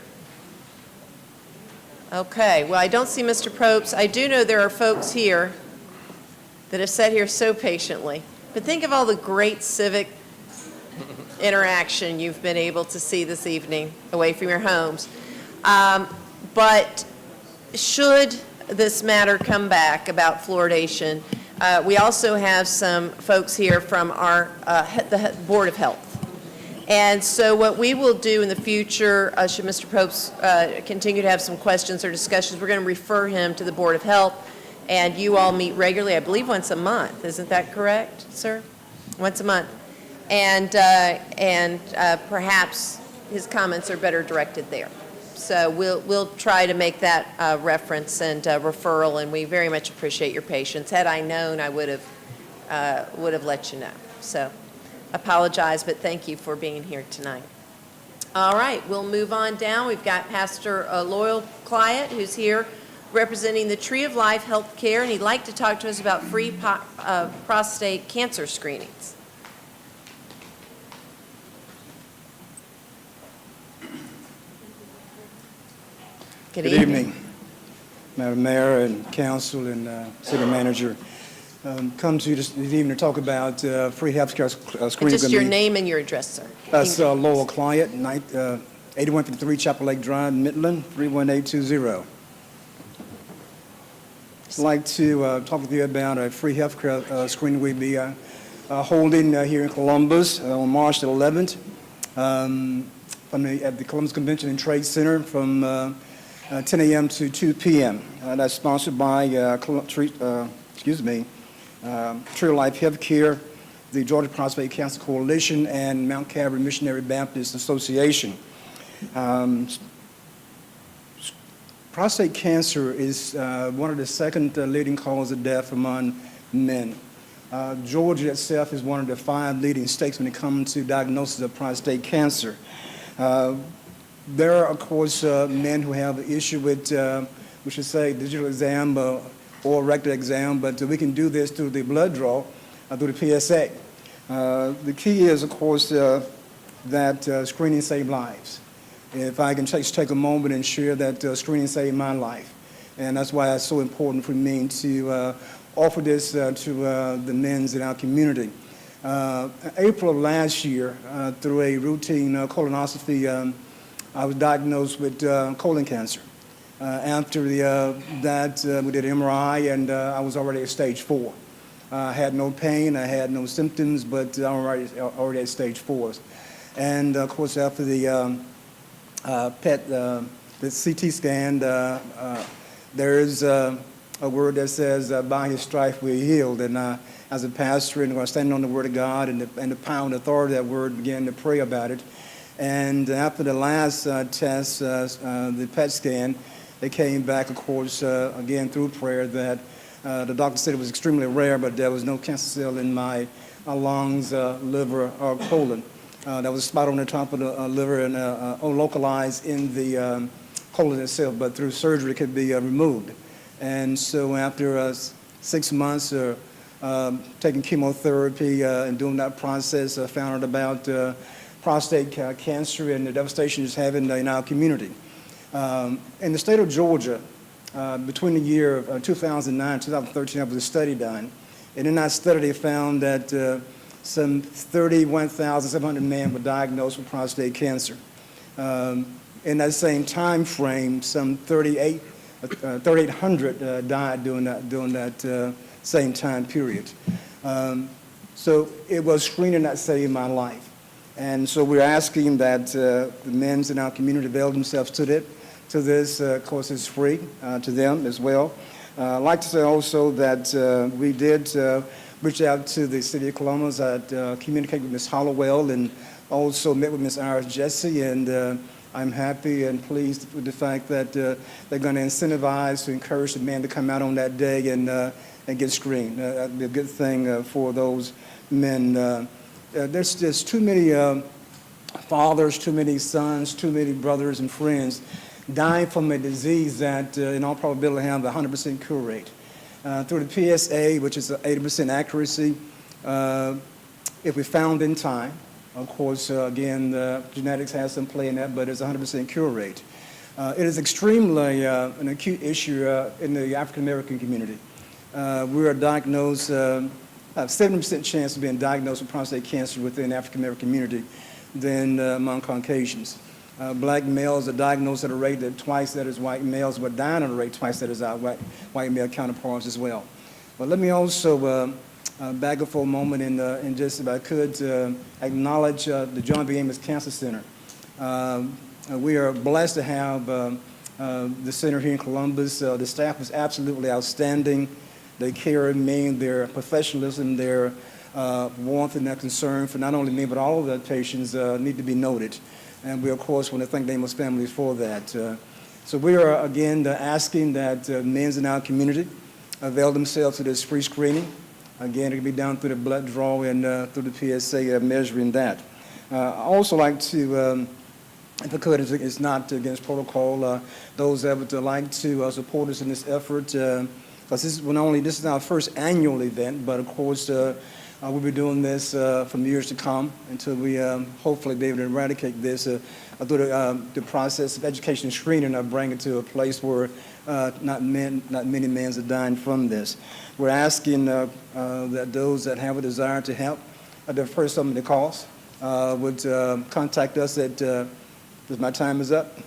Speaker 2: Okay, well, I don't see Mr. Probst. I do know there are folks here that have sat here so patiently. But think of all the great civic interaction you've been able to see this evening away from your homes. But should this matter come back about fluoridation, we also have some folks here from our the Board of Health. And so what we will do in the future, should Mr. Probst continue to have some questions or discussions, we're going to refer him to the Board of Health, and you all meet regularly, I believe once a month. Isn't that correct, sir? Once a month. And perhaps his comments are better directed there. So we'll try to make that reference and referral, and we very much appreciate your patience. Had I known, I would have let you know. So apologize, but thank you for being here tonight. All right, we'll move on down. We've got Pastor Loyal Client, who's here representing the Tree of Life Healthcare, and he'd like to talk to us about free prostate cancer screenings. Good
Speaker 10: Good
Speaker 2: evening.
Speaker 10: evening, Madam Mayor and Council and City Manager. Come to you this evening to talk about free healthcare screening.
Speaker 2: Just your name and your address, sir.
Speaker 10: That's Lowell Client, 8153 Chapel Lake Drive, Midland, 31820. I'd like to talk with you about a free healthcare screening we'll be holding here in Columbus on March the 11th at the Columbus Convention and Trade Center from 10 a.m. to 2 p.m. That's sponsored by True Life Healthcare, the Georgia Prostate Cancer Coalition, and Mount Calvary Missionary Baptist Association. Prostate cancer is one of the second leading causes of death among men. Georgia itself is one of the 5 leading states when it comes to diagnosis of prostate cancer. There are, of course, men who have an issue with, we should say, digital exam or rectal exam, but we can do this through the blood draw, through the PSA. The key is, of course, that screening saves lives. If I can just take a moment and share that screening saved my life. And that's why it's so important for me to offer this to the men in our community. In April of last year, through a routine colonoscopy, I was diagnosed with colon cancer. After that, we did an MRI, and I was already at stage 4. I had no pain, I had no symptoms, but I was already at stage 4. And of course, after the the CT scan, there is a word that says, by his stripe we're healed. And as a pastor, and I was standing on the word of God and the power and authority of that word, began to pray about it. And after the last test, the PET scan, they came back, of course, again through prayer, that the doctor said it was extremely rare, but there was no cancer cell in my lungs, liver, or colon. There was a spot on the top of the liver and localized in the colon itself, but through surgery it could be removed. And so after 6 months taking chemotherapy and doing that process, I found out about prostate cancer and the devastation it's having in our community. In the state of Georgia, between the year of 2009 and 2013, there was a study done. And in that study, they found that some 31,700 men were diagnosed with prostate cancer. In that same time frame, some 3,800 died during that same time period. So it was screening that saved my life. And so we're asking that the men in our community avail themselves to this. Of course, it's free to them as well. I'd like to say also that we did reach out to the city of Columbus. I communicated with Ms. Hollowell and also met with Ms. Iris Jesse, and I'm happy and pleased with the fact that they're going to incentivize to encourage the men to come out on that day and get screened. That'd be a good thing for those men. There's just too many fathers, too many sons, too many brothers and friends dying from a disease that in all probability have a 100% cure rate. Through the PSA, which is 80% accuracy, if we found in time, of course, again, genetics has some play in that, but it's a 100% cure rate. It is extremely an acute issue in the African American community. We are diagnosed, have 70% chance of being diagnosed with prostate cancer within the African American community than among Caucasians. Black males are diagnosed at a rate that twice that is white males, but dying at a rate twice that is our white male counterparts as well. But let me also back up for a moment and just, if I could, acknowledge the John B. Amos Cancer Center. We are blessed to have the center here in Columbus. The staff is absolutely outstanding. They care in me, their professionalism, their warmth and their concern for not only me, but all of the patients need to be noted. And we, of course, want to thank the Amos family for that. So we are, again, asking that men in our community avail themselves to this free screening. Again, it can be done through the blood draw and through the PSA measuring that. I also like to, if I could, it's not against protocol, those that would like to support us in this effort, because this is our first annual event, but of course, We'll be doing this for years to come until we hopefully be able to eradicate this through the process of education and screening. Bring it to a place where not many men are dying from this. We're asking that those that have a desire to help, the first some of the costs, would contact us at, because my time is up.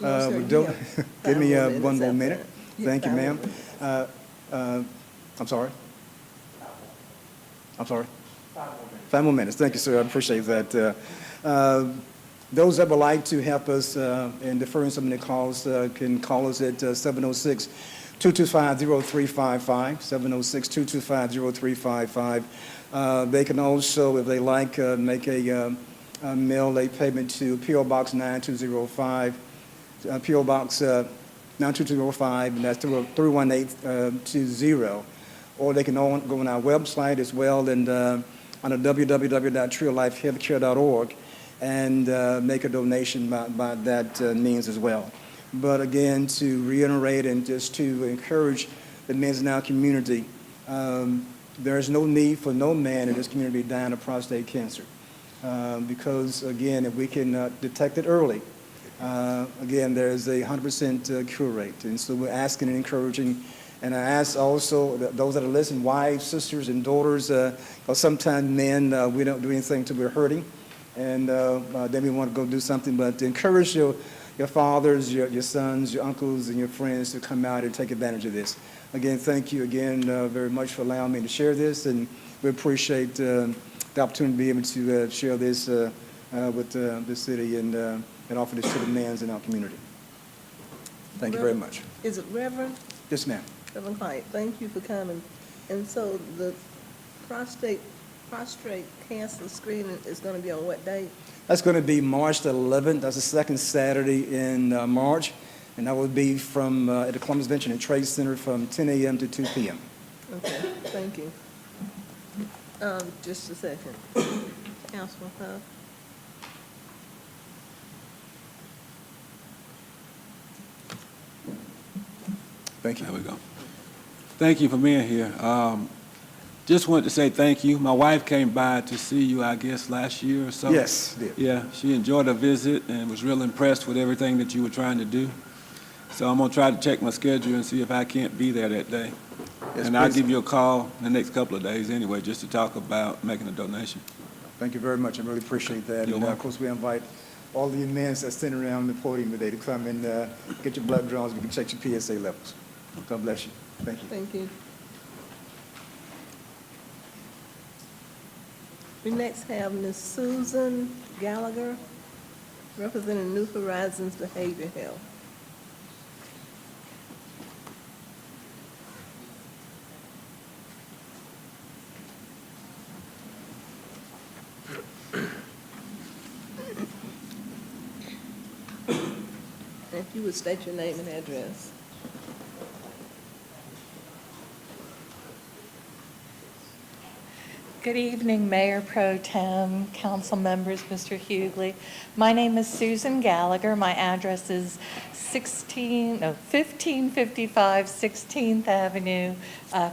Speaker 10: Give me one more minute. Thank you, ma'am. I'm sorry? I'm sorry? 5 more minutes. Thank you, sir. I appreciate that. Those that would like to help us in deferring some of the calls can call us at 706-225-0355, 706-225-0355. They can also, if they like, make a mail a payment to P.O. Box 9205, P.O. Box 92205, and that's 31820. Or they can go on our website as well and on the www.treeoflifehealthcare.org and make a donation by that means as well. But again, to reiterate and just to encourage the men in our community, there is no need for no man in this community dying of prostate cancer. Because again, if we can detect it early, again, there's a 100% cure rate. And so we're asking and encouraging. And I ask also those that are listening, wives, sisters, and daughters, because sometimes men, we don't do anything till we're hurting. And then we want to go do something. But to encourage your fathers, your sons, your uncles, and your friends to come out and take advantage of this. Again, thank you again very much for allowing me to share this. And we appreciate the opportunity to be able to share this with the city and offer this to the men in our community. Thank you very much.
Speaker 13: Is it Reverend?
Speaker 10: Yes, ma'am.
Speaker 13: Reverend White, thank you for coming. And so the prostate cancer screening is going to be on what date?
Speaker 10: That's going to be March the 11th. That's the second Saturday in March. And that will be from at the Columbus Convention and Trade Center from 10 a.m. to 2 p.m.
Speaker 13: Okay, thank you. Just a second. Councilman Huff.
Speaker 10: Thank you.
Speaker 17: There we go. Thank you for being here. Just wanted to say thank you. My wife came by to see you, I guess, last year or so.
Speaker 10: Yes, did.
Speaker 17: Yeah, she enjoyed her visit and was real impressed with everything that you were trying to do. So I'm going to try to check my schedule and see if I can't be there that day.
Speaker 10: Yes,
Speaker 17: and I'll
Speaker 10: please.
Speaker 17: give you a call in the next couple of days anyway, just to talk about making a donation.
Speaker 10: Thank you very much. I really appreciate that.
Speaker 17: You're
Speaker 10: And of
Speaker 17: welcome.
Speaker 10: course, we invite all the men that's sitting around the podium today to come and get your blood draws. We can check your PSA levels. God bless you. Thank you.
Speaker 13: Thank you. We next have Ms. Susan Gallagher, representing New Horizons Behavior Health. If you would state your name and address.
Speaker 18: Good evening, Mayor Pro Tem, council members, Mr. Hughley. My name is Susan Gallagher. My address is 1555 16th Avenue,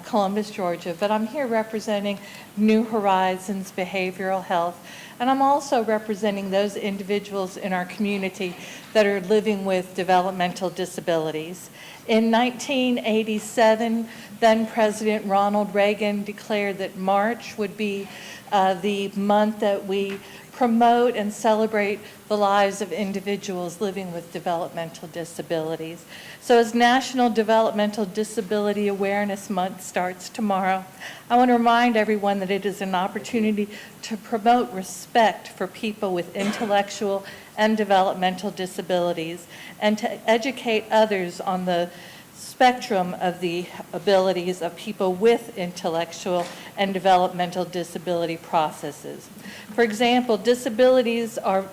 Speaker 18: Columbus, Georgia. But I'm here representing New Horizons Behavioral Health. And I'm also representing those individuals in our community that are living with developmental disabilities. In 1987, then President Ronald Reagan declared that March would be the month that we promote and celebrate the lives of individuals living with developmental disabilities. So as National Developmental Disability Awareness Month starts tomorrow, I want to remind everyone that it is an opportunity to promote respect for people with intellectual and developmental disabilities and to educate others on the spectrum of the abilities of people with intellectual and developmental disability processes. For example,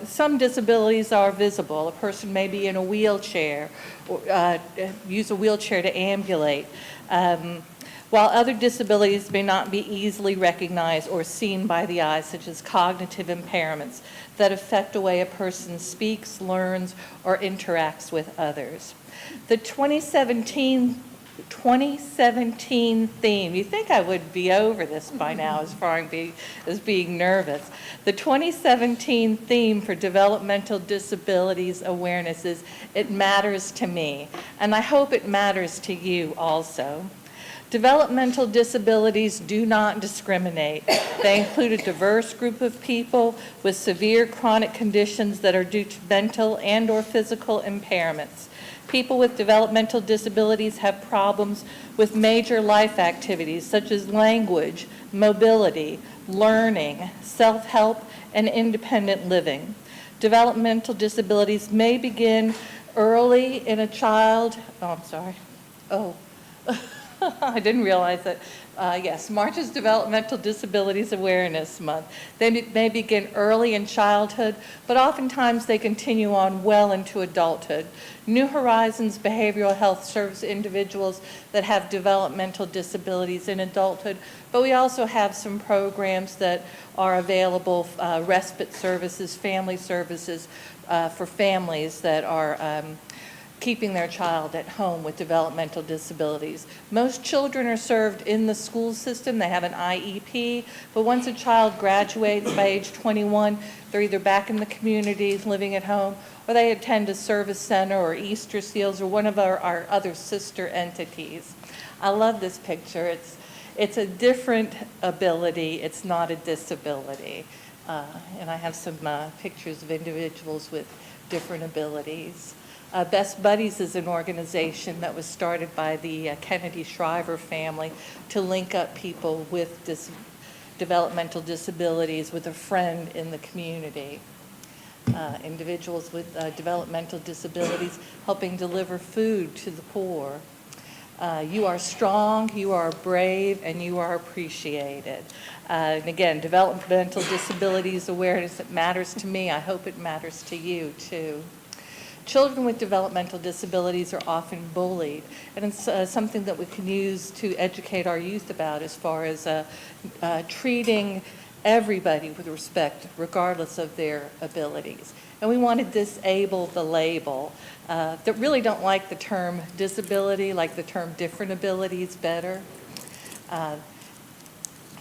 Speaker 18: some disabilities are visible. A person may be in a wheelchair, or use a wheelchair to ambulate, while other disabilities may not be easily recognized or seen by the eye, such as cognitive impairments that affect the way a person speaks, learns, or interacts with others. The 2017 2017 theme. You think I would be over this by now as far as being nervous. The 2017 theme for developmental disabilities awareness is "It Matters to Me," and I hope it matters to you also. Developmental disabilities do not discriminate. They include a diverse group of people with severe chronic conditions that are due to mental and/or physical impairments. People with developmental disabilities have problems with major life activities such as language, mobility, learning, self-help, and independent living. Developmental disabilities may begin early in a child. Oh, I'm sorry. Oh. I didn't realize that. Yes, March is Developmental Disabilities Awareness Month. They may begin early in childhood, but oftentimes they continue on well into adulthood. New Horizons Behavioral Health serves individuals that have developmental disabilities in adulthood, but we also have some programs that are available, respite services, family services for families that are keeping their child at home with developmental disabilities. Most children are served in the school system. They have an IEP, but once a child graduates by age 21, they're either back in the community living at home, or they attend a service center or Easter Seals or one of our other sister entities. I love this picture. It's a different ability. It's not a disability. And I have some pictures of individuals with different abilities. Best Buddies is an organization that was started by the Kennedy Shriver family to link up people with developmental disabilities with a friend in the community. Individuals with developmental disabilities helping deliver food to the poor. You are strong, you are brave, and you are appreciated. And again, developmental disabilities awareness, it matters to me. I hope it matters to you too. Children with developmental disabilities are often bullied, and it's something that we can use to educate our youth about as far as treating everybody with respect, regardless of their abilities. And we want to disable the label. That really don't like the term disability, like the term different abilities better.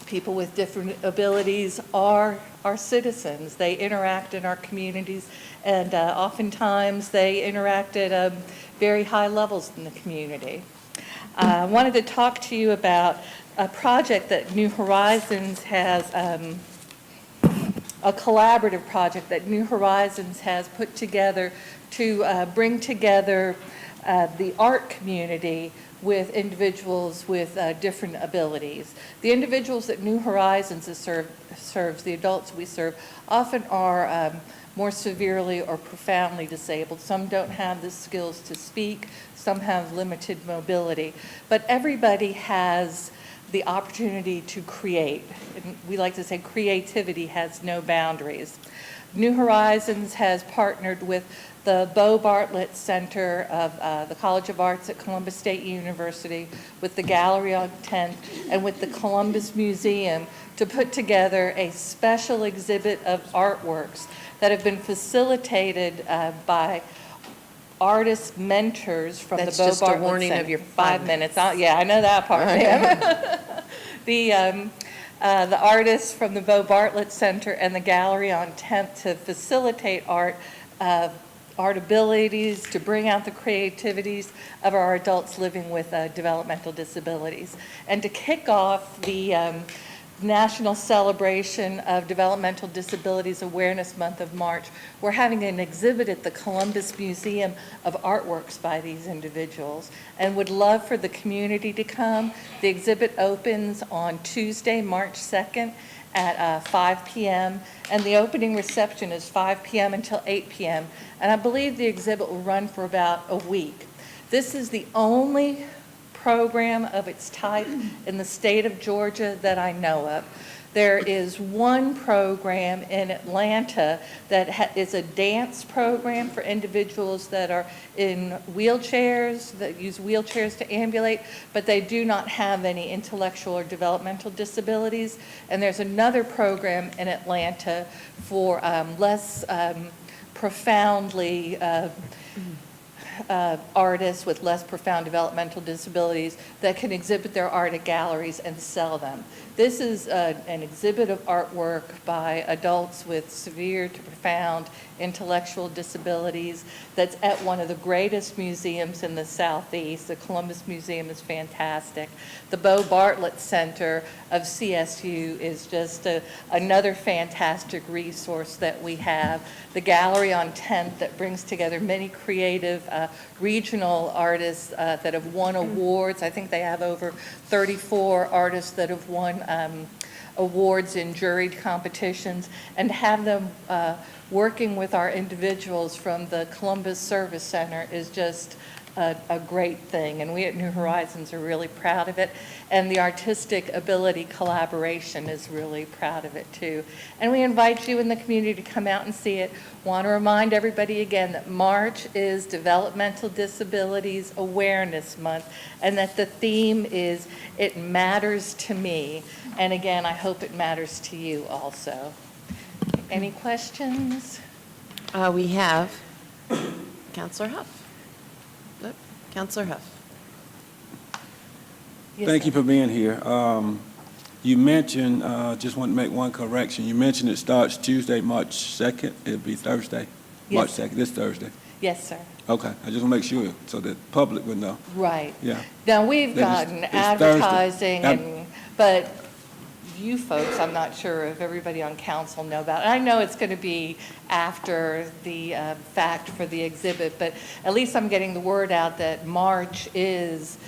Speaker 18: People with different abilities are citizens. They interact in our communities, and oftentimes they interact at very high levels in the community. I wanted to talk to you about a project that New Horizons has, a collaborative project that New Horizons has put together to bring together the art community with individuals with different abilities. The individuals that New Horizons serves, the adults we serve, often are more severely or profoundly disabled. Some don't have the skills to speak, some have limited mobility, but everybody has the opportunity to create. And we like to say creativity has no boundaries. New Horizons has partnered with the Bo Bartlett Center of the College of Arts at Columbus State University, with the Gallery on 10th, and with the Columbus Museum to put together a special exhibit of artworks that have been facilitated by artist mentors from
Speaker 2: That's
Speaker 18: the Bo
Speaker 2: just a
Speaker 18: Bartlett
Speaker 2: warning
Speaker 18: Center.
Speaker 2: of your
Speaker 18: 5 minutes. Yeah, I know that part, ma'am. The artists from the Bo Bartlett Center and the Gallery on 10th to facilitate art abilities, to bring out the creativities of our adults living with developmental disabilities. And to kick off the National Celebration of Developmental Disabilities Awareness Month of March, we're having an exhibit at the Columbus Museum of artworks by these individuals, and would love for the community to come. The exhibit opens on Tuesday, March 2nd at 5 p.m., and the opening reception is 5 p.m. until 8 p.m., and I believe the exhibit will run for about a week. This is the only program of its type in the state of Georgia that I know of. There is one program in Atlanta that is a dance program for individuals that are in wheelchairs, that use wheelchairs to ambulate, but they do not have any intellectual or developmental disabilities. And there's another program in Atlanta for less profoundly artists with less profound developmental disabilities that can exhibit their art at galleries and sell them. This is an exhibit of artwork by adults with severe to profound intellectual disabilities that's at one of the greatest museums in the Southeast. The Columbus Museum is fantastic. The Bo Bartlett Center of CSU is just another fantastic resource that we have. The Gallery on 10th that brings together many creative regional artists that have won awards. I think they have over 34 artists that have won awards in juried competitions, and have them working with our individuals from the Columbus Service Center is just a great thing, and we at New Horizons are really proud of it, and the Artistic Ability Collaboration is really proud of it too. And we invite you in the community to come out and see it. Want to remind everybody again that March is Developmental Disabilities Awareness Month, and that the theme is It Matters to Me. And again, I hope it matters to you also. Any questions?
Speaker 2: We have Counselor Huff. Counselor Huff.
Speaker 18: Yes,
Speaker 17: Thank
Speaker 18: sir.
Speaker 17: you for being here. You mentioned, just want to make one correction. You mentioned it starts Tuesday, March 2nd. It'll be Thursday, March
Speaker 18: Yes.
Speaker 17: 2nd, this Thursday.
Speaker 18: Yes, sir.
Speaker 17: Okay, I just want to make sure so the public would know.
Speaker 18: Right.
Speaker 17: Yeah.
Speaker 18: Now, we've
Speaker 17: That is-
Speaker 18: gotten
Speaker 17: it's Thursday.
Speaker 18: advertising, but you folks, I'm not sure if everybody on council know about it. I know it's going to be after the fact for the exhibit, but at least I'm getting the word out that March is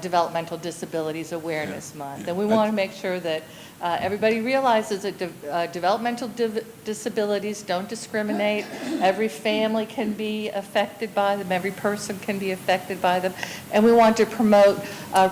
Speaker 18: Developmental Disabilities Awareness Month. And we want to make sure that everybody realizes that developmental disabilities don't discriminate. Every family can be affected by them. Every person can be affected by them. And we want to promote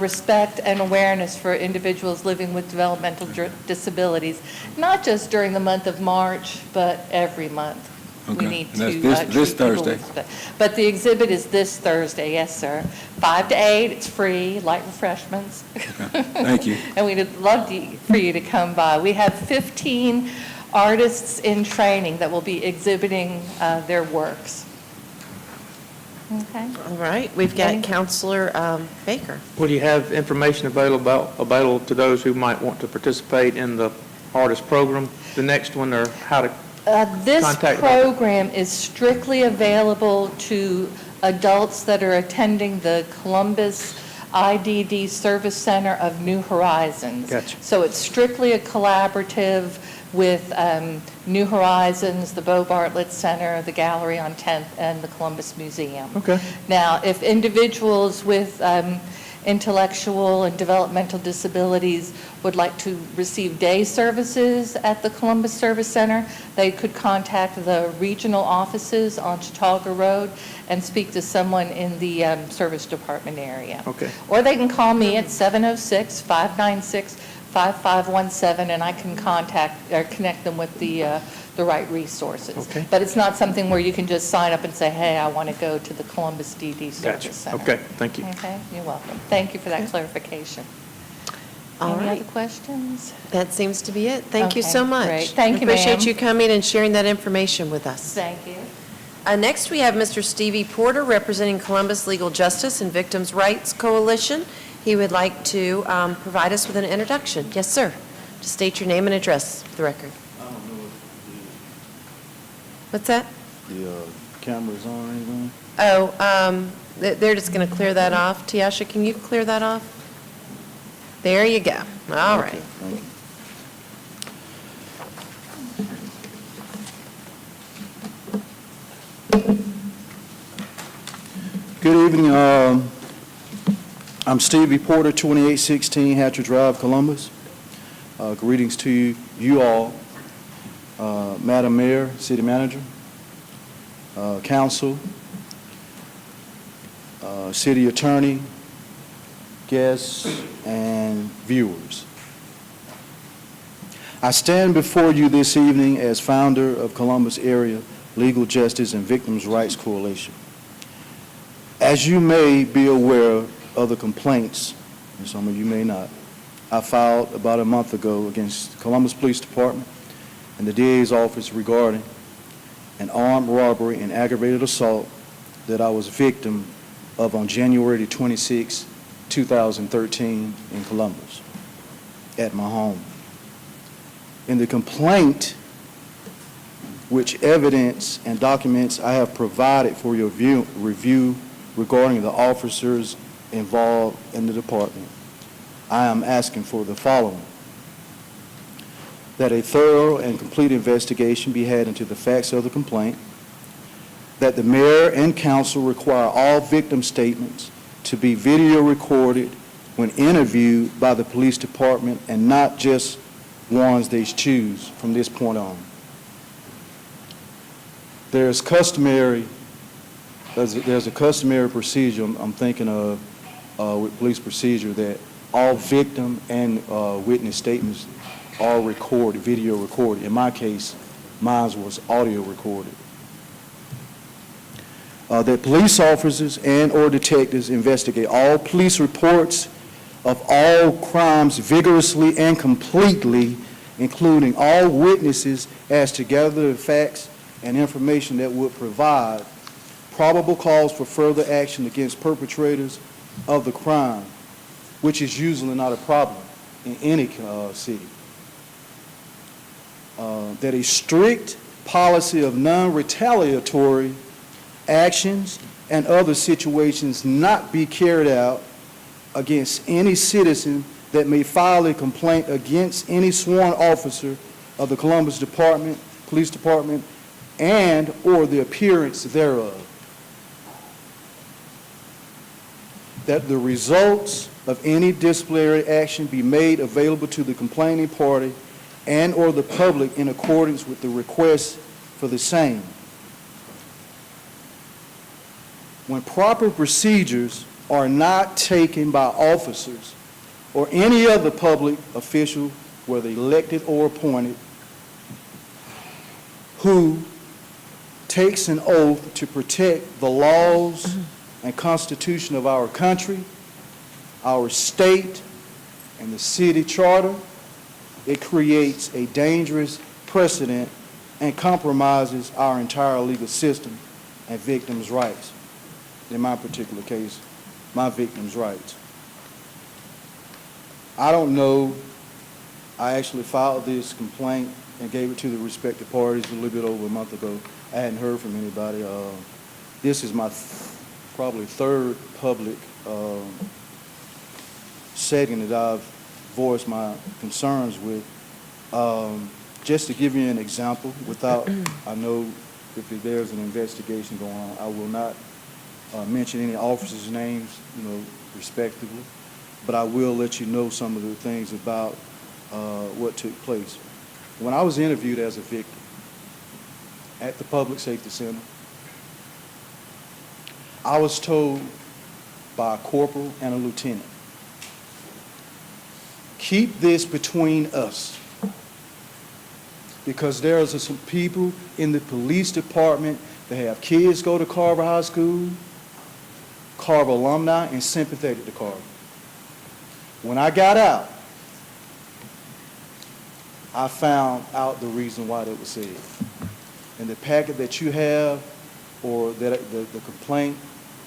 Speaker 18: respect and awareness for individuals living with developmental disabilities, not just during the month of March, but every month.
Speaker 17: Okay.
Speaker 18: We need
Speaker 17: And
Speaker 18: to
Speaker 17: that's
Speaker 18: treat
Speaker 17: this
Speaker 18: people
Speaker 17: Thursday.
Speaker 18: with respect. But the exhibit is this Thursday, yes, sir. 5 to 8, it's free, light refreshments.
Speaker 17: Thank you.
Speaker 18: And we'd love for you to come by. We have 15 artists in training that will be exhibiting their works. Okay.
Speaker 2: All right, we've got Counselor Baker.
Speaker 4: Will you have information available to those who might want to participate in the artist program, the next one, or how to
Speaker 18: This
Speaker 4: contact?
Speaker 18: program is strictly available to adults that are attending the Columbus IDD Service Center of New Horizons.
Speaker 4: Gotcha.
Speaker 18: So it's strictly a collaborative with New Horizons, the Bo Bartlett Center, the Gallery on 10th, and the Columbus Museum.
Speaker 4: Okay.
Speaker 18: Now, if individuals with intellectual and developmental disabilities would like to receive day services at the Columbus Service Center, they could contact the regional offices on Chautauqua Road and speak to someone in the service department area.
Speaker 4: Okay.
Speaker 18: Or they can call me at 706-596-5517, and I can contact or connect them with the right resources.
Speaker 4: Okay.
Speaker 18: But it's not something where you can just sign up and say, hey, I want to go to the Columbus DD Service
Speaker 4: Gotcha.
Speaker 18: Center.
Speaker 4: Okay, thank you.
Speaker 18: Okay, you're welcome. Thank you for that clarification.
Speaker 2: All
Speaker 18: Any
Speaker 2: right.
Speaker 18: other questions?
Speaker 2: That seems to be it. Thank you
Speaker 18: Okay,
Speaker 2: so much.
Speaker 18: great. Thank you,
Speaker 2: Appreciate
Speaker 18: ma'am.
Speaker 2: you coming and sharing that information with us.
Speaker 18: Thank you.
Speaker 2: Next, we have Mr. Stevie Porter, representing Columbus Legal Justice and Victims' Rights Coalition. He would like to provide us with an introduction. Yes, sir. Just state your name and address for the record. What's that?
Speaker 12: The cameras on or anything?
Speaker 2: Oh, they're just going to clear that off. Tiasha, can you clear that off? There you go. All right.
Speaker 12: Thank you. Good evening. I'm Stevie Porter, 2816 Hatcher Drive, Columbus. Greetings to you all, Madam Mayor, City Manager, Council, City Attorney, guests, and viewers. I stand before you this evening as founder of Columbus Area Legal Justice and Victims' Rights Coalition. As you may be aware of the complaints, and some of you may not, I filed about a month ago against Columbus Police Department and the DA's office regarding an armed robbery and aggravated assault that I was a victim of on January 26, 2013 in Columbus at my home. In the complaint, which evidence and documents I have provided for your review regarding the officers involved in the department, I am asking for the following: that a thorough and complete investigation be had into the facts of the complaint, that the mayor and council require all victim statements to be video recorded when interviewed by the police department and not just ones they choose from this point on. There's a customary procedure I'm thinking of with police procedure, that all victim and witness statements are recorded, video recorded. In my case, mine was audio recorded. That police officers and or detectives investigate all police reports of all crimes vigorously and completely, including all witnesses, as to gather the facts and information that would provide probable cause for further action against perpetrators of the crime, which is usually not a problem in any city. That a strict policy of non-retaliatory actions and other situations not be carried out against any citizen that may file a complaint against any sworn officer of the Columbus Police Department and or the appearance thereof. That the results of any disciplinary action be made available to the complaining party and or the public in accordance with the request for the same. When proper procedures are not taken by officers or any other public official, whether elected or appointed, who takes an oath to protect the laws and Constitution of our country, our state, and the city charter, it creates a dangerous precedent and compromises our entire legal system and victims' rights. In my particular case, my victims' rights. I don't know, I actually filed this complaint and gave it to the respective parties a little bit over a month ago. I hadn't heard from anybody. This is my probably third public setting that I've voiced my concerns with. Just to give you an example, without, I know if there's an investigation going on, I will not mention any officers' names, respectively, but I will let you know some of the things about what took place. When I was interviewed as a victim at the Public Safety Center, I was told by a corporal and a lieutenant, keep this between us, because there are some people in the police department that have kids go to Carver High School, Carver alumni, and sympathetic to Carver. When I got out, I found out the reason why that was said. And the packet that you have, or that the complaint,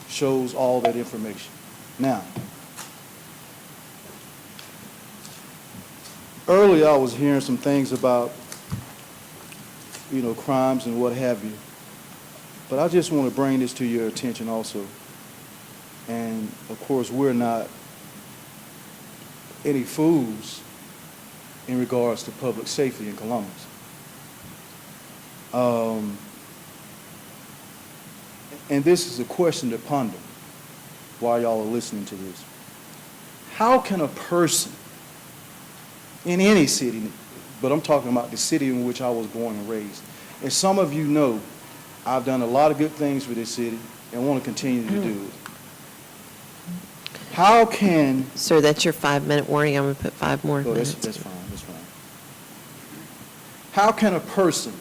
Speaker 12: shows all that information. Now, earlier I was hearing some things about, crimes and what have you. But I just want to bring this to your attention also. And of course, we're not any fools in regards to public safety in Columbus. And this is a question to ponder while y'all are listening to this. How can a person in any city, but I'm talking about the city in which I was born and raised, and some of you know I've done a lot of good things for this city and want to continue to do it. How can...
Speaker 2: Sir, that's your 5-minute warning. I'm going to put 5 more minutes.
Speaker 12: That's fine. How can a person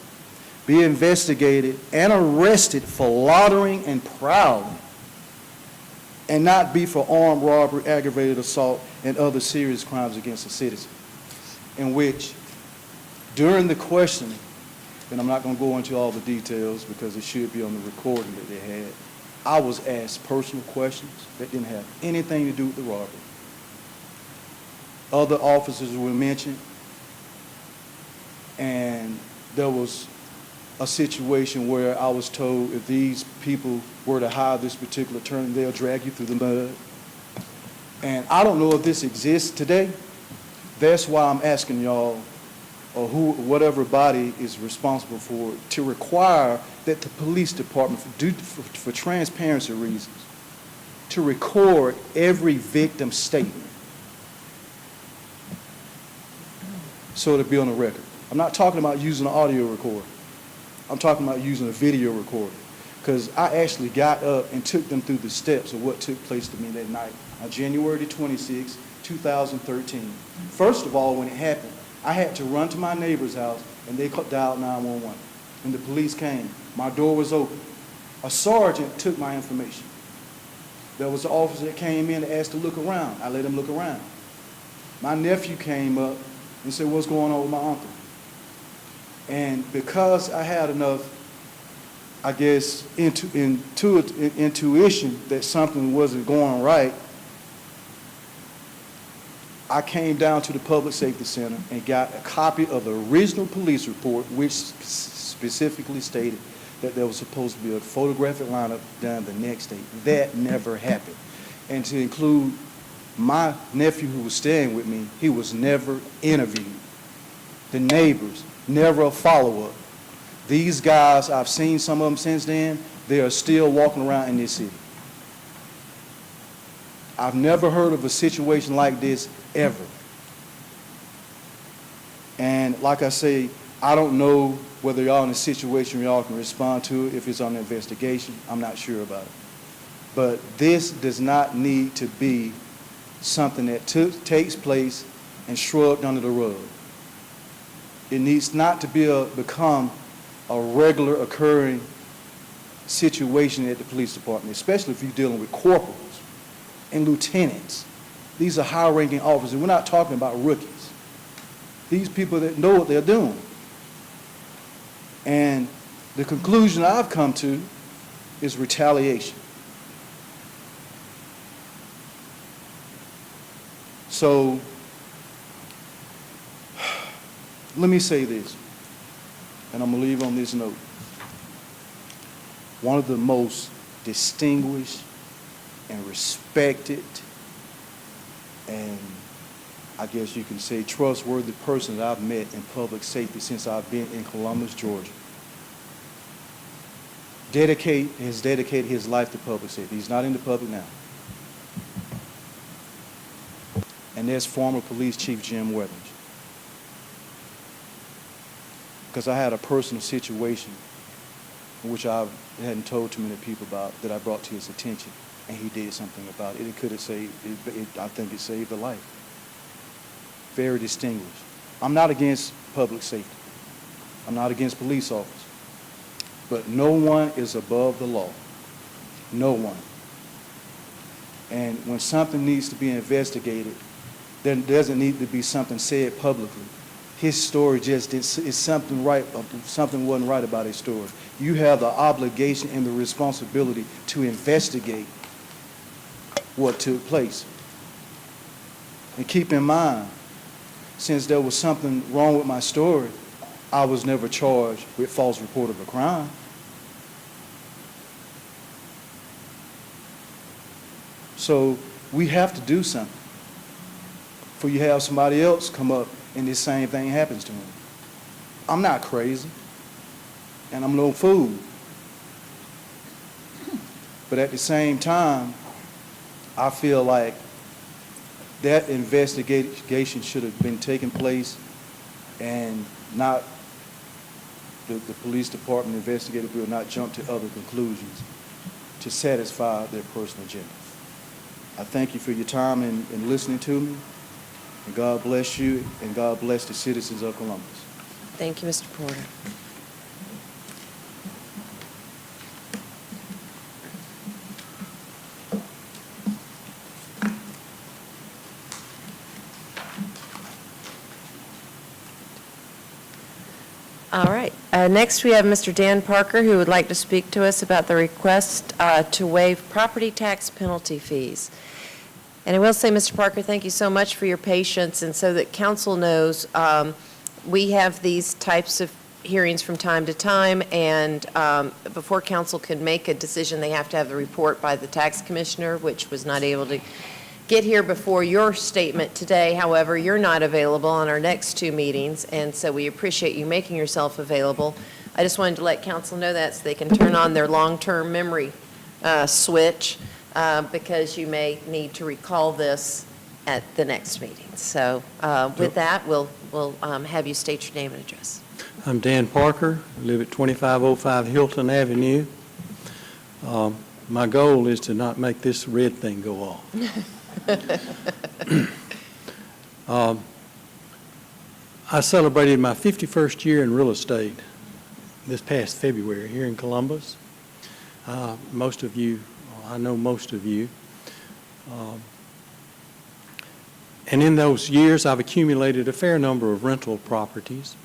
Speaker 12: be investigated and arrested for loitering and prowling and not be for armed robbery, aggravated assault, and other serious crimes against a citizen, in which, during the questioning, and I'm not going to go into all the details because it should be on the recording that they had, I was asked personal questions that didn't have anything to do with the robbery. Other officers were mentioned, and there was a situation where I was told if these people were to hire this particular attorney, they'll drag you through the mud. And I don't know if this exists today. That's why I'm asking y'all, or whatever body is responsible for it, to require that the police department, for transparency reasons, to record every victim's statement so it'll be on the record. I'm not talking about using an audio recorder. I'm talking about using a video recorder, because I actually got up and took them through the steps of what took place to me that night on January 26, 2013. First of all, when it happened, I had to run to my neighbor's house, and they dialed 911. And the police came. My door was open. A sergeant took my information. There was an officer that came in and asked to look around. I let him look around. My nephew came up and said, "What's going on with my uncle?" And because I had enough, I guess, intuition that something wasn't going right, I came down to the Public Safety Center and got a copy of the original police report, which specifically stated that there was supposed to be a photographic lineup done the next day. That never happened. And to include my nephew who was staying with me, he was never interviewed. The neighbors, never a follow-up. These guys, I've seen some of them since then, they are still walking around in this city. I've never heard of a situation like this ever. And like I say, I don't know whether y'all in a situation where y'all can respond to it. If it's on an investigation, I'm not sure about it. But this does not need to be something that takes place and shrugged under the rug. It needs not to become a regular occurring situation at the police department, especially if you're dealing with corporals and lieutenants. These are high-ranking officers. We're not talking about rookies. These people that know what they're doing. And the conclusion I've come to is retaliation. So let me say this, and I'm going to leave on this note. One of the most distinguished and respected and I guess you can say trustworthy person that I've met in public safety since I've been in Columbus, Georgia, has dedicated his life to public safety. He's not in the public now. And there's former police chief Jim Weathers. Because I had a personal situation which I hadn't told too many people about that I brought to his attention, and he did something about it. It could have saved, I think it saved a life. Very distinguished. I'm not against public safety. I'm not against police officers. But no one is above the law. No one. And when something needs to be investigated, there doesn't need to be something said publicly. His story just is something right, something wasn't right about his story. You have the obligation and the responsibility to investigate what took place. And keep in mind, since there was something wrong with my story, I was never charged with false report of a crime. So we have to do something before you have somebody else come up and this same thing happens to them. I'm not crazy, and I'm no fool. But at the same time, I feel like that investigation should have been taking place and not the police department investigative will not jump to other conclusions to satisfy their personal agenda. I thank you for your time and listening to me, and God bless you, and God bless the citizens of Columbus.
Speaker 2: Thank you, Mr. Porter. All right. Next, we have Mr. Dan Parker, who would like to speak to us about the request to waive property tax penalty fees. And I will say, Mr. Parker, thank you so much for your patience, and so that council knows, we have these types of hearings from time to time, and before council can make a decision, they have to have the report by the tax commissioner, which was not able to get here before your statement today. However, you're not available on our next two meetings, and so we appreciate you making yourself available. I just wanted to let council know that so they can turn on their long-term memory switch, because you may need to recall this at the next meeting. So with that, we'll have you state your name and address.
Speaker 3: I'm Dan Parker, I live at 2505 Hilton Avenue. My goal is to not make this red thing go off. I celebrated my 51st year in real estate this past February here in Columbus. Most of you, I know most of you. And in those years, I've accumulated a fair number of rental properties,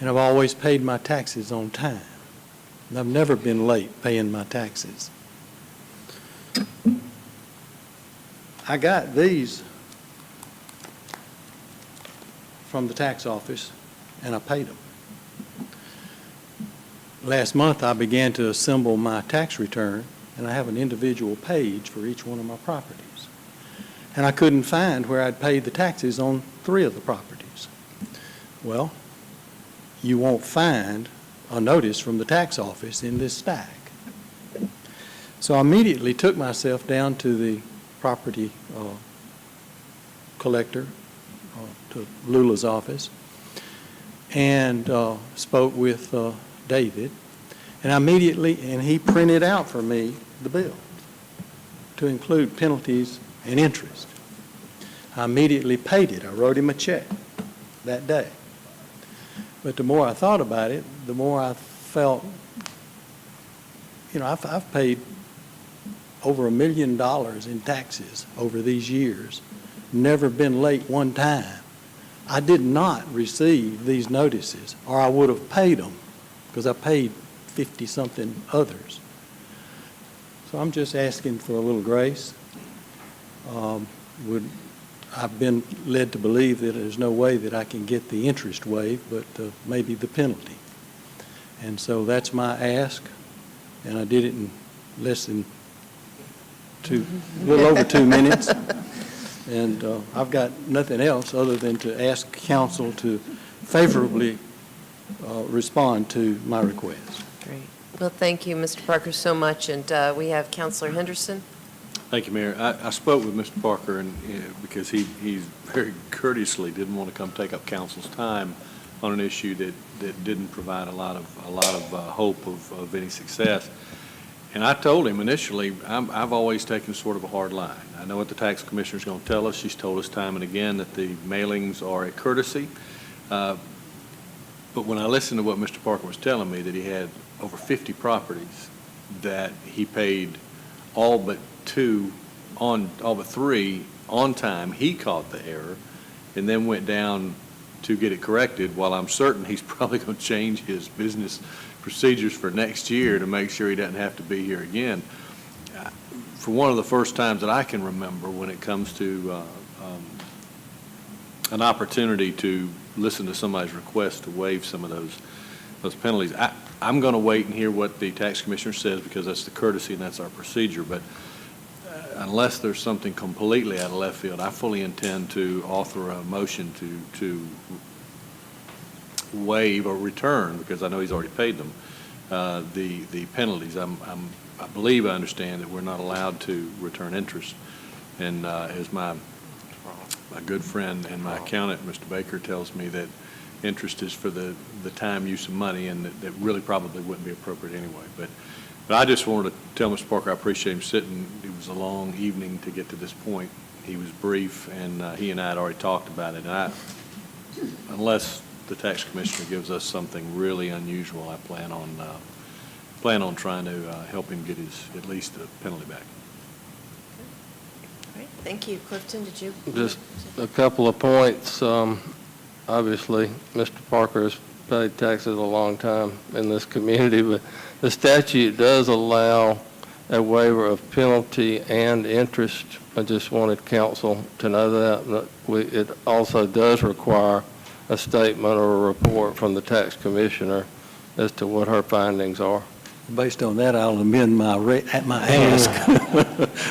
Speaker 3: and I've always paid my taxes on time. And I've never been late paying my taxes. I got these from the tax office, and I paid them. Last month, I began to assemble my tax return, and I have an individual page for each one of my properties. And I couldn't find where I'd paid the taxes on 3 of the properties. Well, you won't find a notice from the tax office in this stack. So I immediately took myself down to the property collector, to Lula's office, and spoke with David, and he printed out for me the bill to include penalties and interest. I immediately paid it. I wrote him a check that day. But the more I thought about it, the more I felt, I've paid over $1 million in taxes over these years, never been late one time. I did not receive these notices, or I would have paid them, because I paid 50-something others. So I'm just asking for a little grace. I've been led to believe that there's no way that I can get the interest waived, but maybe the penalty. And so that's my ask, and I did it in less than a little over 2 minutes. And I've got nothing else other than to ask council to favorably respond to my request.
Speaker 2: Great. Well, thank you, Mr. Parker, so much. And we have Councilor Henderson.
Speaker 16: Thank you, Mayor. I spoke with Mr. Parker, and because he very courteously didn't want to come take up council's time on an issue that didn't provide a lot of hope of any success. And I told him initially, I've always taken sort of a hard line. I know what the tax commissioner's going to tell us. She's told us time and again that the mailings are a courtesy. But when I listened to what Mr. Parker was telling me, that he had over 50 properties that he paid all but 3 on time, he caught the error and then went down to get it corrected, while I'm certain he's probably going to change his business procedures for next year to make sure he doesn't have to be here again. For one of the first times that I can remember when it comes to an opportunity to listen to somebody's request to waive some of those penalties, I'm going to wait and hear what the tax commissioner says, because that's the courtesy and that's our procedure. But unless there's something completely out of left field, I fully intend to author a motion to waive or return, because I know he's already paid them, the penalties. I believe I understand that we're not allowed to return interest. And as my good friend and my accountant, Mr. Baker, tells me, that interest is for the time, use of money, and that really probably wouldn't be appropriate anyway. But I just wanted to tell Mr. Parker I appreciate him sitting. It was a long evening to get to this point. He was brief, and he and I had already talked about it. And unless the tax commissioner gives us something really unusual, I plan on trying to help him get at least the penalty back.
Speaker 2: All right. Thank you. Clifton, did you?
Speaker 11: Just a couple of points. Obviously, Mr. Parker has paid taxes a long time in this community, but the statute does allow a waiver of penalty and interest. I just wanted council to know that. It also does require a statement or a report from the tax commissioner as to what her findings are.
Speaker 3: Based on that, I'll amend my ask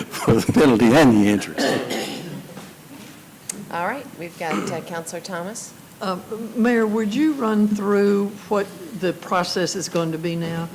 Speaker 3: for the penalty and the interest.
Speaker 2: All right, we've got Counselor Thomas.
Speaker 5: Mayor, would you run through what the process is going to be now?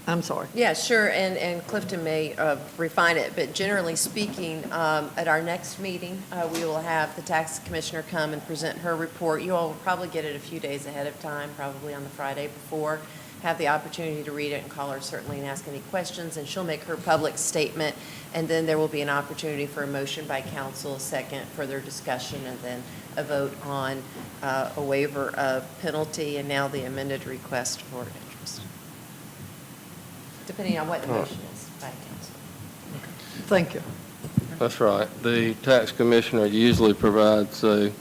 Speaker 5: I'm sorry.
Speaker 2: Yeah, sure, and Clifton may refine it, but generally speaking, at our next meeting, we will have the tax commissioner come and present her report. You all will probably get it a few days ahead of time, probably on the Friday before. Have the opportunity to read it and call her certainly and ask any questions, and she'll make her public statement, and then there will be an opportunity for a motion by council, second, further discussion, and then a vote on a waiver of penalty, and now the amended request for interest, depending on what the motion is by council.
Speaker 5: Thank you.
Speaker 11: That's right. The tax commissioner usually provides a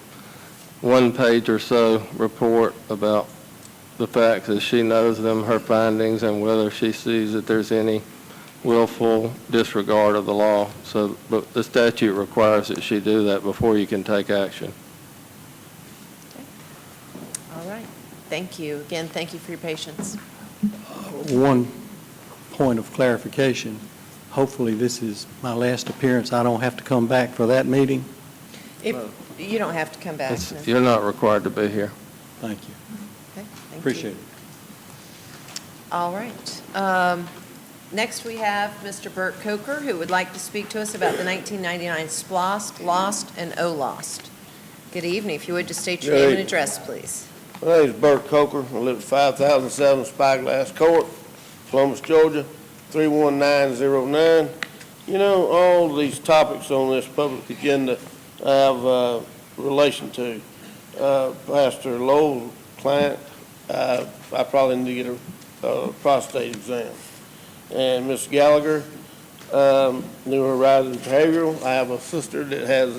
Speaker 11: one-page or so report about the facts as she knows them, her findings, and whether she sees that there's any willful disregard of the law. So, but the statute requires that she do that before you can take action.
Speaker 2: All right. Thank you. Again, thank you for your patience.
Speaker 3: One point of clarification. Hopefully this is my last appearance. I don't have to come back for that meeting.
Speaker 2: You don't have to come back. No.
Speaker 11: You're not required to be here.
Speaker 3: Thank you.
Speaker 2: Okay, thank
Speaker 3: Appreciate
Speaker 2: you.
Speaker 3: it.
Speaker 2: All right. Next, we have Mr. Bert Coker, who would like to speak to us about the 1999 SPLOST, LOST, and OLOST. Good evening. If you would, just state your name and address, please.
Speaker 21: My name is Bert Coker. I live at 5007 Spyglass Court, Columbus, Georgia, 31909. You know, all these topics on this public agenda I have relation to. Pastor Lowell's client, I probably need to get a prostate exam. And Ms. Gallagher, New Horizons Behavioral. I have a sister that has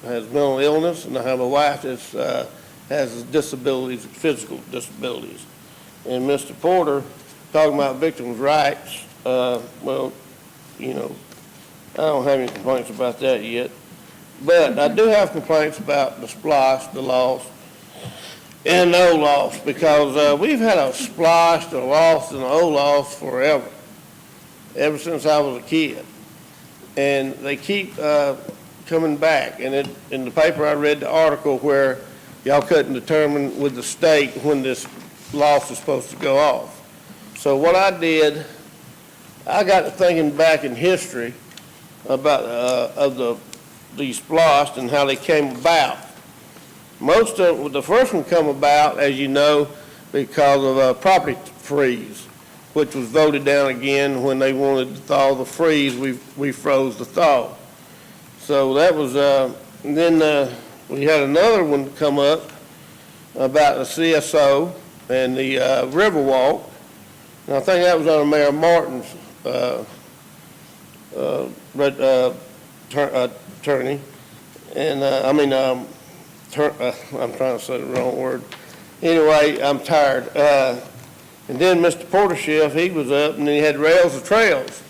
Speaker 21: has mental illness, and I have a wife that has disabilities, physical disabilities. And Mr. Porter, talking about victims' rights, well, you know, I don't have any complaints about that yet. But I do have complaints about the SPLOST, the LOST, and the OLOST, because we've had a SPLOST, a LOST, and an OLOST forever, ever since I was a kid. And they keep coming back. And in the paper, I read the article where y'all couldn't determine with the state when this LOST is supposed to go off. So what I did, I got to thinking back in history about these SPLOST and how they came about. The first one come about, as you know, because of a property freeze, which was voted down again when they wanted to thaw the freeze. We froze the thaw. So that was, and then we had another one come up about the CSO and the Riverwalk. And I think that was under Mayor Martin's attorney. And I'm trying to say the wrong word. Anyway, I'm tired. And then Mr. Portershift, he was up, and he had Rails of Trails.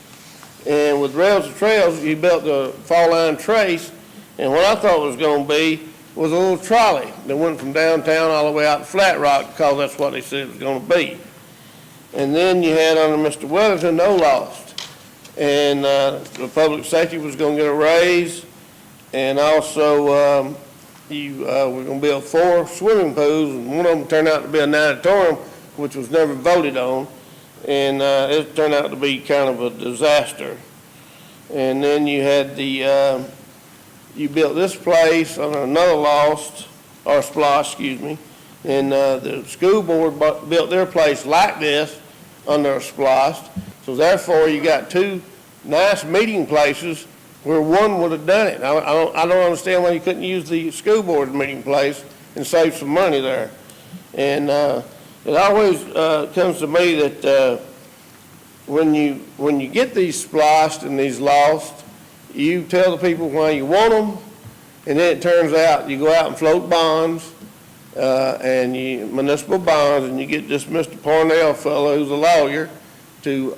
Speaker 21: And with Rails of Trails, he built the Fall Line Trace, and what I thought it was going to be was a little trolley that went from downtown all the way out to Flat Rock, because that's what they said it was going to be. And then you had under Mr. Weatherton, no lost. And the public safety was going to get a raise, and also we're going to build 4 swimming pools, and one of them turned out to be a natatorium, which was never voted on, and it turned out to be kind of a disaster. And then you had you built this place on another SPLOST, excuse me, and the school board built their place like this under a SPLOST, so therefore you got 2 nice meeting places where one would have done it. I don't understand why you couldn't use the school board meeting place and save some money there. And it always comes to me that when you get these SPLOST and these LOST, you tell the people why you want them, and then it turns out you go out and float bonds, and municipal bonds, and you get this Mr. Parnell fellow who's a lawyer to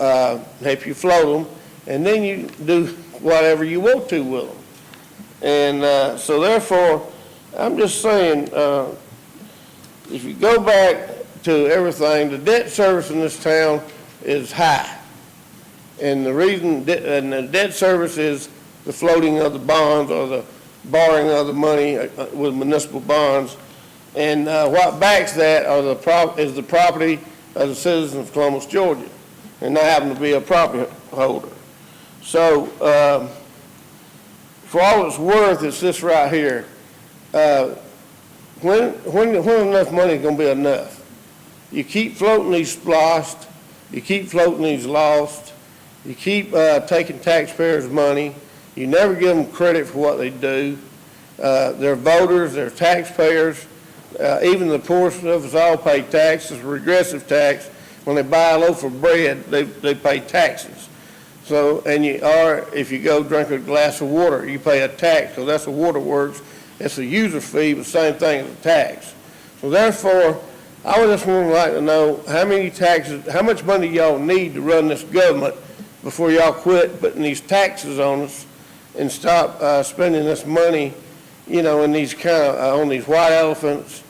Speaker 21: help you float them, and then you do whatever you want to with them. And so therefore, I'm just saying, if you go back to everything, the debt service in this town is high. And the reason, and the debt service is the floating of the bonds or the borrowing of the money with municipal bonds. And what backs that are is the property of the citizens of Columbus, Georgia. And I happen to be a property holder. So for all it's worth, it's this right here. When enough money is going to be enough? You keep floating these splossed, you keep floating these lost, you keep taking taxpayers' money, you never give them credit for what they do. They're voters, they're taxpayers, even the poorest of us all pay taxes, regressive tax. When they buy a loaf of bread, they pay taxes. So, and if you go drink a glass of water, you pay a tax, because that's the water works. It's a user fee, but same thing as a tax. So therefore, I would just like to know how much money y'all need to run this government before y'all quit putting these taxes on us and stop spending this money, in these on these white elephants.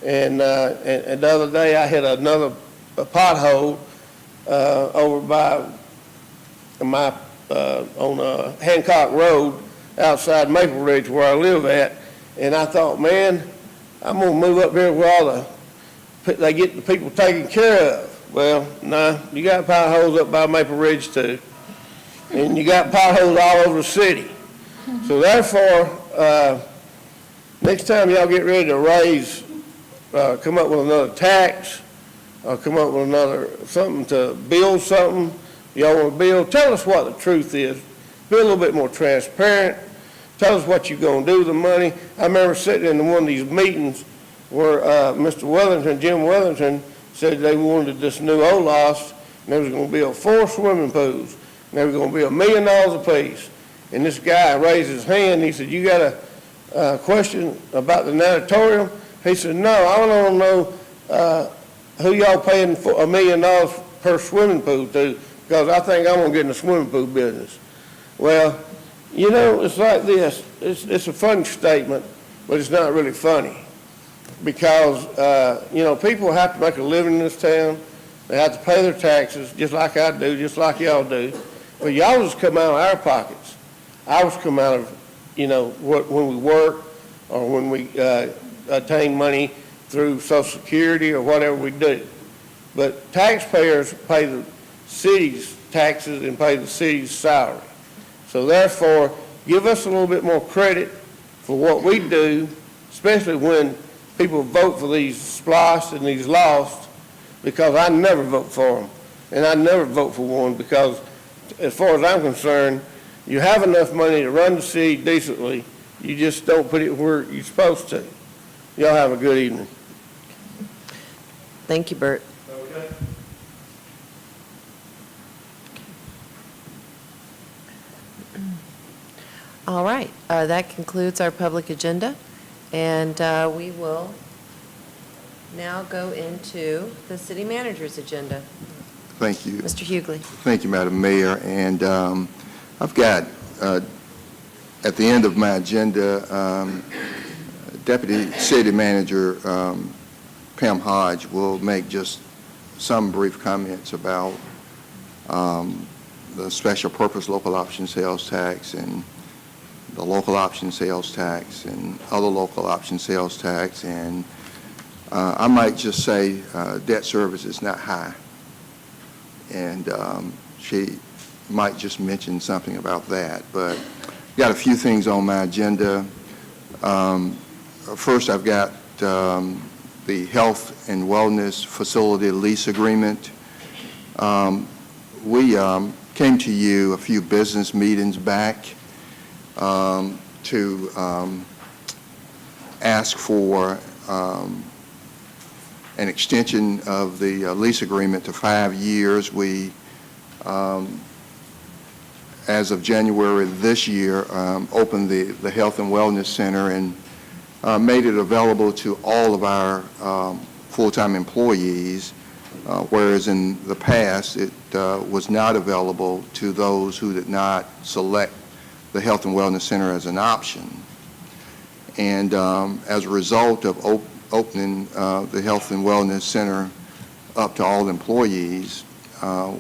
Speaker 21: And the other day I hit another pothole over by on Hancock Road outside Maple Ridge where I live at, and I thought, man, I'm gonna move up here where they get the people taken care of. Well, no, you got potholes up by Maple Ridge too, and you got potholes all over the city. So therefore, next time y'all get ready to raise, come up with another tax, or come up with something to build something y'all want to build, tell us what the truth is. Be a little bit more transparent. Tell us what you're going to do with the money. I remember sitting in one of these meetings where Mr. Wellington, Jim Wellington, said they wanted this new OLOS, and there was going to build 4 swimming pools, and they were going to be $1 million apiece. And this guy raised his hand, he said, you got a question about the natatorium? He said, no, I want to know who y'all paying for $1 million per swimming pool to, because I think I'm going to get in the swimming pool business. Well, it's like this. It's a funny statement, but it's not really funny. Because, people have to make a living in this town. They have to pay their taxes, just like I do, just like y'all do. But y'all just come out of our pockets. Ours come out of, when we work or when we attain money through Social Security or whatever we do. But taxpayers pay the city's taxes and pay the city's salary. So therefore, give us a little bit more credit for what we do, especially when people vote for these splossed and these lost, because I never vote for them. And I never vote for one because, as far as I'm concerned, you have enough money to run the city decently. You just don't put it where you're supposed to. Y'all have a good evening.
Speaker 2: Thank you, Bert.
Speaker 21: Okay.
Speaker 2: All right, that concludes our public agenda, and we will now go into the city manager's agenda.
Speaker 7: Thank you.
Speaker 2: Mr. Hughley.
Speaker 7: Thank you, Madam Mayor. And I've got, at the end of my agenda, Deputy City Manager Pam Hodge will make just some brief comments about the special purpose local option sales tax and the local option sales tax and other local option sales tax. And I might just say debt service is not high. And she might just mention something about that. But got a few things on my agenda. First, I've got the health and wellness facility lease agreement. We came to you a few business meetings back to ask for an extension of the lease agreement to 5 years. We, as of January this year, opened the Health and Wellness Center, and made it available to all of our full-time employees, whereas in the past, it was not available to those who did not select the Health and Wellness Center as an option. And as a result of opening the Health and Wellness Center up to all employees,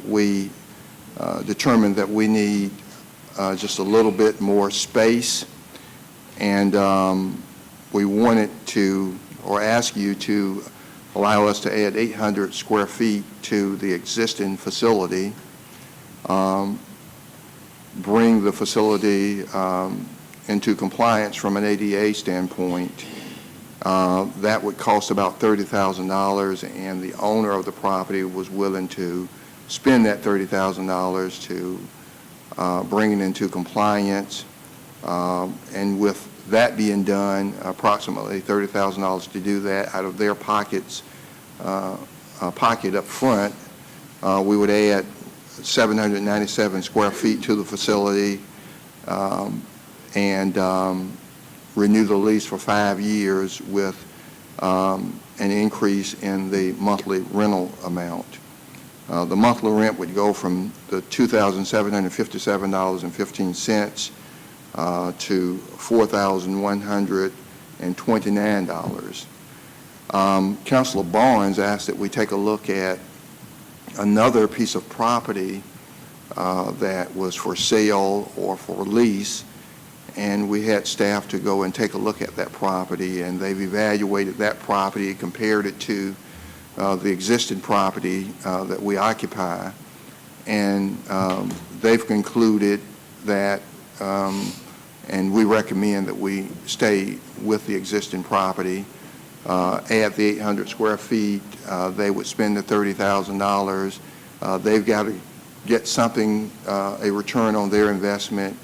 Speaker 7: we determined that we need just a little bit more space, and we wanted to, or ask you to allow us to add 800 square feet to the existing facility, bring the facility into compliance from an ADA standpoint. That would cost about $30,000, and the owner of the property was willing to spend that $30,000 to bring it into compliance. And with that being done, approximately $30,000 to do that out of their pocket up front, we would add 797 square feet to the facility and renew the lease for 5 years with an increase in the monthly rental amount. The monthly rent would go from the $2,757.15 to $4,129. Councilor Barnes asked that we take a look at another piece of property that was for sale or for lease, and we had staff to go and take a look at that property, and they've evaluated that property, compared it to the existing property that we occupy, and they've concluded that, and we recommend that we stay with the existing property, add the 800 square feet. They would spend the $30,000. They've got to get something, a return on their investment,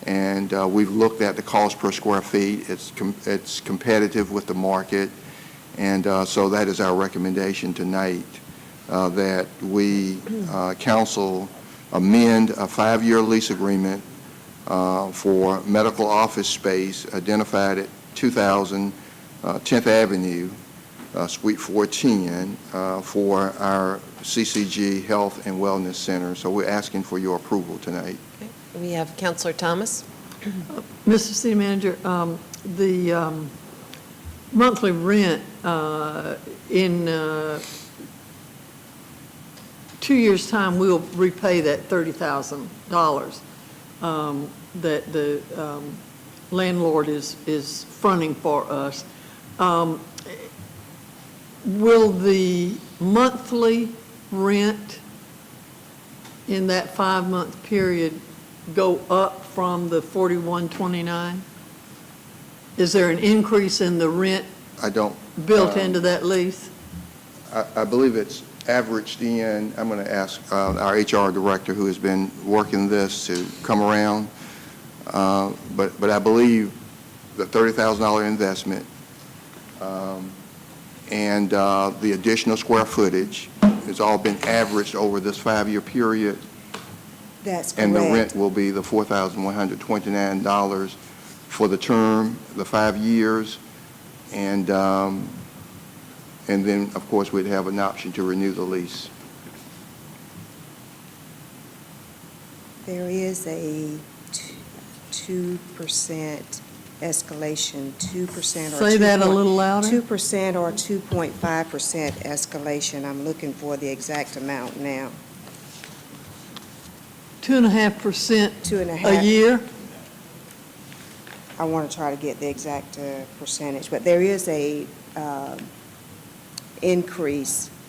Speaker 7: and we've looked at the cost per square feet. It's competitive with the market, and so that is our recommendation tonight, that we, council, amend a 5-year lease agreement for medical office space identified at 2000 10th Avenue, Suite 410, for our CCG Health and Wellness Center. So we're asking for your approval tonight.
Speaker 2: Okay. We have Councilor Thomas.
Speaker 5: Mr. City Manager, the monthly rent in 2 years' time, we'll repay that $30,000 that the landlord is fronting for us. Will the monthly rent in that 5-month period go up from the $41.29? Is there an increase in the rent built into that lease?
Speaker 7: I believe it's averaged in. I'm going to ask our HR director, who has been working this, to come around. But I believe the $30,000 investment and the additional square footage has all been averaged over this 5-year period.
Speaker 6: That's correct.
Speaker 7: And the rent will be the $4,129 for the term, the 5 years, and then, of course, we'd have an option to renew the lease.
Speaker 6: There is a 2% escalation, 2% or
Speaker 5: Say that a little louder.
Speaker 6: 2% or 2.5% escalation. I'm looking for the exact amount now.
Speaker 5: 2.5% a year?
Speaker 6: I want to try to get the exact percentage, but there is a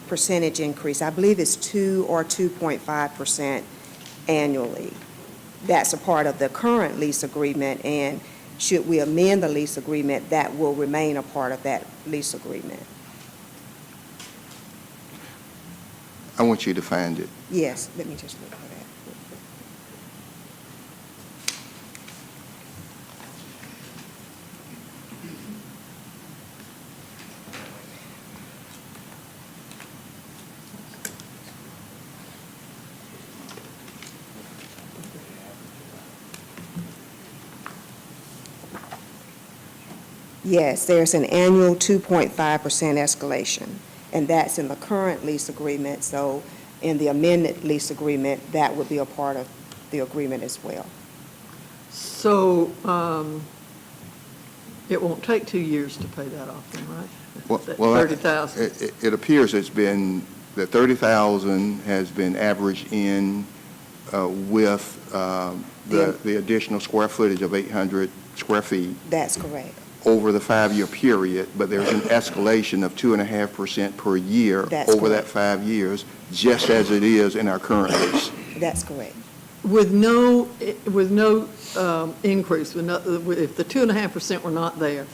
Speaker 6: percentage increase. I believe it's 2 or 2.5% annually. That's a part of the current lease agreement, and should we amend the lease agreement, that will remain a part of that lease agreement.
Speaker 7: I want you to find it.
Speaker 6: Yes, let me just look for that. Yes, there's an annual 2.5% escalation, and that's in the current lease agreement. So in the amended lease agreement, that would be a part of the agreement as well.
Speaker 5: So it won't take 2 years to pay that off, then, right? That
Speaker 7: Well,
Speaker 5: 30,000.
Speaker 7: it appears it's been, the 30,000 has been averaged in with the additional square footage of 800 square feet
Speaker 6: That's correct.
Speaker 7: over the 5-year period, but there's an escalation of 2.5% per year
Speaker 6: That's
Speaker 7: over that
Speaker 6: correct.
Speaker 7: 5 years, just as it is in our current lease.
Speaker 6: That's correct.
Speaker 5: With no increase, if the 2.5% were not there,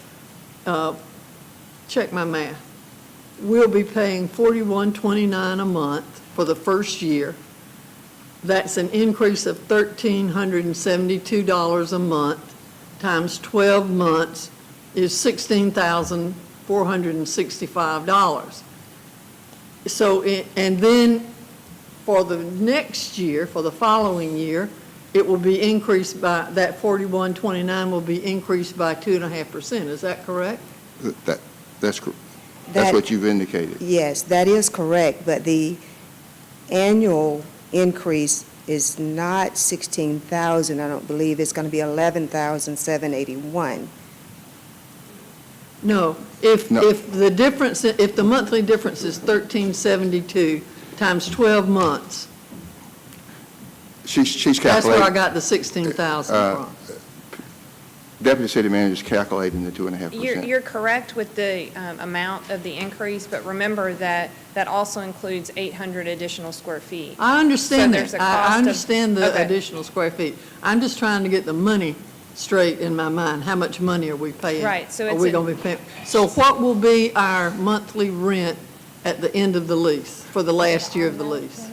Speaker 5: check my math, we'll be paying $41.29 a month for the first year. That's an increase of $1,372 a month times 12 months is $16,465. So, and then for the next year, for the following year, it will be increased by, that 41.29 will be increased by 2.5%. Is that correct?
Speaker 7: That's
Speaker 6: That-
Speaker 7: what you've indicated.
Speaker 6: Yes, that is correct, but the annual increase is not 16,000, I don't believe. It's going to be 11,781.
Speaker 5: No, if the difference, if the monthly difference is 1372 times 12 months,
Speaker 7: She's
Speaker 5: that's where I
Speaker 7: calculating,
Speaker 5: got the 16,000 from.
Speaker 7: Deputy City Manager's calculating the 2.5%.
Speaker 8: You're correct with the amount of the increase, but remember that that also includes 800 additional square feet.
Speaker 5: I understand
Speaker 8: So there's
Speaker 5: that.
Speaker 8: a cost
Speaker 5: I
Speaker 8: of-
Speaker 5: understand the
Speaker 8: okay.
Speaker 5: additional square feet. I'm just trying to get the money straight in my mind. How much money are we paying?
Speaker 8: Right, so
Speaker 5: Are
Speaker 8: it's
Speaker 5: we
Speaker 8: a-
Speaker 5: going to be paying? So what will be our monthly rent at the end of the lease, for the last year of the lease?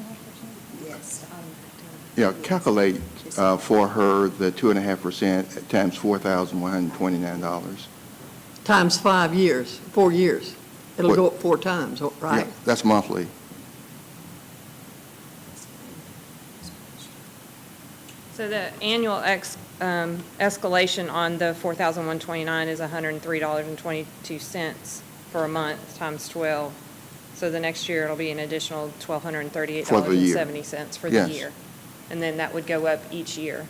Speaker 7: Yeah, calculate for her the 2.5% times $4,129.
Speaker 5: Times 5 years, 4 years. It'll
Speaker 7: What-
Speaker 5: go up 4 times, right?
Speaker 7: Yeah, that's monthly.
Speaker 8: So the annual escalation on the 4,129 is $103.22 for a month times 12. So the next year, it'll be an additional $1,238.70 for the
Speaker 7: Yes.
Speaker 8: year. And then that would go up each year.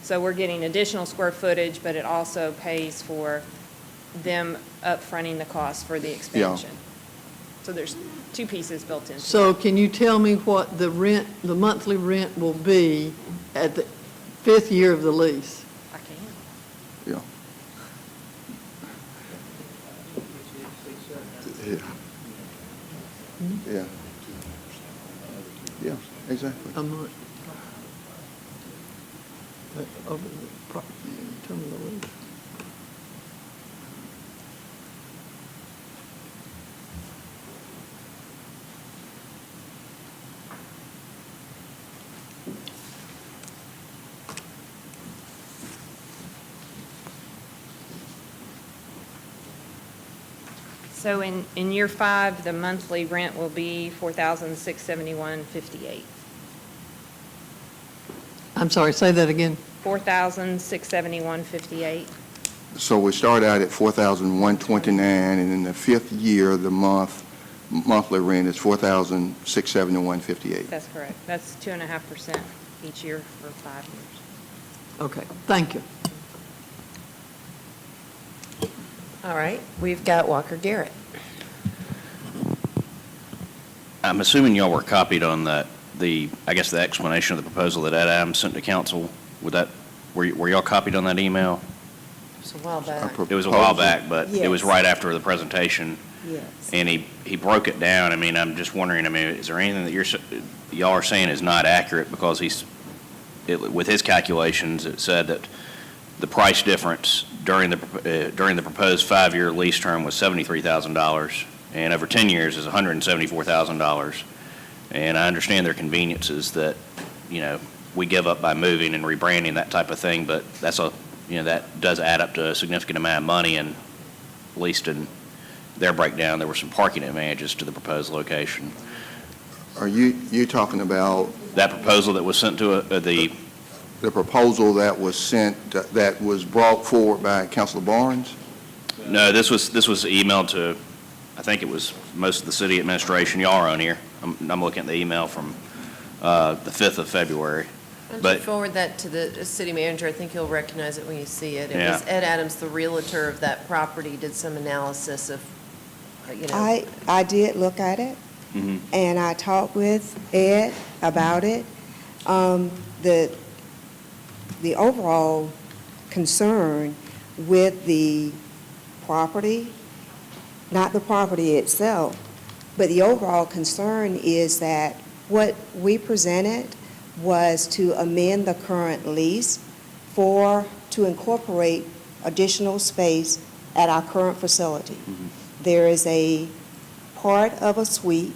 Speaker 8: So we're getting additional square footage, but it also pays for them upfronting the cost for the expansion. So there's two pieces built into it.
Speaker 5: So can you tell me what the rent, the monthly rent will be at the 5th year of the lease?
Speaker 8: I can.
Speaker 7: Yeah. Yeah. Yeah, exactly.
Speaker 5: A month. Over the term of the lease.
Speaker 8: So in year 5, the monthly rent will be $4,671.58.
Speaker 5: I'm sorry, say that again.
Speaker 8: $4,671.58.
Speaker 7: So we start out at $4,129, and in the 5th year, the monthly rent is $4,671.58.
Speaker 8: That's correct. That's 2.5% each year for 5 years.
Speaker 5: Okay, thank you.
Speaker 2: All right, we've got Walker Garrett.
Speaker 19: I'm assuming y'all were copied on that, I guess the explanation of the proposal that Ed Adams sent to council. Were y'all copied on that email?
Speaker 2: It was a while back.
Speaker 19: It was a while back, but it was
Speaker 6: Yes.
Speaker 19: right after the presentation.
Speaker 6: Yes.
Speaker 19: And he broke it down. I mean, I'm just wondering, is there anything that y'all are saying is not accurate? Because with his calculations, it said that the price difference during the proposed 5-year lease term was $73,000, and over 10 years is $174,000. And I understand there are conveniences that, we give up by moving and rebranding, that type of thing, but that does add up to a significant amount of money, and at least in their breakdown, there were some parking advantages to the proposed location.
Speaker 7: Are you talking about
Speaker 19: That proposal that was sent to
Speaker 7: the proposal that was sent, that was brought forward by Councilor Barnes?
Speaker 19: No, this was emailed to, I think it was most of the city administration. Y'all are on here. I'm looking at the email from the 5th of February.
Speaker 2: Why don't
Speaker 19: But
Speaker 2: you forward that to the city manager? I think you'll recognize it when you see it. It
Speaker 19: Yeah.
Speaker 2: was Ed Adams, the realtor of that property, did some analysis of, you know.
Speaker 6: I did look at it,
Speaker 19: Mhm.
Speaker 6: and I talked with Ed about it. The overall concern with the property, not the property itself, but the overall concern is that what we presented was to amend the current lease to incorporate additional space at our current facility. There is a part of a suite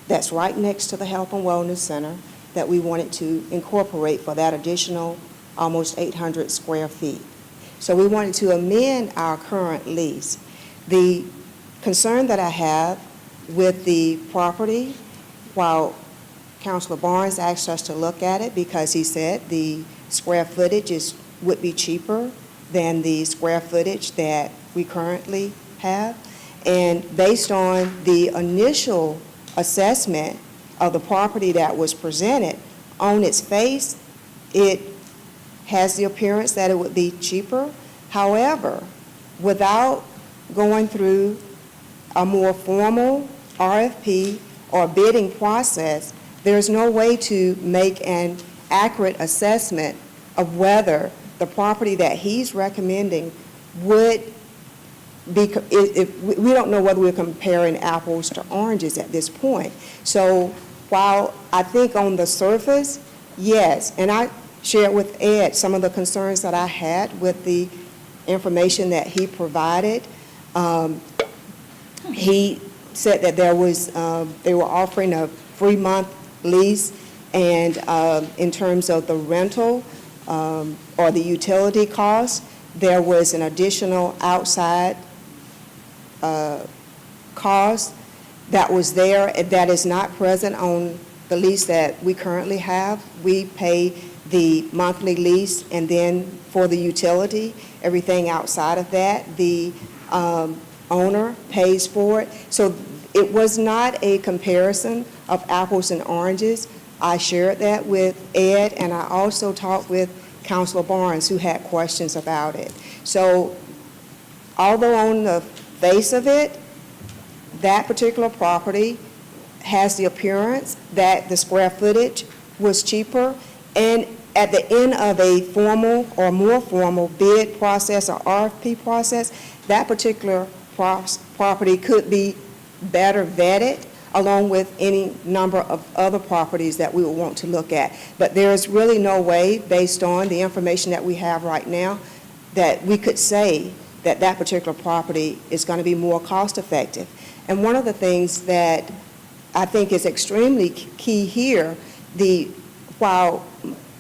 Speaker 6: that's right next to the Health and Wellness Center that we wanted to incorporate for that additional almost 800 square feet. So we wanted to amend our current lease. The concern that I have with the property, while Councilor Barnes asked us to look at it because he said the square footage would be cheaper than the square footage that we currently have. And based on the initial assessment of the property that was presented, on its face, it has the appearance that it would be cheaper. However, without going through a more formal RFP or bidding process, there's no way to make an accurate assessment of whether the property that he's recommending would be, we don't know whether we're comparing apples to oranges at this point. So while I think on the surface, yes, and I shared with Ed some of the concerns that I had with the information that he provided. He said that they were offering a 3-month lease, and in terms of the rental or the utility cost, there was an additional outside cost that was there that is not present on the lease that we currently have. We pay the monthly lease, and then for the utility, everything outside of that, the owner pays for it. So it was not a comparison of apples and oranges. I shared that with Ed, and I also talked with Councilor Barnes, who had questions about it. So although on the face of it, that particular property has the appearance that the square footage was cheaper, and at the end of a formal or more formal bid process or RFP process, that particular property could be better vetted along with any number of other properties that we would want to look at. But there's really no way, based on the information that we have right now, that we could say that that particular property is going to be more cost-effective. And one of the things that I think is extremely key here, while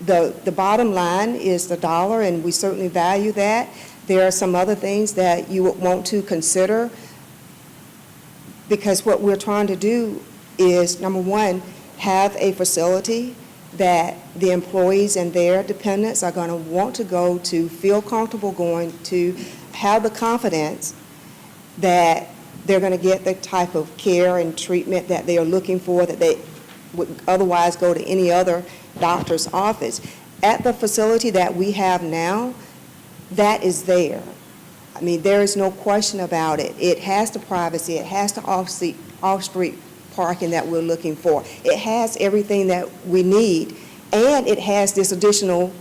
Speaker 6: the bottom line is the dollar, and we certainly value that, there are some other things that you would want to consider, because what we're trying to do is, number one, have a facility that the employees and their dependents are going to want to go to, feel comfortable going to, have the confidence that they're going to get the type of care and treatment that they are looking for, that they would otherwise go to any other doctor's office. At the facility that we have now, that is there. I mean, there is no question about it. It has the privacy, it has the off-street parking that we're looking for. It has everything that we need, and it has this additional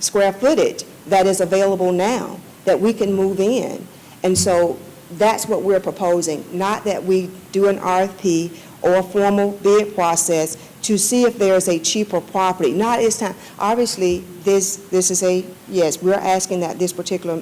Speaker 6: square footage that is available now that we can move in. And so that's what we're proposing, not that we do an RFP or a formal bid process to see if there's a cheaper property. Not this time. Obviously, this is yes, we're asking that this particular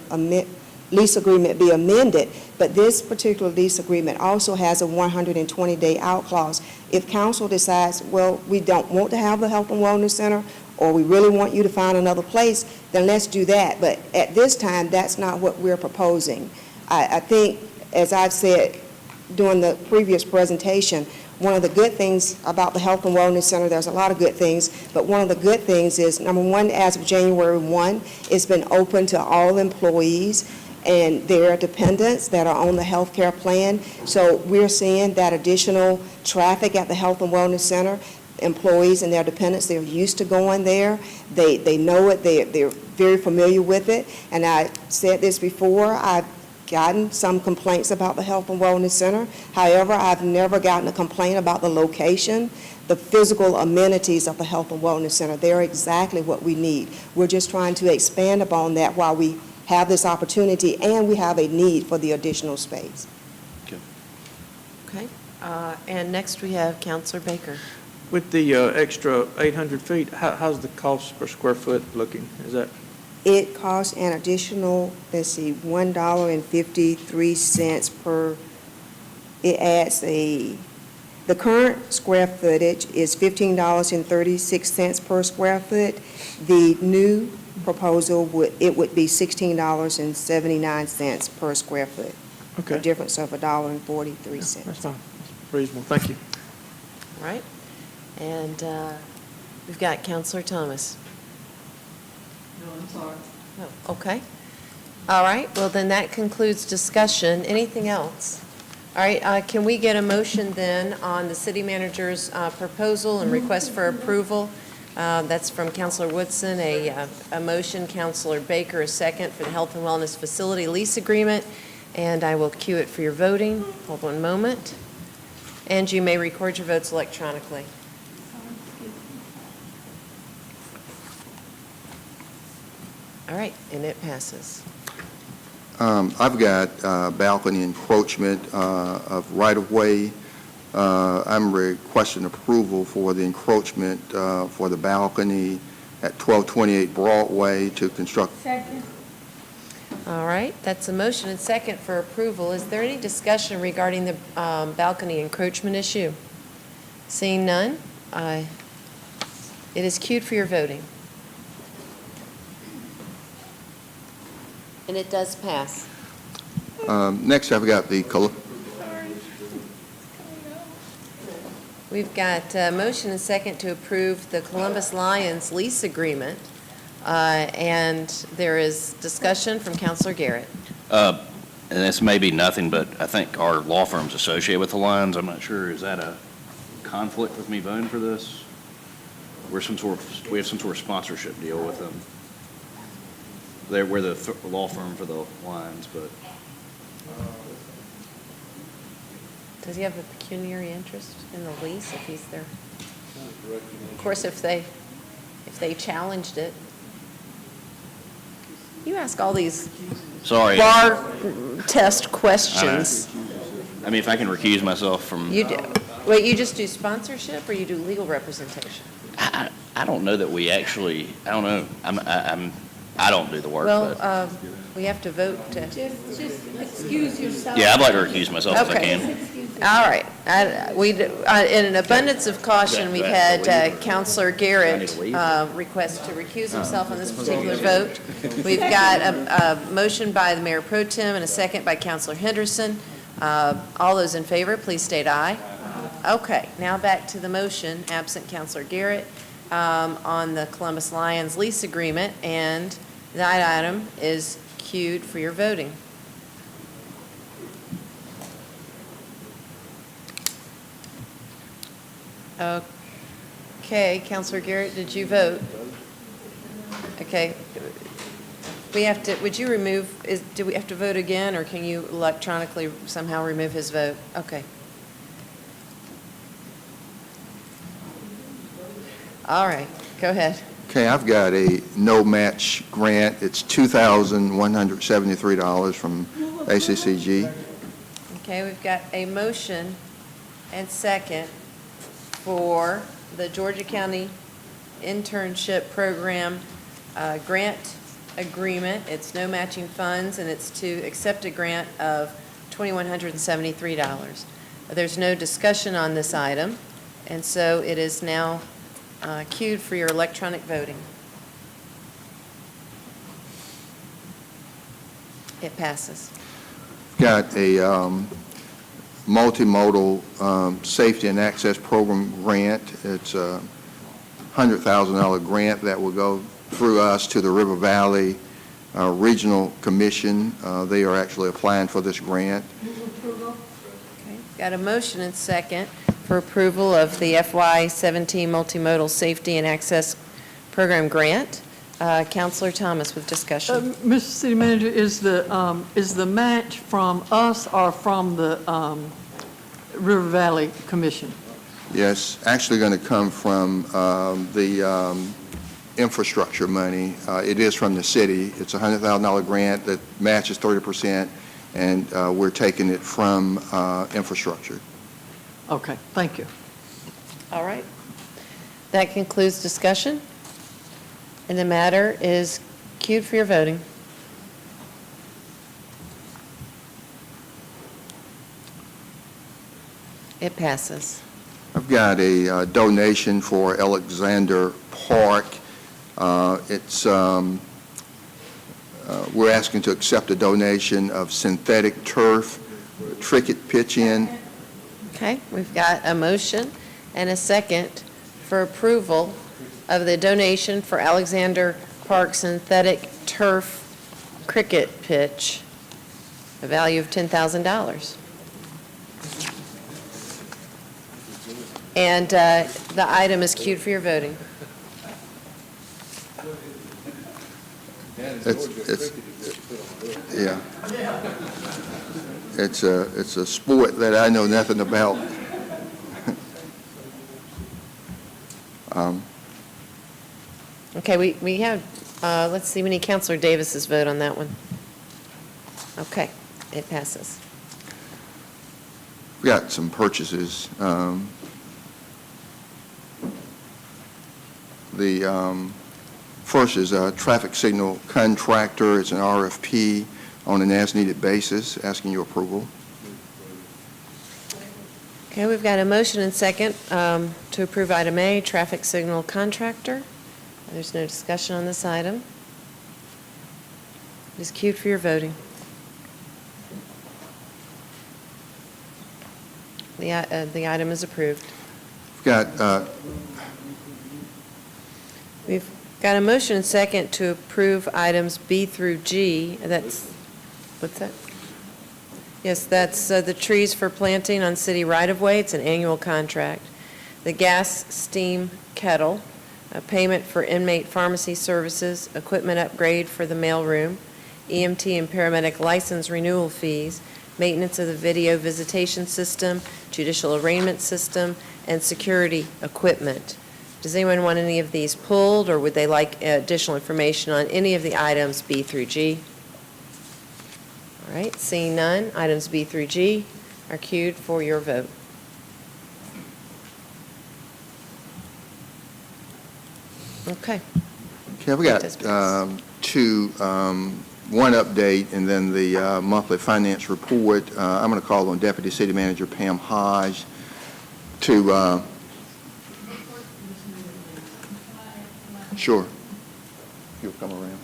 Speaker 6: lease agreement be amended, but this particular lease agreement also has a 120-day out clause. If council decides, well, we don't want to have the Health and Wellness Center, or we really want you to find another place, then let's do that. But at this time, that's not what we're proposing. I think, as I've said during the previous presentation, one of the good things about the Health and Wellness Center, there's a lot of good things, but one of the good things is, number one, as of January 1, it's been open to all employees, and their dependents that are on the health care plan. So we're seeing that additional traffic at the Health and Wellness Center. Employees and their dependents, they're used to going there. They know it. They're very familiar with it. And I said this before, I've gotten some complaints about the Health and Wellness Center. However, I've never gotten a complaint about the location, the physical amenities of the Health and Wellness Center. They're exactly what we need. We're just trying to expand upon that while we have this opportunity and we have a need for the additional space.
Speaker 2: Okay. And next we have Counselor Baker.
Speaker 4: With the extra 800 feet, how's the cost per square foot looking? Is that?
Speaker 6: It costs an additional, $1.53 per, it adds the current square footage is $15.36 per square foot. The new proposal would be $16.79 per square foot.
Speaker 4: Okay.
Speaker 6: A difference of $1.43.
Speaker 4: That's fine. That's reasonable. Thank you.
Speaker 2: All right. And we've got Counselor Thomas.
Speaker 5: No, I'm sorry.
Speaker 2: Oh, okay. All right, well, then that concludes discussion. Anything else? All right, can we get a motion then on the city manager's proposal and request for approval? That's from Counselor Woodson, a motion. Counselor Baker, a second for the Health and Wellness Facility lease agreement. And I will cue it for your voting. Hold one moment. And you may record your votes electronically. All right, and it passes.
Speaker 7: I've got balcony encroachment of right-of-way. I'm requesting approval for the encroachment for the balcony at 1228 Broadway to construct.
Speaker 15: Second.
Speaker 2: All right, that's a motion and second for approval. Is there any discussion regarding the balcony encroachment issue? Seeing none, it is queued for your voting. And it does pass.
Speaker 7: Next, I've got the
Speaker 2: We've got a motion and second to approve the Columbus Lions lease agreement. And there is discussion from Counselor Garrett.
Speaker 19: And this may be nothing, but I think our law firm's associated with the Lions. I'm not sure, is that a conflict with me voting for this? We have some sort of sponsorship deal with them. We're the law firm for the Lions, but.
Speaker 2: Does he have a pecuniary interest in the lease if he's there? Of course, if they challenged it. You ask all these
Speaker 19: Sorry.
Speaker 2: bar test questions.
Speaker 19: I mean, if I can recuse myself from.
Speaker 2: You do. Wait, you just do sponsorship or you do legal representation?
Speaker 19: I don't know that we actually, I don't know. I don't do the work, but.
Speaker 2: Well, we have to vote to.
Speaker 15: Just excuse yourself.
Speaker 19: Yeah, I'd like to recuse myself if I
Speaker 2: Okay.
Speaker 19: can.
Speaker 2: All right. In an abundance of caution, we've had Counselor Garrett request to recuse himself on this particular vote. We've got a motion by the Mayor Pro Tem and a second by Counselor Henderson. All those in favor, please state aye. Okay, now back to the motion, absent Counselor Garrett, on the Columbus Lions lease agreement, and that item is queued for your voting. Okay, Counselor Garrett, did you vote? Okay. We have to, would you remove, do we have to vote again, or can you electronically somehow remove his vote? Okay. All right, go ahead.
Speaker 7: Okay, I've got a no-match grant. It's $2,173 from ACCG.
Speaker 2: Okay, we've got a motion and second for the Georgia County Internship Program grant agreement. It's no matching funds, and it's to accept a grant of $2,173. There's no discussion on this item, and so it is now queued for your electronic voting. It passes.
Speaker 7: Got a multimodal safety and access program grant. It's a $100,000 grant that will go through us to the River Valley Regional Commission. They are actually applying for this grant.
Speaker 2: Got a motion and second for approval of the FY17 Multimodal Safety and Access Program Grant. Counselor Thomas with discussion.
Speaker 5: Mr. City Manager, is the match from us or from the River Valley Commission?
Speaker 7: Yes, actually going to come from the infrastructure money. It is from the city. It's a $100,000 grant that matches 30%, and we're taking it from infrastructure.
Speaker 5: Okay, thank you.
Speaker 2: All right. That concludes discussion, and the matter is queued for your voting. It passes.
Speaker 7: I've got a donation for Alexander Park. We're asking to accept a donation of synthetic turf, tricket pitch-in.
Speaker 2: Okay, we've got a motion and a second for approval of the donation for Alexander Park synthetic turf cricket pitch, a value of $10,000. And the item is queued for your voting.
Speaker 7: Yeah. It's a sport that I know nothing about.
Speaker 2: Okay, we have, let's see, we need Counselor Davis's vote on that one. Okay, it passes.
Speaker 7: We got some purchases. The first is a traffic signal contractor. It's an RFP on an as-needed basis, asking your approval.
Speaker 2: Okay, we've got a motion and second to approve item A, traffic signal contractor. There's no discussion on this item. It is queued for your voting. The item is approved. We've got a motion and second to approve items B through G. That's, what's that? Yes, that's the trees for planting on city right-of-way. It's an annual contract. The gas steam kettle, a payment for inmate pharmacy services, equipment upgrade for the mailroom, EMT and paramedic license renewal fees, maintenance of the video visitation system, judicial arraignment system, and security equipment. Does anyone want any of these pulled, or would they like additional information on any of the items B through G? All right, seeing none, items B through G are queued for your vote. Okay.
Speaker 7: Okay, we got two, one update and then the monthly finance report. I'm going to call on Deputy City Manager Pam Hodge to, sure, you'll come around.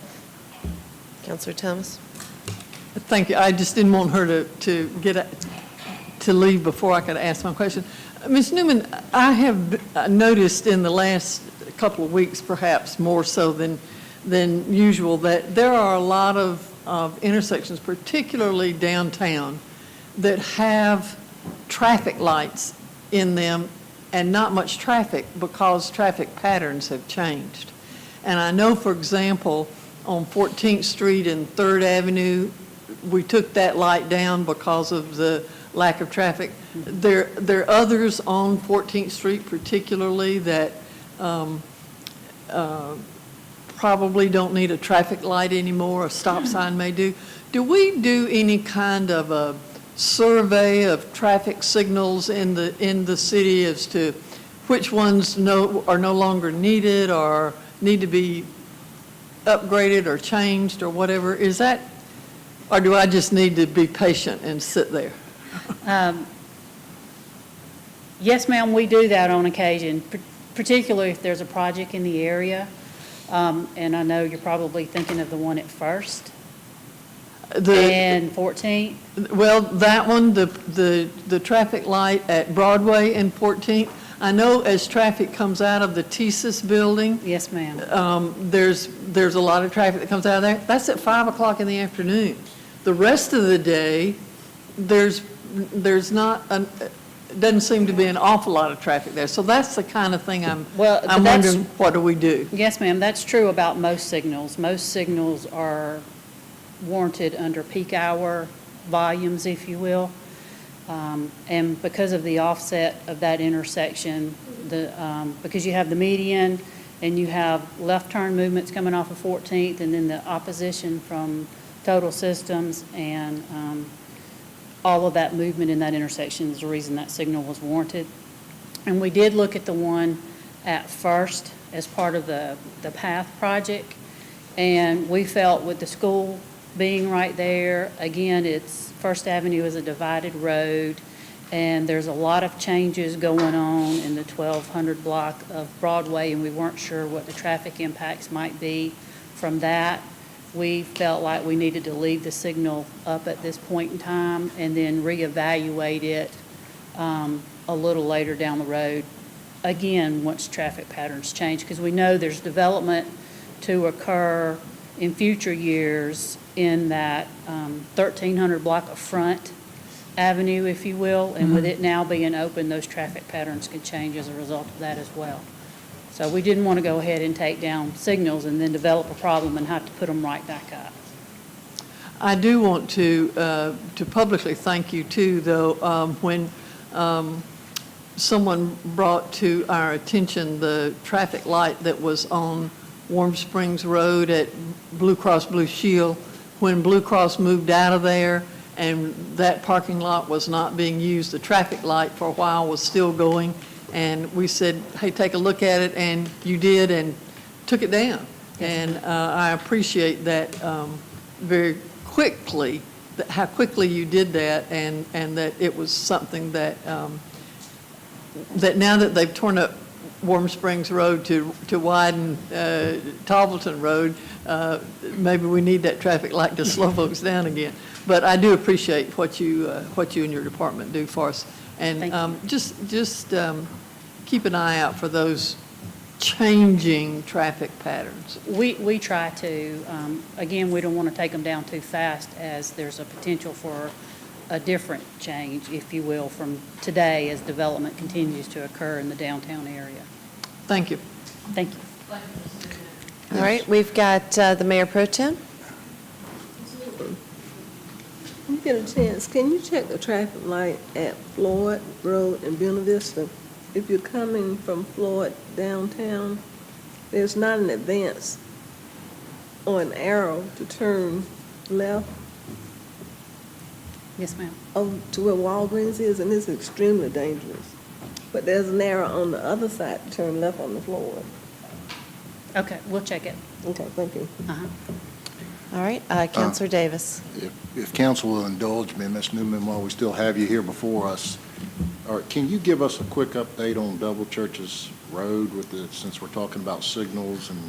Speaker 2: Counselor Thomas?
Speaker 5: Thank you. I just didn't want her to leave before I could ask my question. Ms. Newman, I have noticed in the last couple of weeks, perhaps more so than usual, that there are a lot of intersections, particularly downtown, that have traffic lights in them and not much traffic because traffic patterns have changed. And I know, for example, on 14th Street and 3rd Avenue, we took that light down because of the lack of traffic. There are others on 14th Street particularly that probably don't need a traffic light anymore, a stop sign may do. Do we do any kind of a survey of traffic signals in the city as to which ones are no longer needed or need to be upgraded or changed or whatever? Is that, or do I just need to be patient and sit there?
Speaker 9: Yes, ma'am, we do that on occasion, particularly if there's a project in the area. And I know you're probably thinking of the one at First and 14th.
Speaker 5: Well, that one, the traffic light at Broadway and 14th, I know as traffic comes out of the TSIS building,
Speaker 9: Yes, ma'am.
Speaker 5: there's a lot of traffic that comes out of there. That's at 5 o'clock in the afternoon. The rest of the day, there's not, doesn't seem to be an awful lot of traffic there. So that's the kind of thing I'm
Speaker 9: But that's-
Speaker 5: wondering, what do we do?
Speaker 9: Yes, ma'am, that's true about most signals. Most signals are warranted under peak hour volumes, if you will. And because of the offset of that intersection, because you have the median and you have left turn movements coming off of 14th and then the opposition from Total Systems and all of that movement in that intersection is the reason that signal was warranted. And we did look at the one at First as part of the PATH project, and we felt with the school being right there, again, First Avenue is a divided road, and there's a lot of changes going on in the 1200 block of Broadway, and we weren't sure what the traffic impacts might be from that. We felt like we needed to leave the signal up at this point in time and then reevaluate it a little later down the road, again, once traffic patterns change, because we know there's development to occur in future years in that 1300 block of Front Avenue, if you will, and with it now being open, those traffic patterns could change as a result of that as well. So we didn't want to go ahead and take down signals and then develop a problem and have to put them right back up.
Speaker 5: I do want to publicly thank you too, though, when someone brought to our attention the traffic light that was on Warm Springs Road at Blue Cross Blue Shield, when Blue Cross moved out of there and that parking lot was not being used, the traffic light for a while was still going, and we said, hey, take a look at it, and you did and took it down. And I appreciate that very quickly, how quickly you did that, and that it was something that, that now that they've torn up Warm Springs Road to widen Tarleton Road, maybe we need that traffic light to slow folks down again. But I do appreciate what you and your department do for us. And just keep an eye out for those changing traffic patterns.
Speaker 9: We try to. Again, we don't want to take them down too fast, as there's a potential for a different change, if you will, from today as development continues to occur in the downtown area.
Speaker 5: Thank you.
Speaker 9: Thank you.
Speaker 2: All right, we've got the Mayor Pro Tem.
Speaker 13: When you get a chance, can you check the traffic light at Floyd Road in Buena Vista? If you're coming from Floyd downtown, there's not an advance or an arrow to turn left.
Speaker 9: Yes, ma'am.
Speaker 13: To where Walgreens is, and it's extremely dangerous. But there's an arrow on the other side to turn left on the Floyd.
Speaker 9: Okay, we'll check it.
Speaker 13: Okay, thank you.
Speaker 2: All right, Councilor Davis.
Speaker 1: If council will indulge me, Ms. Newman, while we still have you here before us, can you give us a quick update on Double Churches Road since we're talking about signals and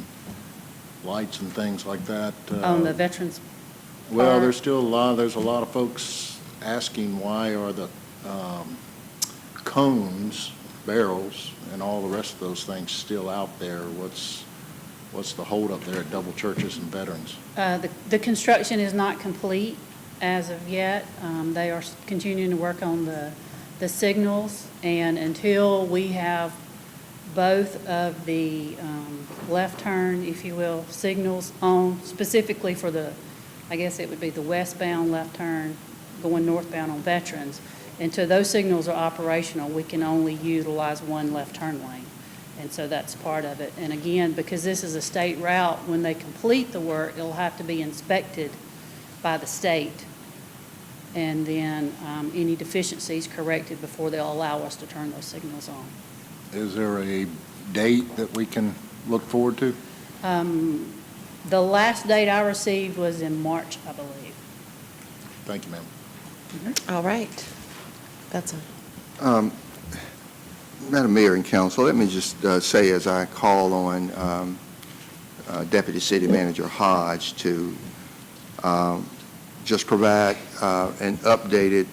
Speaker 1: lights and things like that?
Speaker 9: On the Veterans
Speaker 1: Well, there's a lot of folks asking why are the cones, barrels, and all the rest of those things still out there? What's the holdup there at Double Churches and Veterans?
Speaker 9: The construction is not complete as of yet. They are continuing to work on the signals, and until we have both of the left turn, if you will, signals on, specifically for I guess it would be the westbound left turn going northbound on Veterans, until those signals are operational, we can only utilize one left turn lane. And so that's part of it. And again, because this is a state route, when they complete the work, it'll have to be inspected by the state. And then any deficiencies corrected before they'll allow us to turn those signals on.
Speaker 1: Is there a date that we can look forward to?
Speaker 9: The last date I received was in March, I believe.
Speaker 1: Thank you, ma'am.
Speaker 2: All right. That's
Speaker 7: Madam Mayor and Council, let me just say, as I call on Deputy City Manager Hodge to just provide an updated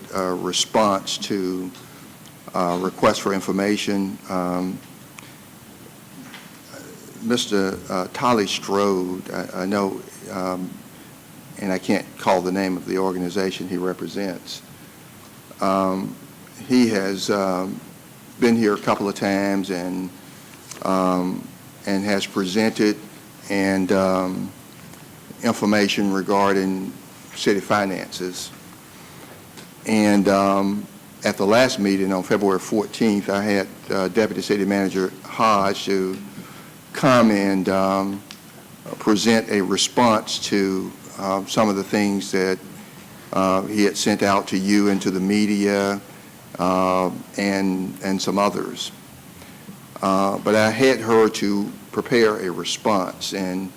Speaker 7: response to request for information. Mr. Tolly Strode, I know, and I can't call the name of the organization he represents. He has been here a couple of times and has presented information regarding city finances. And at the last meeting on February 14th, I had Deputy City Manager Hodge to come and present a response to some of the things that he had sent out to you and to the media and some others. But I had her to prepare a response, and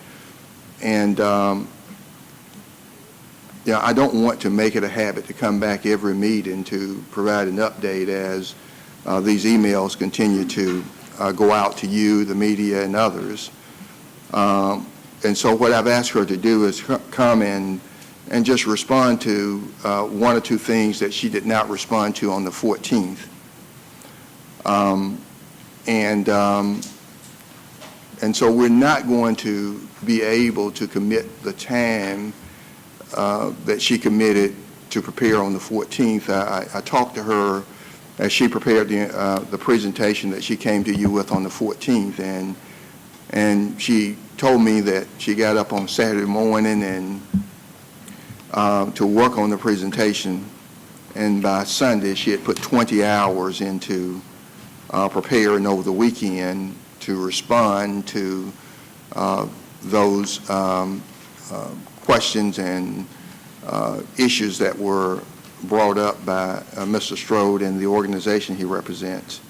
Speaker 7: yeah, I don't want to make it a habit to come back every meeting to provide an update as these emails continue to go out to you, the media, and others. And so what I've asked her to do is come in and just respond to one or two things that she did not respond to on the 14th. And so we're not going to be able to commit the time that she committed to prepare on the 14th. I talked to her as she prepared the presentation that she came to you with on the 14th, and she told me that she got up on Saturday morning and to work on the presentation, and by Sunday she had put 20 hours into preparing over the weekend to respond to those questions and issues that were brought up by Mr. Strode and the organization he represents.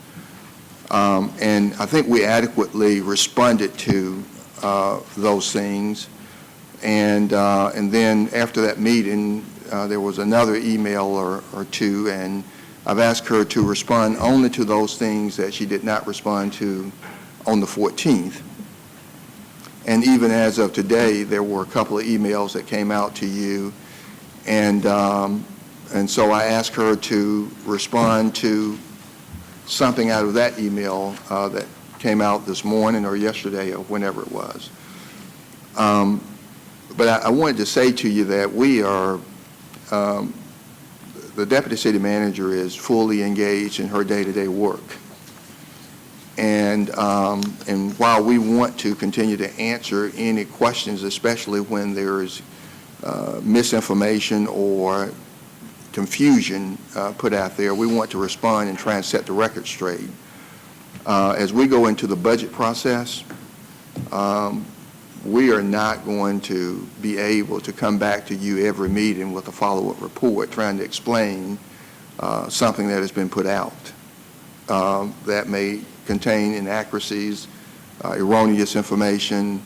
Speaker 7: And I think we adequately responded to those things. And then after that meeting, there was another email or two, and I've asked her to respond only to those things that she did not respond to on the 14th. And even as of today, there were a couple of emails that came out to you, and so I asked her to respond to something out of that email that came out this morning or yesterday or whenever it was. But I wanted to say to you that we are, the Deputy City Manager is fully engaged in her day-to-day work. And while we want to continue to answer any questions, especially when there is misinformation or confusion put out there, we want to respond and try and set the record straight. As we go into the budget process, we are not going to be able to come back to you every meeting with a follow-up report trying to explain something that has been put out that may contain inaccuracies, erroneous information,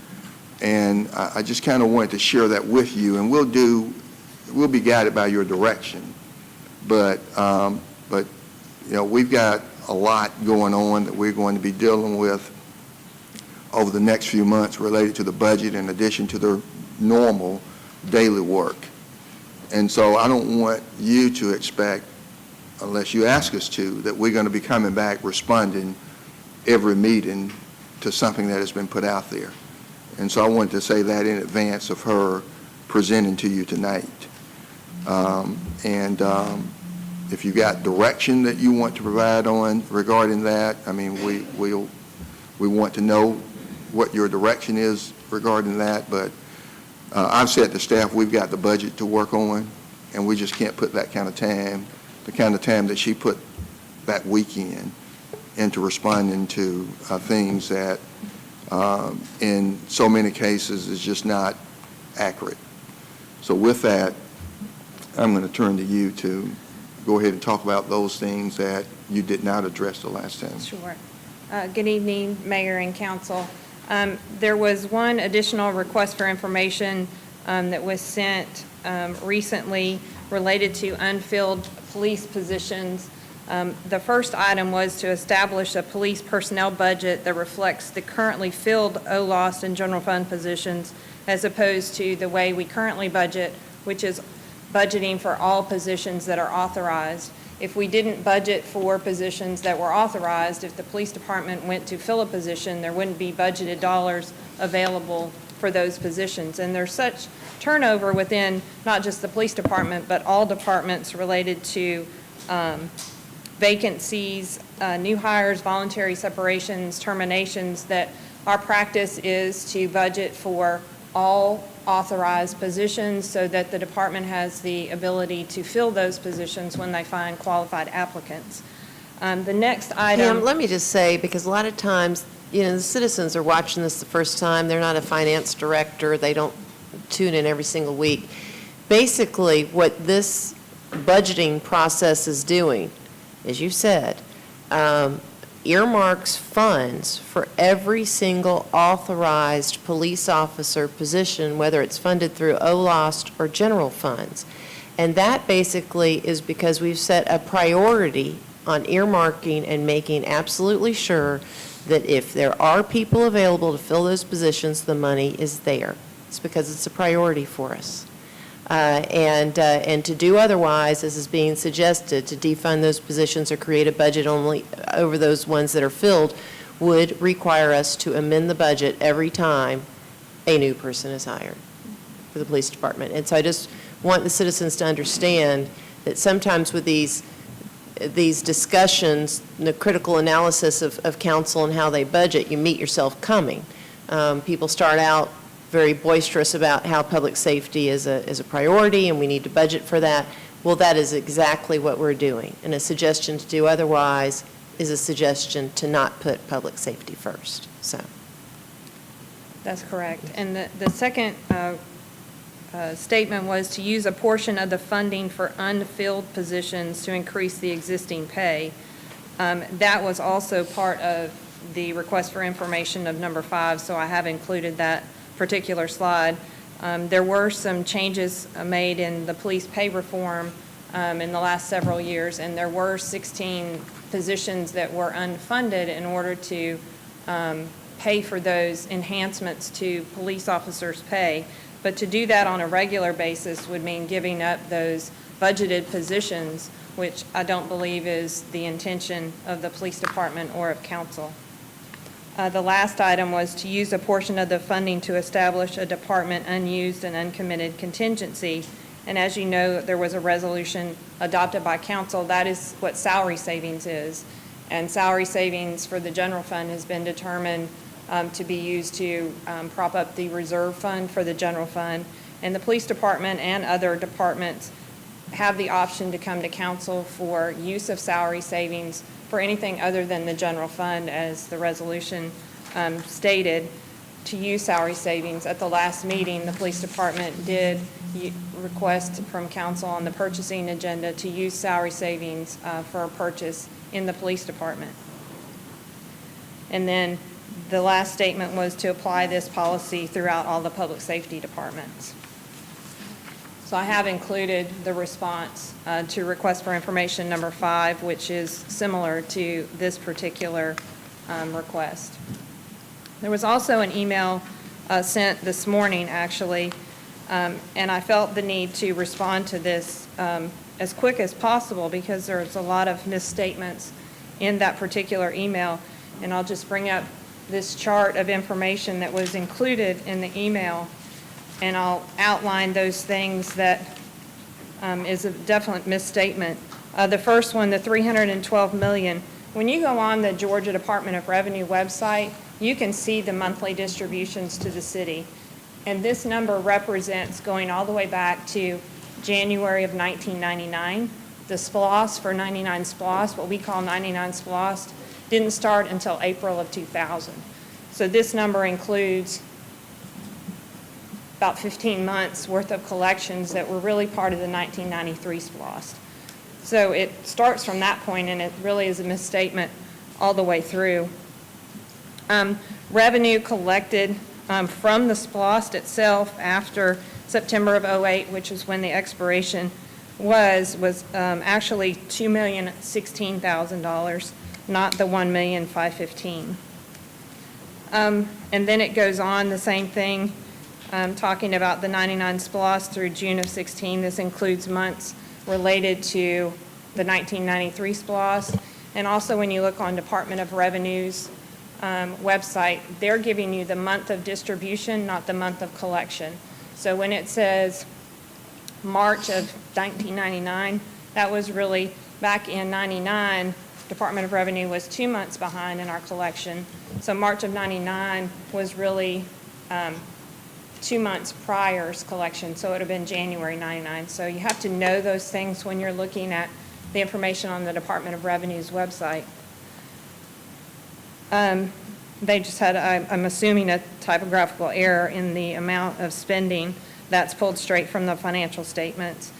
Speaker 7: and I just kind of wanted to share that with you, and we'll be guided by your direction. But you know, we've got a lot going on that we're going to be dealing with over the next few months related to the budget in addition to the normal daily work. And so I don't want you to expect, unless you ask us to, that we're going to be coming back responding every meeting to something that has been put out there. And so I wanted to say that in advance of her presenting to you tonight. If you got direction that you want to provide on regarding that, I mean, we want to know what your direction is regarding that, but I've said to staff we've got the budget to work on, and we just can't put that kind of time, the kind of time that she put that weekend into responding to things that in so many cases is just not accurate. So with that, I'm going to turn to you to go ahead and talk about those things that you did not address the last time.
Speaker 8: Sure. Good evening, Mayor and Council. There was one additional request for information that was sent recently related to unfilled police positions. The first item was to establish a police personnel budget that reflects the currently filled OLOS and general fund positions as opposed to the way we currently budget, which is budgeting for all positions that are authorized. if we didn't budget for positions that were authorized, if the police department went to fill a position, there wouldn't be budgeted dollars available for those positions. And there's such turnover within not just the police department, but all departments related to vacancies, new hires, voluntary separations, terminations, that our practice is to budget for all authorized positions so that the department has the ability to fill those positions when they find qualified applicants. The next item.
Speaker 2: Pam, let me just say, because a lot of times, the citizens are watching this the first time. They're not a finance director. They don't tune in every single week. Basically, what this budgeting process is doing, as you said, earmarks funds for every single authorized police officer position, whether it's funded through OLOST or general funds. And that basically is because we've set a priority on earmarking and making absolutely sure that if there are people available to fill those positions, the money is there. It's because it's a priority for us. And to do otherwise, as is being suggested, to defund those positions or create a budget only over those ones that are filled, would require us to amend the budget every time a new person is hired for the police department. And so I just want the citizens to understand that sometimes with these discussions, the critical analysis of council and how they budget, you meet yourself coming. People start out very boisterous about how public safety is a priority and we need to budget for that. Well, that is exactly what we're doing. And a suggestion to do otherwise is a suggestion to not put public safety first. So.
Speaker 8: That's correct. And the second statement was to use a portion of the funding for unfilled positions to increase the existing pay. That was also part of the request for information of number 5, so I have included that particular slide. There were some changes made in the police pay reform in the last several years, and there were 16 positions that were unfunded in order to pay for those enhancements to police officers' pay. But to do that on a regular basis would mean giving up those budgeted positions, which I don't believe is the intention of the police department or of council. The last item was to use a portion of the funding to establish a department unused and uncommitted contingency. And as you know, there was a resolution adopted by council. That is what salary savings is. And salary savings for the general fund has been determined to be used to prop up the reserve fund for the general fund. And the police department and other departments have the option to come to council for use of salary savings for anything other than the general fund, as the resolution stated, to use salary savings. At the last meeting, the police department did request from council on the purchasing agenda to use salary savings for a purchase in the police department. And then the last statement was to apply this policy throughout all the public safety departments. So I have included the response to request for information number 5, which is similar to this particular request. There was also an email sent this morning, actually, and I felt the need to respond to this as quick as possible because there's a lot of misstatements in that particular email. And I'll just bring up this chart of information that was included in the email, and I'll outline those things that is a definite misstatement. The first one, the $312 million. When you go on the Georgia Department of Revenue website, you can see the monthly distributions to the city. And this number represents going all the way back to January of 1999. The SPLOST for 99 SPLOST, what we call 99 SPLOST, didn't start until April of 2000. So this number includes about 15 months worth of collections that were really part of the 1993 SPLOST. So it starts from that point, and it really is a misstatement all the way through. Revenue collected from the SPLOST itself after September of 2008, which is when the expiration was actually $2,016,000, not the $1,515,000. And then it goes on, the same thing, talking about the 99 SPLOST through June of 16. This includes months related to the 1993 SPLOST. And also when you look on Department of Revenue's website, they're giving you the month of distribution, not the month of collection. So when it says March of 1999, that was really back in 99, Department of Revenue was 2 months behind in our collection. So March of 99 was really 2 months prior's collection, so it would have been January 99. So you have to know those things when you're looking at the information on the Department of Revenue's website. They just had, I'm assuming, a typographical error in the amount of spending that's pulled straight from the financial statements.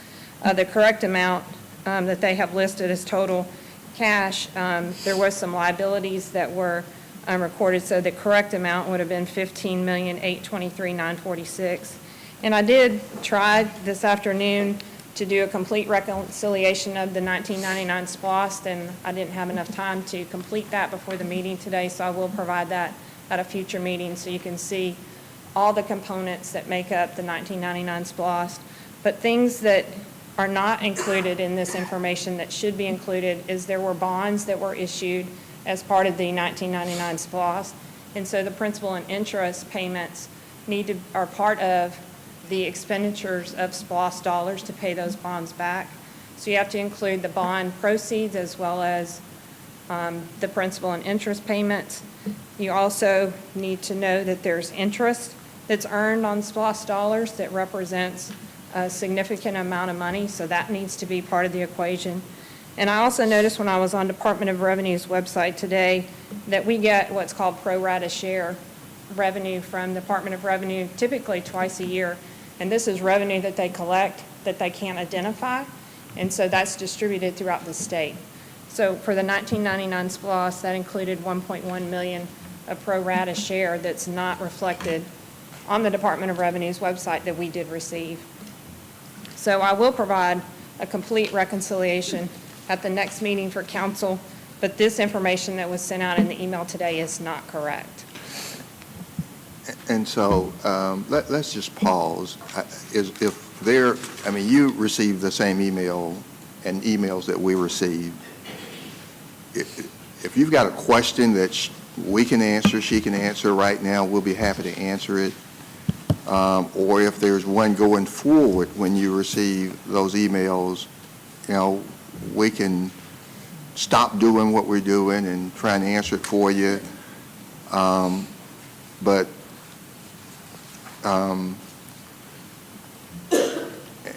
Speaker 8: The correct amount that they have listed as total cash, there was some liabilities that were recorded, so the correct amount would have been $15,823,946. And I did try this afternoon to do a complete reconciliation of the 1999 SPLOST, and I didn't have enough time to complete that before the meeting today, so I will provide that at a future meeting so you can see all the components that make up the 1999 SPLOST. But things that are not included in this information that should be included is there were bonds that were issued as part of the 1999 SPLOST, and so the principal and interest payments are part of the expenditures of SPLOST dollars to pay those bonds back. So you have to include the bond proceeds as well as the principal and interest payments. You also need to know that there's interest that's earned on SPLOST dollars that represents a significant amount of money, so that needs to be part of the equation. And I also noticed when I was on Department of Revenue's website today that we get what's called pro rata share revenue from Department of Revenue typically twice a year. And this is revenue that they collect that they can't identify, and so that's distributed throughout the state. So for the 1999 SPLOST, that included $1.1 million of pro rata share that's not reflected on the Department of Revenue's website that we did receive. So I will provide a complete reconciliation at the next meeting for council, but this information that was sent out in the email today is not correct.
Speaker 7: And so, let's just pause. You received the same email and emails that we received. If you've got a question that we can answer, she can answer right now, we'll be happy to answer it. Or if there's one going forward when you receive those emails, we can stop doing what we're doing and try and answer it for you.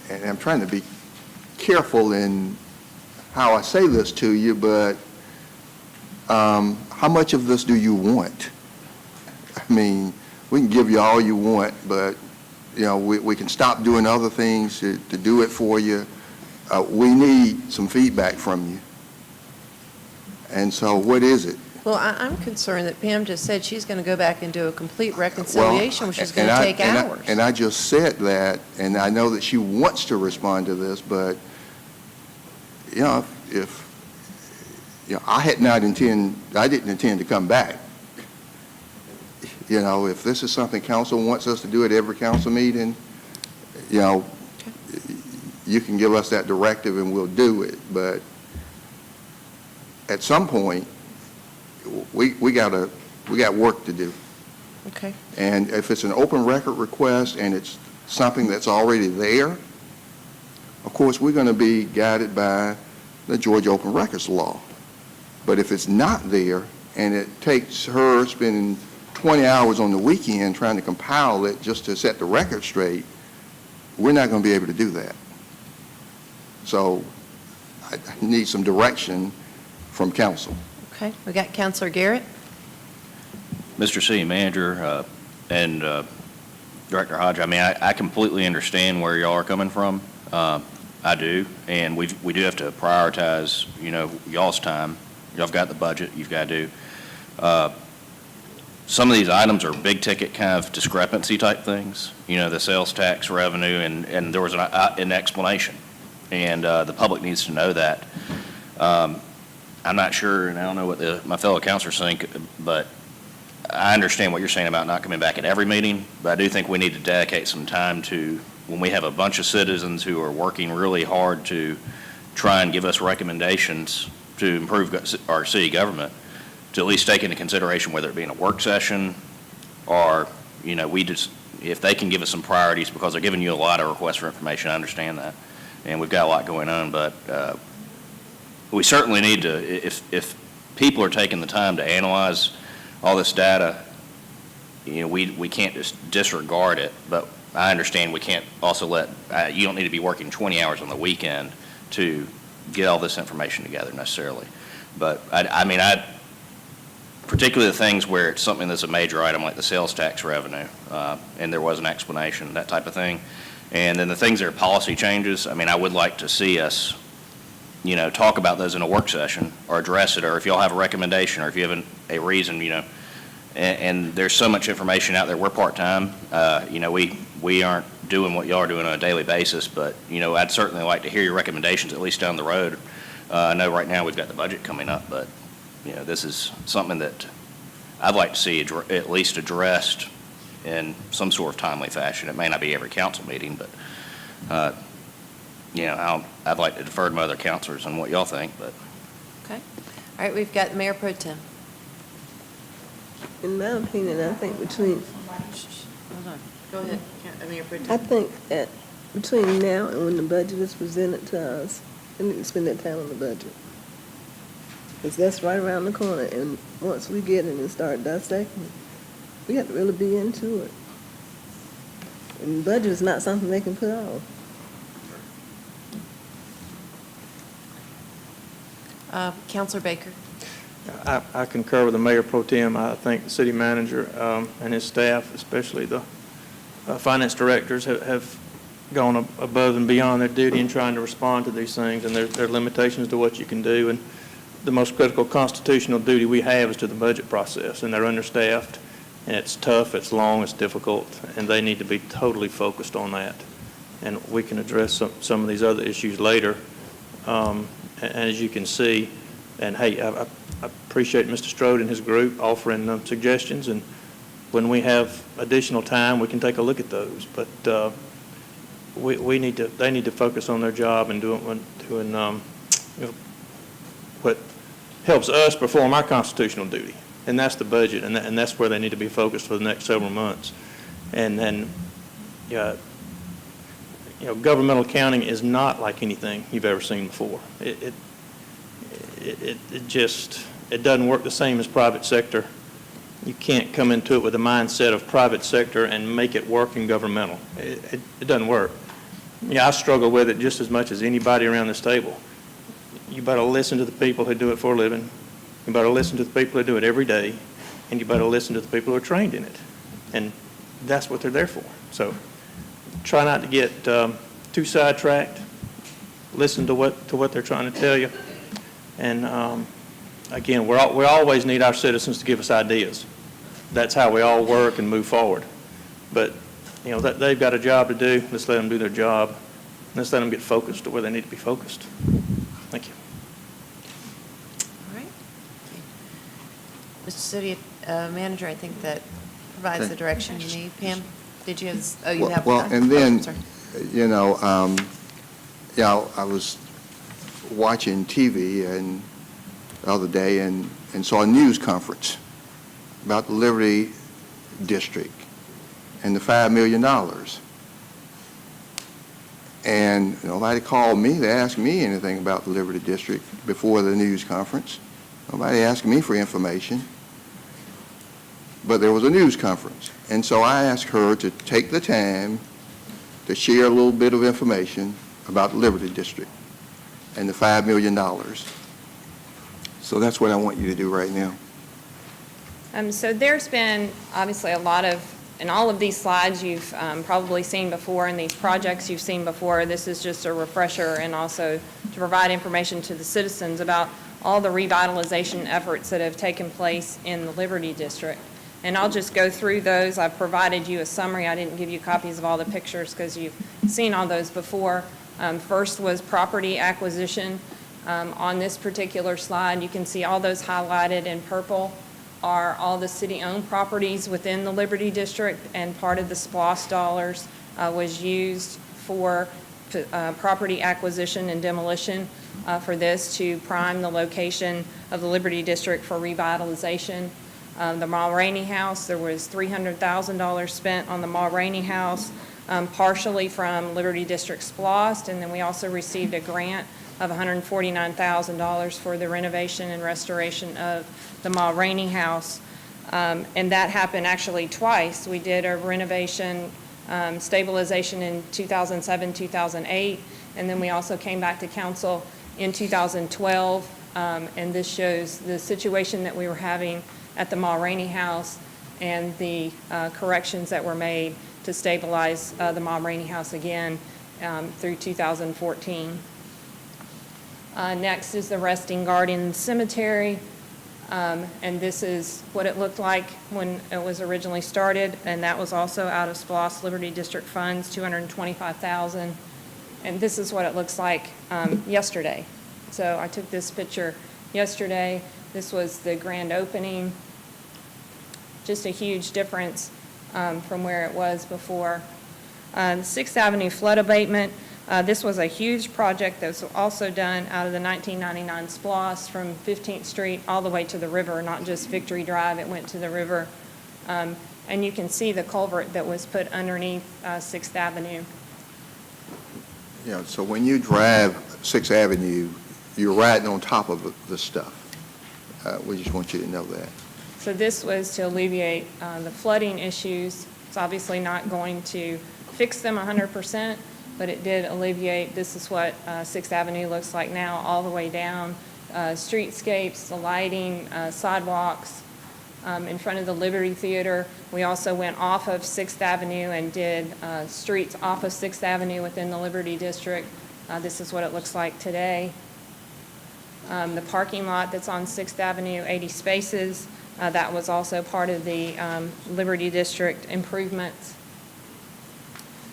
Speaker 7: And I'm trying to be careful in how I say this to you, but how much of this do you want? I mean, we can give you all you want, but, we can stop doing other things to do it for you. We need some feedback from you. And so what is it?
Speaker 2: Well, I'm concerned that Pam just said she's going to go back and do a complete reconciliation, which is going to take hours.
Speaker 7: And I just said that, and I know that she wants to respond to this, but, I didn't intend to come back. If this is something council wants us to do at every council meeting, you can give us that directive and we'll do it. But at some point, we got work to do.
Speaker 2: Okay.
Speaker 7: And if it's an open record request and it's something that's already there, of course, we're going to be guided by the Georgia Open Records Law. But if it's not there and it takes her spending 20 hours on the weekend trying to compile it just to set the record straight, we're not going to be able to do that. So I need some direction from council.
Speaker 2: Okay. We got Councilor Garrett.
Speaker 19: Mr. City Manager and Director Hodge, I completely understand where y'all are coming from. I do, and we do have to prioritize, y'all's time. Y'all have got the budget, you've got to do. Some of these items are big ticket kind of discrepancy type things, the sales tax revenue, and there was an explanation, and the public needs to know that. I'm not sure, and I don't know what my fellow councilors think, but I understand what you're saying about not coming back at every meeting, but I do think we need to dedicate some time to, when we have a bunch of citizens who are working really hard to try and give us recommendations to improve our city government, to at least take into consideration whether it be in a work session or, if they can give us some priorities, because they're giving you a lot of requests for information, I understand that, and we've got a lot going on, but we certainly need to, if people are taking the time to analyze all this data, we can't just disregard it, but I understand we can't also you don't need to be working 20 hours on the weekend to get all this information together necessarily. But particularly the things where it's something that's a major item like the sales tax revenue, and there was an explanation, that type of thing. And then the things that are policy changes, I would like to see us, talk about those in a work session or address it, or if y'all have a recommendation or if you have a reason, and there's so much information out there. We're part-time. We aren't doing what y'all are doing on a daily basis, but, I'd certainly like to hear your recommendations, at least down the road. I know right now we've got the budget coming up, but, this is something that I'd like to see at least addressed in some sort of timely fashion. It may not be every council meeting, but, I'd like to defer to my other councilors on what y'all think, but.
Speaker 2: Okay. All right, we've got the Mayor Pro Tem.
Speaker 13: In my opinion, I think between,
Speaker 2: Hold on. Go ahead, Mayor Pro Tem.
Speaker 13: I think that between now and when the budget is presented to us, we need to spend that time on the budget. Because that's right around the corner, and once we get in and start dissecting it, we have to really be into it. And budget is not something they can put off.
Speaker 2: Councilor Baker.
Speaker 4: I concur with the Mayor Pro Tem. I think the city manager and his staff, especially the finance directors, have gone above and beyond their duty in trying to respond to these things, and there are limitations to what you can do. And the most critical constitutional duty we have is to the budget process, and they're understaffed, and it's tough, it's long, it's difficult, and they need to be totally focused on that. And we can address some of these other issues later. And as you can see, and hey, I appreciate Mr. Strode and his group offering suggestions, and when we have additional time, we can take a look at those. But they need to focus on their job and doing what helps us perform our constitutional duty, and that's the budget, and that's where they need to be focused for the next several months. And then, governmental accounting is not like anything you've ever seen before. It doesn't work the same as private sector. You can't come into it with a mindset of private sector and make it work in governmental. It doesn't work. I struggle with it just as much as anybody around this table. You better listen to the people who do it for a living. You better listen to the people who do it every day, and you better listen to the people who are trained in it. And that's what they're there for. So try not to get too sidetracked. Listen to what they're trying to tell you. And again, we always need our citizens to give us ideas. That's how we all work and move forward. But they've got a job to do. Let's let them do their job. Let's let them get focused to where they need to be focused. Thank you.
Speaker 2: All right. Mr. City Manager, I think that provides the direction you need. Pam, did you have, you have.
Speaker 7: Well, and then,
Speaker 2: sorry.
Speaker 7: I was watching TV and the other day and saw a news conference about the Liberty District and the $5 million. And nobody called me to ask me anything about the Liberty District before the news conference. Nobody asked me for information. But there was a news conference. And so I asked her to take the time to share a little bit of information about the Liberty District and the $5 million. So that's what I want you to do right now.
Speaker 8: So there's been obviously a lot of, in all of these slides you've probably seen before, and these projects you've seen before. This is just a refresher, and also to provide information to the citizens about all the revitalization efforts that have taken place in the Liberty District. And I'll just go through those. I've provided you a summary. I didn't give you copies of all the pictures because you've seen all those before. First was property acquisition. On this particular slide, you can see all those highlighted in purple are all the city-owned properties within the Liberty District, and part of the SPLOST dollars was used for property acquisition and demolition for this to prime the location of the Liberty District for revitalization. The Ma Rainey House, there was $300,000 spent on the Ma Rainey House, partially from Liberty District SPLOST, and then we also received a grant of $149,000 for the renovation and restoration of the Ma Rainey House. And that happened actually twice. We did a renovation stabilization in 2007, 2008, and then we also came back to council in 2012, and this shows the situation that we were having at the Ma Rainey House and the corrections that were made to stabilize the Ma Rainey House again through 2014. Next is the Resting Garden Cemetery, and this is what it looked like when it was originally started, and that was also out of SPLOST Liberty District funds, $225,000. And this is what it looks like yesterday. So I took this picture yesterday. This was the grand opening. Just a huge difference from where it was before. 6th Avenue flood abatement. This was a huge project that was also done out of the 1999 SPLOST from 15th Street all the way to the river, not just Victory Drive. It went to the river. And you can see the culvert that was put underneath 6th Avenue.
Speaker 7: Yeah, so when you drive 6th Avenue, you're riding on top of the stuff. We just want you to know that.
Speaker 8: So this was to alleviate the flooding issues. It's obviously not going to fix them 100%, but it did alleviate. This is what 6th Avenue looks like now, all the way down. Streetscapes, the lighting, sidewalks. In front of the Liberty Theater, we also went off of 6th Avenue and did streets off of 6th Avenue within the Liberty District. This is what it looks like today. The parking lot that's on 6th Avenue, 80 spaces, that was also part of the Liberty District improvements.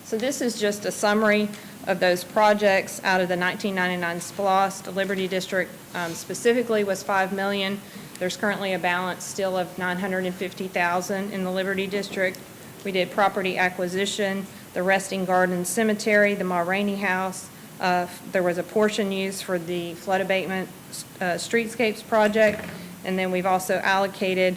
Speaker 8: So this is just a summary of those projects out of the 1999 SPLOST. The Liberty District specifically was $5 million. There's currently a balance still of $950,000 in the Liberty District. We did property acquisition, the Resting Garden Cemetery, the Ma Rainey House. There was a portion used for the flood abatement streetscapes project, and then we've also allocated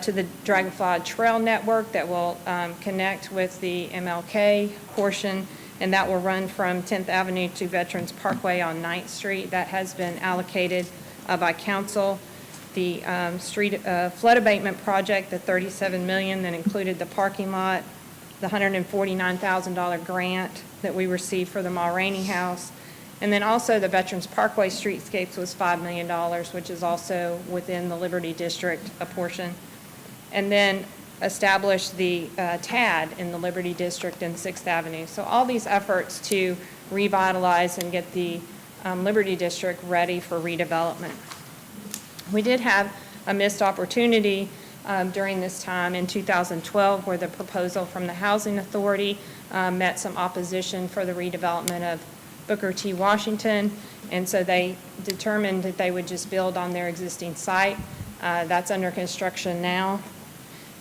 Speaker 8: to the Dragonfly Trail Network that will connect with the MLK portion, and that will run from 10th Avenue to Veterans Parkway on 9th Street. That has been allocated by council. The street flood abatement project, the $37 million that included the parking lot, the $149,000 grant that we received for the Ma Rainey House, and then also the Veterans Parkway streetscapes was $5 million, which is also within the Liberty District a portion. And then established the TAD in the Liberty District and 6th Avenue. So all these efforts to revitalize and get the Liberty District ready for redevelopment. We did have a missed opportunity during this time in 2012 where the proposal from the Housing Authority met some opposition for the redevelopment of Booker T. Washington, and so they determined that they would just build on their existing site. That's under construction now.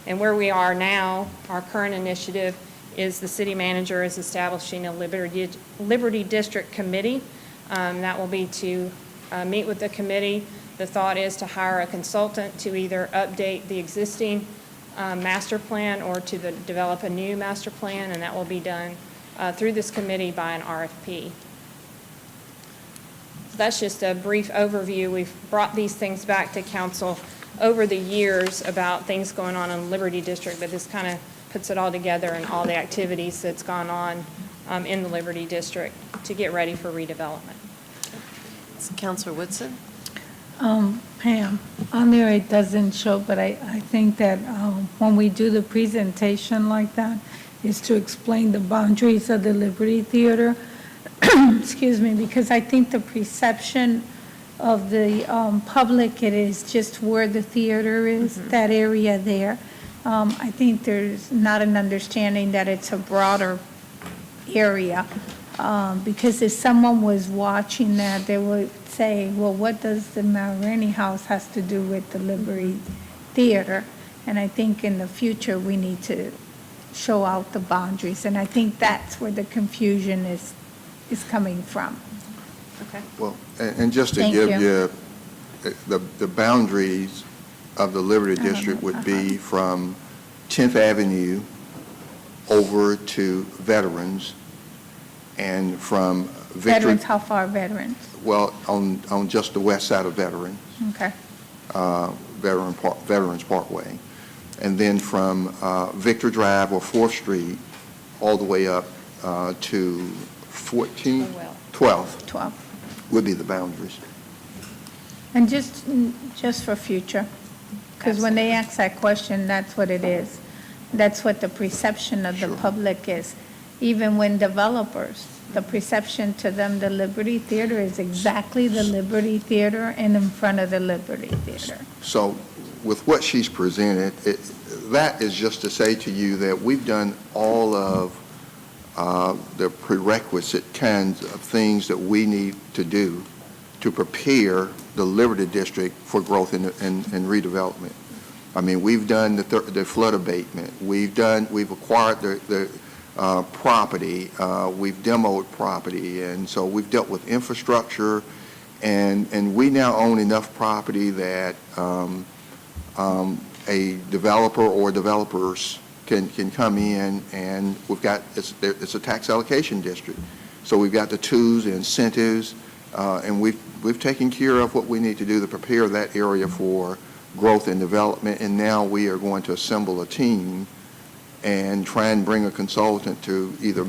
Speaker 8: And where we are now, our current initiative is the city manager is establishing a Liberty District committee. That will be to meet with the committee. The thought is to hire a consultant to either update the existing master plan or to develop a new master plan, and that will be done through this committee by an RFP. So that's just a brief overview. We've brought these things back to council over the years about things going on in Liberty District, but this kind of puts it all together and all the activities that's gone on in the Liberty District to get ready for redevelopment.
Speaker 2: Councilor Woodson?
Speaker 15: Pam, on there it doesn't show, but I think that when we do the presentation like that, is to explain the boundaries of the Liberty Theater. Excuse me, because I think the perception of the public, it is just where the theater is, that area there. I think there's not an understanding that it's a broader area. Because if someone was watching that, they would say, well, what does the Ma Rainey House has to do with the Liberty Theater? And I think in the future, we need to show out the boundaries. And I think that's where the confusion is coming from.
Speaker 8: Okay.
Speaker 7: Well, and just to
Speaker 15: Thank
Speaker 7: give
Speaker 15: you.
Speaker 7: you, the boundaries of the Liberty District would be from 10th Avenue over to Veterans, and from Victory,
Speaker 15: Veterans, how far veterans?
Speaker 7: well, on just the west side of Veterans,
Speaker 15: Okay.
Speaker 7: Veterans Parkway, and then from Victor Drive or 4th Street all the way up to 12th
Speaker 15: 12.
Speaker 7: would be the boundaries.
Speaker 15: And just for future, because when they ask that question, that's what it is. That's what the perception of the public is. Even when developers, the perception to them, the Liberty Theater is exactly the Liberty Theater and in front of the Liberty Theater.
Speaker 7: So with what she's presented, that is just to say to you that we've done all of the prerequisite kinds of things that we need to do to prepare the Liberty District for growth and redevelopment. I mean, we've done the flood abatement. We've acquired the property. We've demoed property, and so we've dealt with infrastructure, and we now own enough property that a developer or developers can come in, and we've got, it's a tax allocation district. So we've got the tools, the incentives, and we've taken care of what we need to do to prepare that area for growth and development, and now we are going to assemble a team and try and bring a consultant to either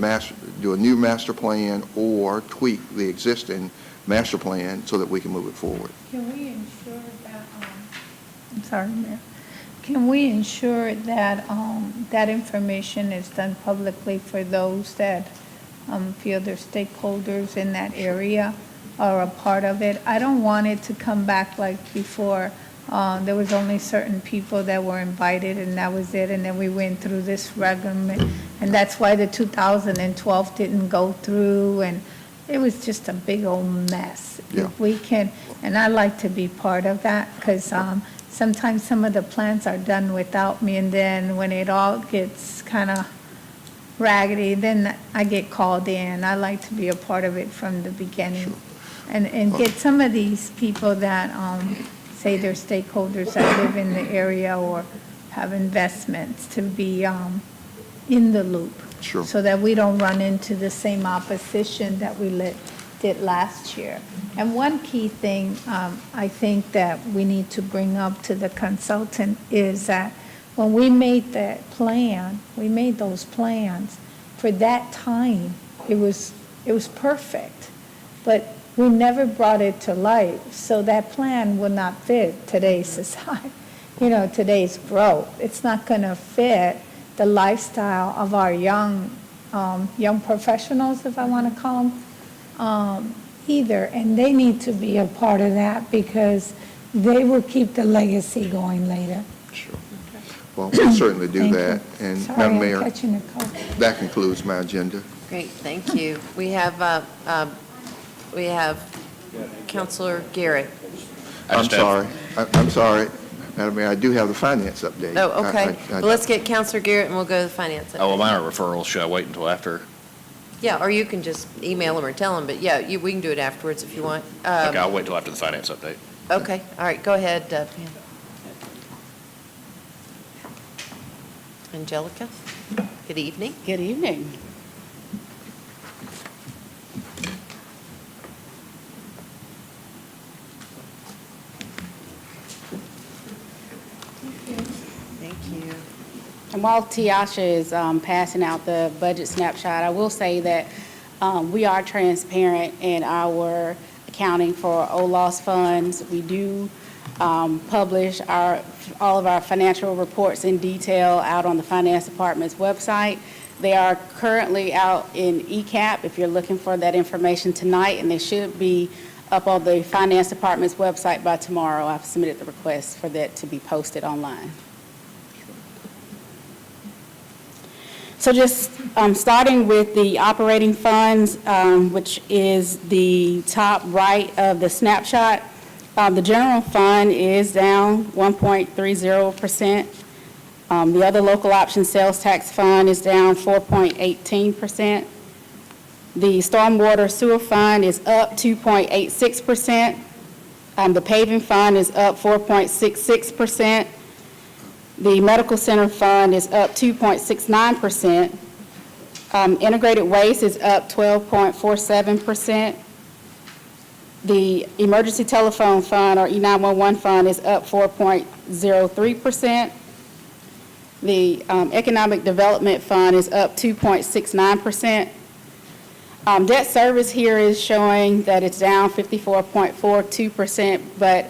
Speaker 7: do a new master plan or tweak the existing master plan so that we can move it forward.
Speaker 15: Can we ensure that, I'm sorry, Mayor. Can we ensure that that information is done publicly for those that feel they're stakeholders in that area or a part of it? I don't want it to come back like before. There was only certain people that were invited, and that was it, and then we went through this regiment, and that's why the 2012 didn't go through, and it was just a big old mess.
Speaker 7: Yeah.
Speaker 15: If we can, and I like to be part of that, because sometimes some of the plans are done without me, and then when it all gets kind of raggedy, then I get called in. I like to be a part of it from the beginning, and get some of these people that say they're stakeholders that live in the area or have investments to be in the loop.
Speaker 7: Sure.
Speaker 15: So that we don't run into the same opposition that we did last year. And one key thing I think that we need to bring up to the consultant is that when we made that plan, we made those plans, for that time, it was perfect. But we never brought it to life, so that plan will not fit today's society, today's growth. It's not going to fit the lifestyle of our young professionals, if I want to call them, either. And they need to be a part of that because they will keep the legacy going later.
Speaker 7: Sure. Well, we'll certainly do
Speaker 15: Thank
Speaker 7: that.
Speaker 15: you.
Speaker 7: And
Speaker 15: Sorry,
Speaker 7: Madam
Speaker 15: I'm
Speaker 7: Mayor,
Speaker 15: catching a cold.
Speaker 7: that concludes my agenda.
Speaker 2: Great, thank you. We have Councilor Garrett.
Speaker 7: I'm sorry, Madam Mayor, I do have the finance update.
Speaker 2: Oh, okay. Well, let's get Councilor Garrett, and we'll go to the finance.
Speaker 19: Oh, well, mine are referrals. Should I wait until after?
Speaker 2: Yeah, or you can just email them or tell them, but yeah, we can do it afterwards if you want.
Speaker 19: Okay, I'll wait until after the finance update.
Speaker 2: Okay, all right, go ahead, Pam. Angelica, good evening.
Speaker 14: Good evening.
Speaker 2: Thank you.
Speaker 14: And while Tiasha is passing out the budget snapshot, I will say that we are transparent in our accounting for OLOS funds. We do publish all of our financial reports in detail out on the Finance Department's website. They are currently out in ECAP if you're looking for that information tonight, and they should be up on the Finance Department's website by tomorrow. I've submitted the request for that to be posted online. So just starting with the operating funds, which is the top right of the snapshot, the general fund is down 1.30%. The other local option sales tax fund is down 4.18%. The stormwater sewer fund is up 2.86%. The paving fund is up 4.66%. The medical center fund is up 2.69%. Integrated waste is up 12.47%. The emergency telephone fund, or E911 fund, is up 4.03%. The economic development fund is up 2.69%. Debt service here is showing that it's down 54.42%, but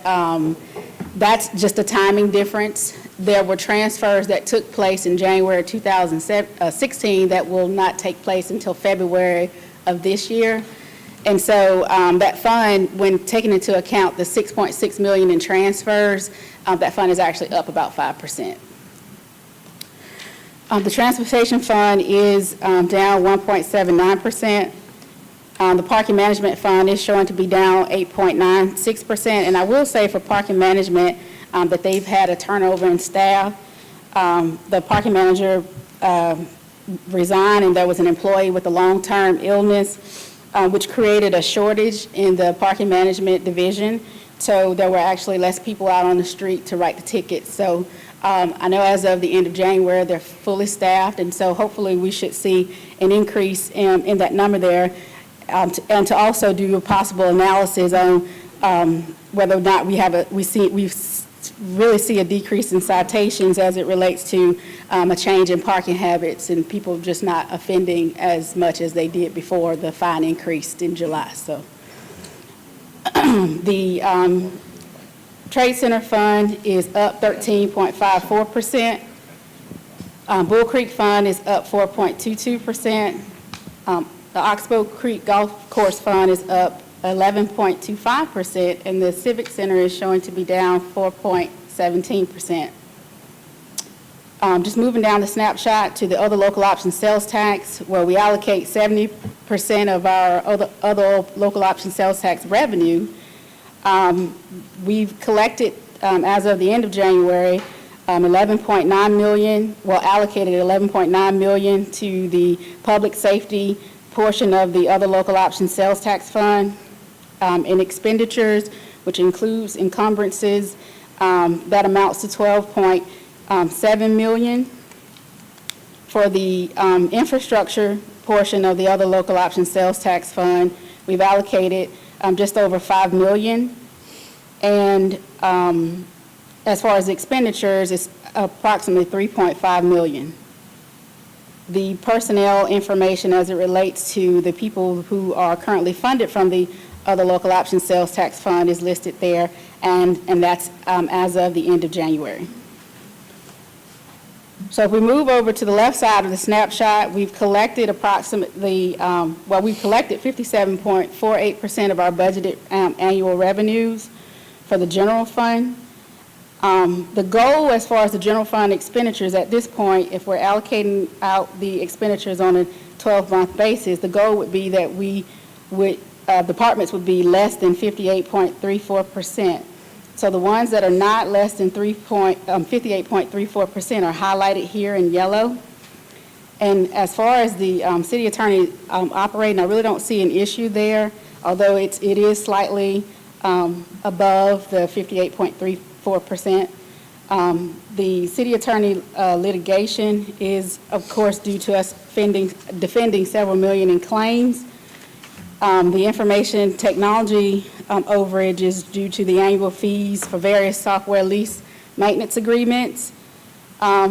Speaker 14: that's just a timing difference. There were transfers that took place in January 2016 that will not take place until February of this year. And so that fund, when taking into account the $6.6 million in transfers, that fund is actually up about 5%. The transportation fund is down 1.79%. The parking management fund is showing to be down 8.96%. And I will say for parking management that they've had a turnover in staff. The parking manager resigned, and there was an employee with a long-term illness, which created a shortage in the parking management division. So there were actually less people out on the street to write the tickets. So I know as of the end of January, they're fully staffed, and so hopefully we should see an increase in that number there, and to also do a possible analysis on whether or not we really see a decrease in citations as it relates to a change in parking habits and people just not offending as much as they did before the fine increased in July. So the Trade Center Fund is up 13.54%. Bull Creek Fund is up 4.22%. The Oxbow Creek Golf Course Fund is up 11.25%, and the Civic Center is showing to be down 4.17%. Just moving down the snapshot to the other local option sales tax, where we allocate 70% of our other local option sales tax revenue. We've collected, as of the end of January, $11.9 million, allocated $11.9 million to the public safety portion of the other local option sales tax fund. In expenditures, which includes encumbrances, that amounts to $12.7 million. For the infrastructure portion of the other local option sales tax fund, we've allocated just over $5 million. And as far as expenditures, it's approximately $3.5 million. The personnel information as it relates to the people who are currently funded from the other local option sales tax fund is listed there, and that's as of the end of January. So if we move over to the left side of the snapshot, we've collected approximately, we've collected 57.48% of our budgeted annual revenues for the general fund. The goal as far as the general fund expenditures at this point, if we're allocating out the expenditures on a 12-month basis, the goal would be that departments would be less than 58.34%. So the ones that are not less than 58.34% are highlighted here in yellow. And as far as the city attorney operating, I really don't see an issue there, although it is slightly above the 58.34%. The city attorney litigation is, of course, due to us defending several million in claims. The information technology overage is due to the annual fees for various software lease maintenance agreements. A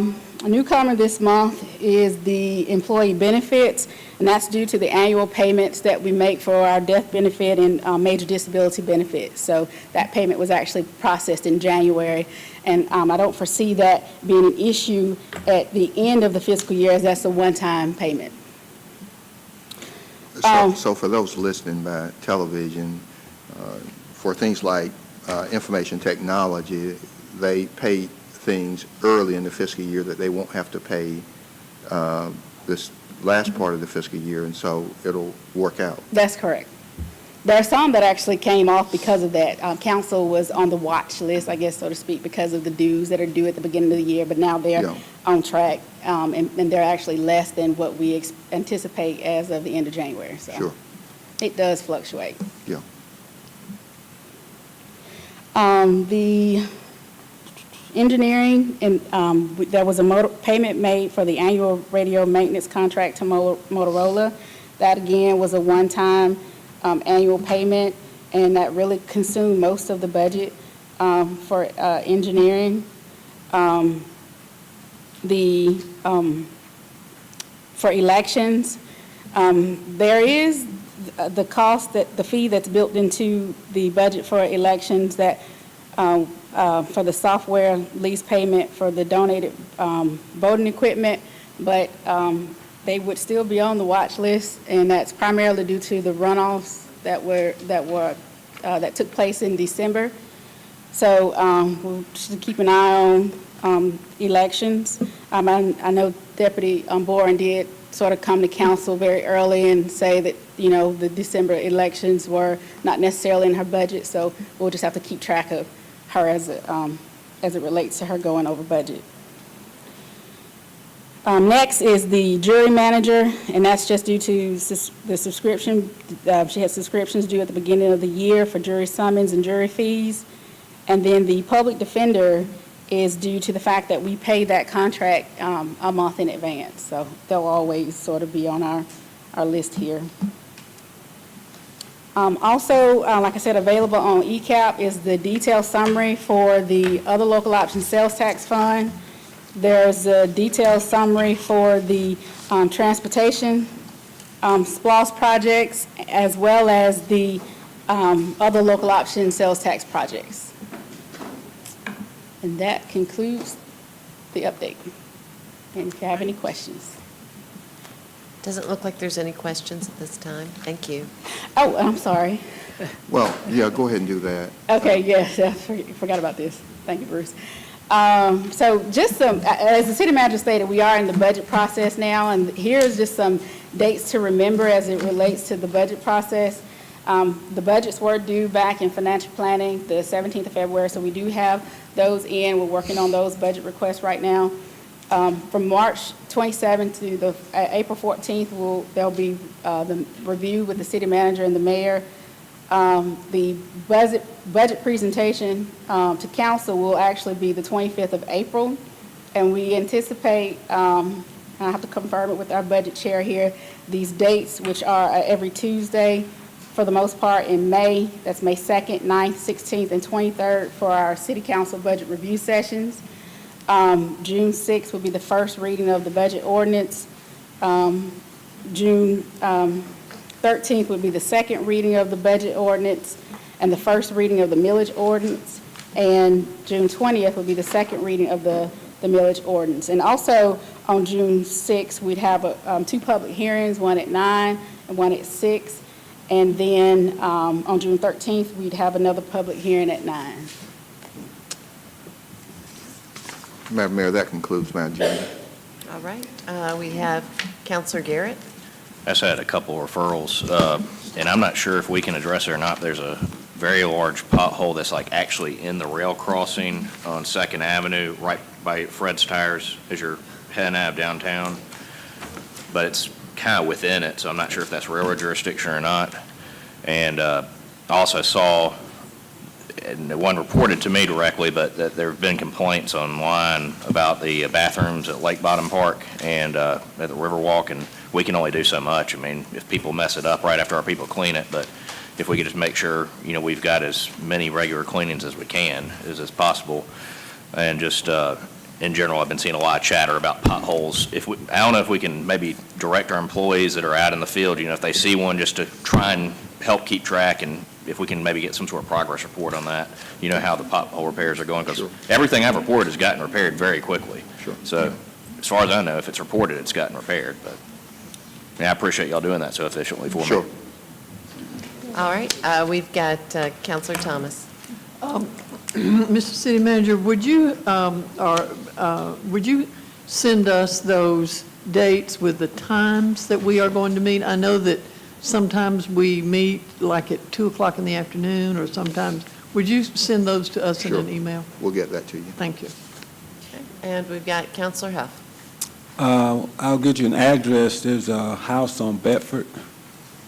Speaker 14: newcomer this month is the employee benefits, and that's due to the annual payments that we make for our death benefit and major disability benefits. So that payment was actually processed in January, and I don't foresee that being an issue at the end of the fiscal year, as that's a one-time payment.
Speaker 7: So for those listening by television, for things like information technology, they pay things early in the fiscal year that they won't have to pay this last part of the fiscal year, and so it'll work out.
Speaker 14: That's correct. There are some that actually came off because of that. Council was on the watch list, I guess, so to speak, because of the dues that are due at the beginning of the year, but now they're
Speaker 7: Yeah.
Speaker 14: on track, and they're actually less than what we anticipate as of the end of January, so.
Speaker 7: Sure.
Speaker 14: It does fluctuate.
Speaker 7: Yeah.
Speaker 14: The engineering, and there was a payment made for the annual radio maintenance contract to Motorola. That, again, was a one-time annual payment, and that really consumed most of the budget for engineering. For elections, there is the cost, the fee that's built into the budget for elections that for the software lease payment for the donated voting equipment, but they would still be on the watch list, and that's primarily due to the runoffs that took place in December. So we'll just keep an eye on elections. I know Deputy Boren did sort of come to council very early and say that, the December elections were not necessarily in her budget, so we'll just have to keep track of her as it relates to her going over budget. Next is the jury manager, and that's just due to the subscription. She had subscriptions due at the beginning of the year for jury summons and jury fees. And then the public defender is due to the fact that we pay that contract a month in advance. So they'll always sort of be on our list here. Also, like I said, available on ECAP is the detailed summary for the other local option sales tax fund. There's a detailed summary for the transportation SPLOST projects, as well as the other local option sales tax projects. And that concludes the update. And if you have any questions.
Speaker 2: Doesn't look like there's any questions at this time. Thank you.
Speaker 14: Oh, I'm sorry.
Speaker 7: Well, yeah, go ahead and do that.
Speaker 14: Okay, yes, I forgot about this. Thank you, Bruce. So just some, as the city manager stated, we are in the budget process now, and here's just some dates to remember as it relates to the budget process. The budgets were due back in financial planning the 17th of February, so we do have those in. We're working on those budget requests right now. From March 27th to the April 14th, there'll be the review with the city manager and the mayor. The budget presentation to council will actually be the 25th of April, and we anticipate, and I have to confirm it with our budget chair here, these dates, which are every Tuesday for the most part in May. That's May 2nd, 9th, 16th, and 23rd for our city council budget review sessions. June 6th will be the first reading of the budget ordinance. June 13th would be the second reading of the budget ordinance and the first reading of the millage ordinance. And June 20th would be the second reading of the millage ordinance. And also on June 6th, we'd have two public hearings, one at 9 and one at 6. And then on June 13th, we'd have another public hearing at 9.
Speaker 7: Madam Mayor, that concludes my agenda.
Speaker 2: All right. We have Councilor Garrett.
Speaker 19: I just had a couple referrals, and I'm not sure if we can address it or not. There's a very large pothole that's like actually in the rail crossing on 2nd Avenue, right by Fred's Tires as you're heading out of downtown. But it's kind of within it, so I'm not sure if that's railroad jurisdiction or not. And I also saw, and it wasn't reported to me directly, but that there have been complaints online about the bathrooms at Lake Bottom Park and at the Riverwalk, and we can only do so much. I mean, if people mess it up right after our people clean it, but if we could just make sure, we've got as many regular cleanings as we can, as possible. And just in general, I've been seeing a lot of chatter about potholes. I don't know if we can maybe direct our employees that are out in the field, if they see one, just to try and help keep track, and if we can maybe get some sort of progress report on that, how the pothole repairs are going, because everything I've reported has gotten repaired very quickly.
Speaker 7: Sure.
Speaker 19: So as far as I know, if it's reported, it's gotten repaired. But I appreciate y'all doing that so efficiently for me.
Speaker 7: Sure.
Speaker 2: All right. We've got Councilor Thomas.
Speaker 5: Mr. City Manager, would you send us those dates with the times that we are going to meet? I know that sometimes we meet like at 2 o'clock in the afternoon, or sometimes, would you send those to us in an
Speaker 7: Sure.
Speaker 5: email?
Speaker 7: We'll get that to you.
Speaker 5: Thank you.
Speaker 2: And we've got Counselor Huff.
Speaker 17: I'll get you an address. There's a house on Bedford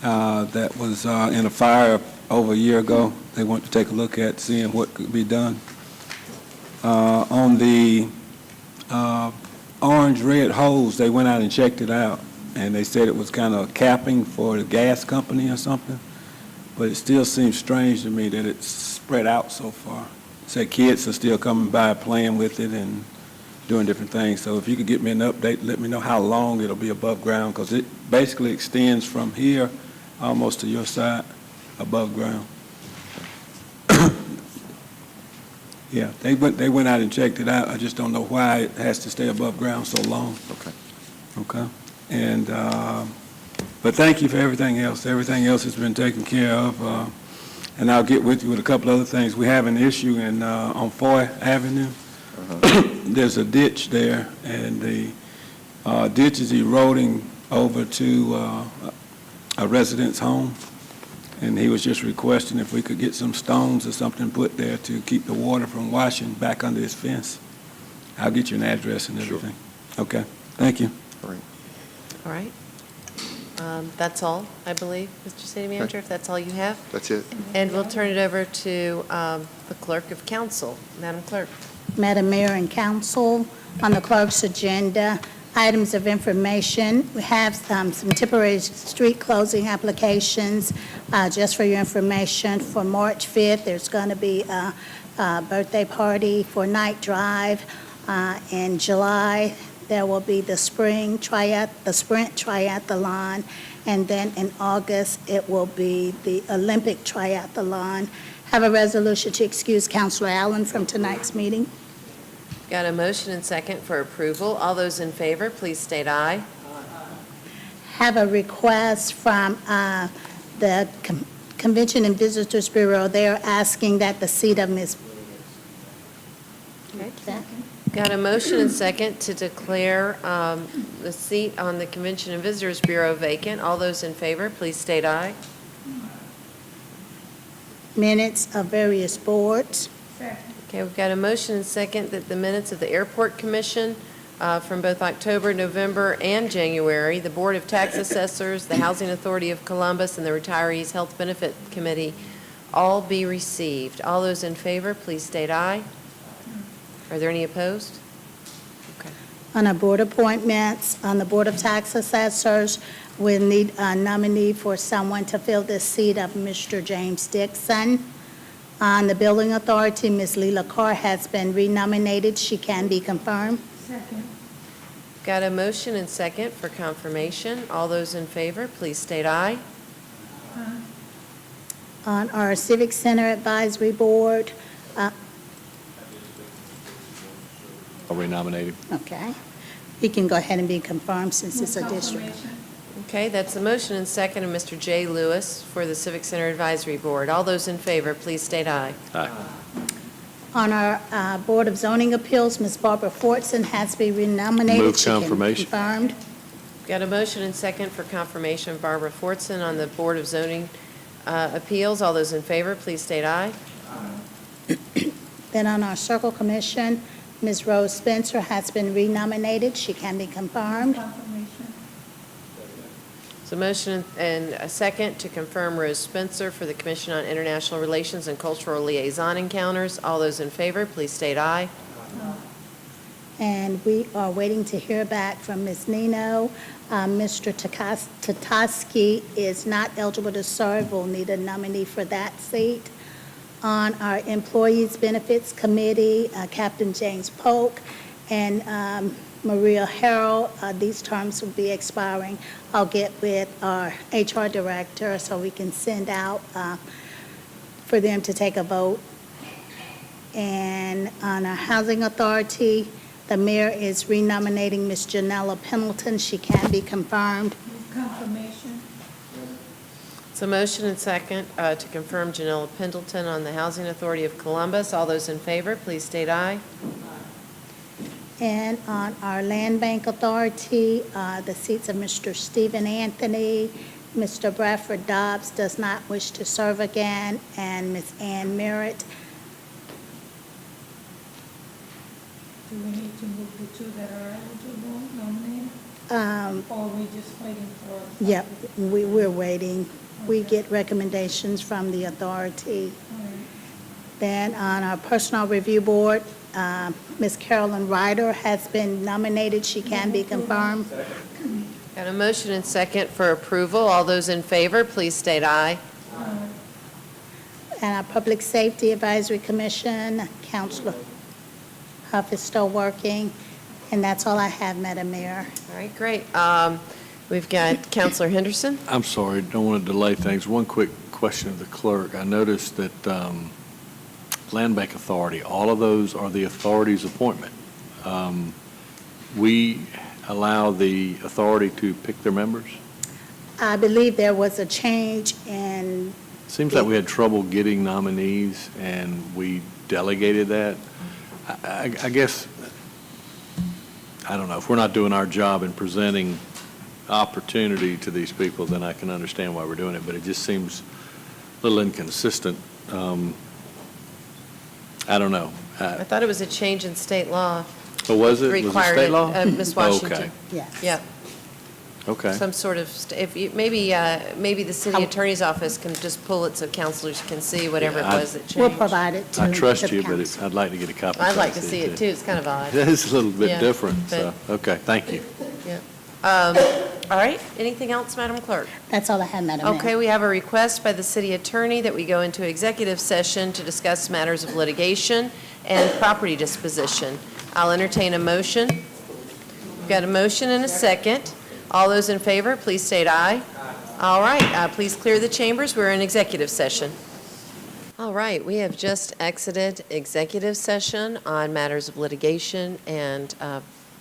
Speaker 17: that was in a fire over a year ago. They want to take a look at seeing what could be done. On the orange-red hose, they went out and checked it out, and they said it was kind of capping for the gas company or something, but it still seems strange to me that it's spread out so far. Say kids are still coming by playing with it and doing different things. So if you could get me an update, let me know how long it'll be above ground, because it basically extends from here almost to your side above ground. Yeah, they went out and checked it out. I just don't know why it has to stay above ground so long.
Speaker 7: Okay.
Speaker 17: Okay. And, but thank you for everything else. Everything else has been taken care of. And I'll get with you with a couple other things. We have an issue on Foy Avenue. There's a ditch there, and the ditch is eroding over to a resident's home. And he was just requesting if we could get some stones or something put there to keep the water from washing back under his fence. I'll get you an address and everything. Sure. Okay. Thank you.
Speaker 7: All right.
Speaker 2: All right. That's all, I believe, Mr. City Manager, if that's all you have.
Speaker 7: That's it.
Speaker 2: And we'll turn it over to the Clerk of Council. Madam Clerk.
Speaker 20: Madam Mayor and Council, on the clerk's agenda, items of information. We have some temporary street closing applications. Just for your information, for March 5th, there's going to be a birthday party for Night Drive. In July, there will be the Sprint Triathlon, and then in August, it will be the Olympic Triathlon. Have a resolution to excuse Councilor Allen from tonight's meeting.
Speaker 2: Got a motion and second for approval. All those in favor, please state aye.
Speaker 20: Have a request from the Convention and Visitors Bureau. They are asking that the seat of Ms.
Speaker 2: Got a motion and second to declare the seat on the Convention and Visitors Bureau vacant. All those in favor, please state aye.
Speaker 20: Minutes of various boards.
Speaker 2: Okay, we've got a motion and second that the minutes of the Airport Commission from both October, November, and January, the Board of Tax Assessors, the Housing Authority of Columbus, and the Retirees Health Benefit Committee all be received. All those in favor, please state aye. Are there any opposed? Okay.
Speaker 20: On our board appointments, on the Board of Tax Assessors, we need a nominee for someone to fill the seat of Mr. James Dixon. On the Building Authority, Ms. Leila Carr has been renominated. She can be confirmed.
Speaker 15: Second.
Speaker 2: Got a motion and second for confirmation. All those in favor, please state aye.
Speaker 20: On our Civic Center Advisory Board,
Speaker 16: Are we nominated?
Speaker 20: okay, he can go ahead and be confirmed since it's a district.
Speaker 2: Okay, that's a motion and second of Mr. Jay Lewis for the Civic Center Advisory Board. All those in favor, please state aye.
Speaker 16: Aye.
Speaker 20: On our Board of Zoning Appeals, Ms. Barbara Fortson has been renominated.
Speaker 16: Move
Speaker 20: She can be
Speaker 16: confirmation.
Speaker 20: confirmed.
Speaker 2: Got a motion and second for confirmation of Barbara Fortson on the Board of Zoning Appeals. All those in favor, please state aye.
Speaker 20: Then on our Circle Commission, Ms. Rose Spencer has been renominated. She can be confirmed.
Speaker 2: So motion and a second to confirm Rose Spencer for the Commission on International Relations and Cultural Liaison Encounters. All those in favor, please state aye.
Speaker 20: And we are waiting to hear back from Ms. Nino. Mr. Tataski is not eligible to serve. We'll need a nominee for that seat. On our Employees Benefits Committee, Captain James Polk and Maria Harrell, these terms will be expiring. I'll get with our HR director so we can send out for them to take a vote. And on our Housing Authority, the mayor is renominating Ms. Janella Pendleton. She can be confirmed.
Speaker 15: Confirmation.
Speaker 2: So motion and second to confirm Janella Pendleton on the Housing Authority of Columbus. All those in favor, please state aye.
Speaker 20: And on our Land Bank Authority, the seats of Mr. Stephen Anthony Mr. Bradford Dobbs does not wish to serve again, and Ms. Ann Merritt.
Speaker 15: Do we need to move the two that are eligible nominated, or are we just waiting for?
Speaker 20: Yep, we're waiting. We get recommendations from the authority. Then on our Personnel Review Board, Ms. Carolyn Ryder has been nominated. She can be confirmed.
Speaker 2: Got a motion and second for approval. All those in favor, please state aye.
Speaker 20: And our Public Safety Advisory Commission, Counselor Huff is still working. And that's all I have, Madam Mayor.
Speaker 2: All right, great. We've got Counselor Henderson.
Speaker 16: I'm sorry, don't want to delay things. One quick question of the clerk. I noticed that Land Bank Authority, all of those are the authority's appointment. We allow the authority to pick their members?
Speaker 20: I believe there was a change in,
Speaker 16: Seems like we had trouble getting nominees, and we delegated that. I guess, I don't know, if we're not doing our job in presenting opportunity to these people, then I can understand why we're doing it, but it just seems a little inconsistent. I don't know.
Speaker 2: I thought it was a change in state law.
Speaker 16: Oh, was it? Was it
Speaker 2: Required
Speaker 16: state
Speaker 2: it,
Speaker 16: law?
Speaker 2: Ms. Washington.
Speaker 16: Okay.
Speaker 20: yes.
Speaker 2: Yeah,
Speaker 16: Okay.
Speaker 2: some sort of, maybe the city attorney's office can just pull it so counselors can see whatever it
Speaker 16: Yeah,
Speaker 2: was that changed.
Speaker 20: We'll provide it to
Speaker 16: I trust
Speaker 20: the
Speaker 16: you, but
Speaker 20: council.
Speaker 16: I'd like to get a copy.
Speaker 2: I'd like to see it too. It's kind of odd.
Speaker 16: It is a little
Speaker 2: Yeah,
Speaker 16: bit different, so,
Speaker 2: but-
Speaker 16: okay, thank you.
Speaker 2: Yeah. All right, anything else, Madam Clerk?
Speaker 20: That's all I have, Madam Mayor.
Speaker 2: Okay, we have a request by the city attorney that we go into executive session to discuss matters of litigation and property disposition. I'll entertain a motion. We've got a motion and a second. All those in favor, please state aye. All right, please clear the chambers. We're in executive session. All right, we have just exited executive session on matters of litigation and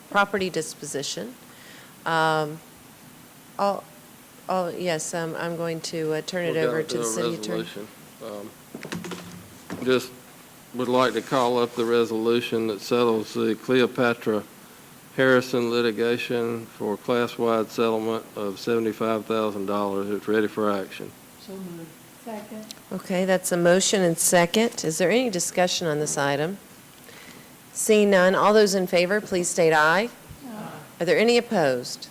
Speaker 2: property disposition. Yes, I'm going to turn it over to the city attorney.
Speaker 11: Just would like to call up the resolution that settles the Cleopatra Harrison litigation for class-wide settlement of $75,000. It's ready for action.
Speaker 15: So moved. Second.
Speaker 2: Okay, that's a motion and second. Is there any discussion on this item? Seeing none, all those in favor, please state aye. Are there any opposed?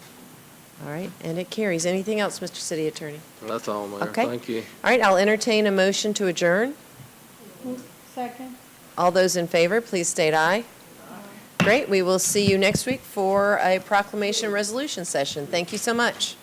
Speaker 2: All right, and it carries. Anything else, Mr. City Attorney?
Speaker 11: That's all, Mayor.
Speaker 2: Okay.
Speaker 11: Thank you.
Speaker 2: All right, I'll entertain a motion to adjourn.
Speaker 15: Second.
Speaker 2: All those in favor, please state aye. Great, we will see you next week for a proclamation resolution session. Thank you so much.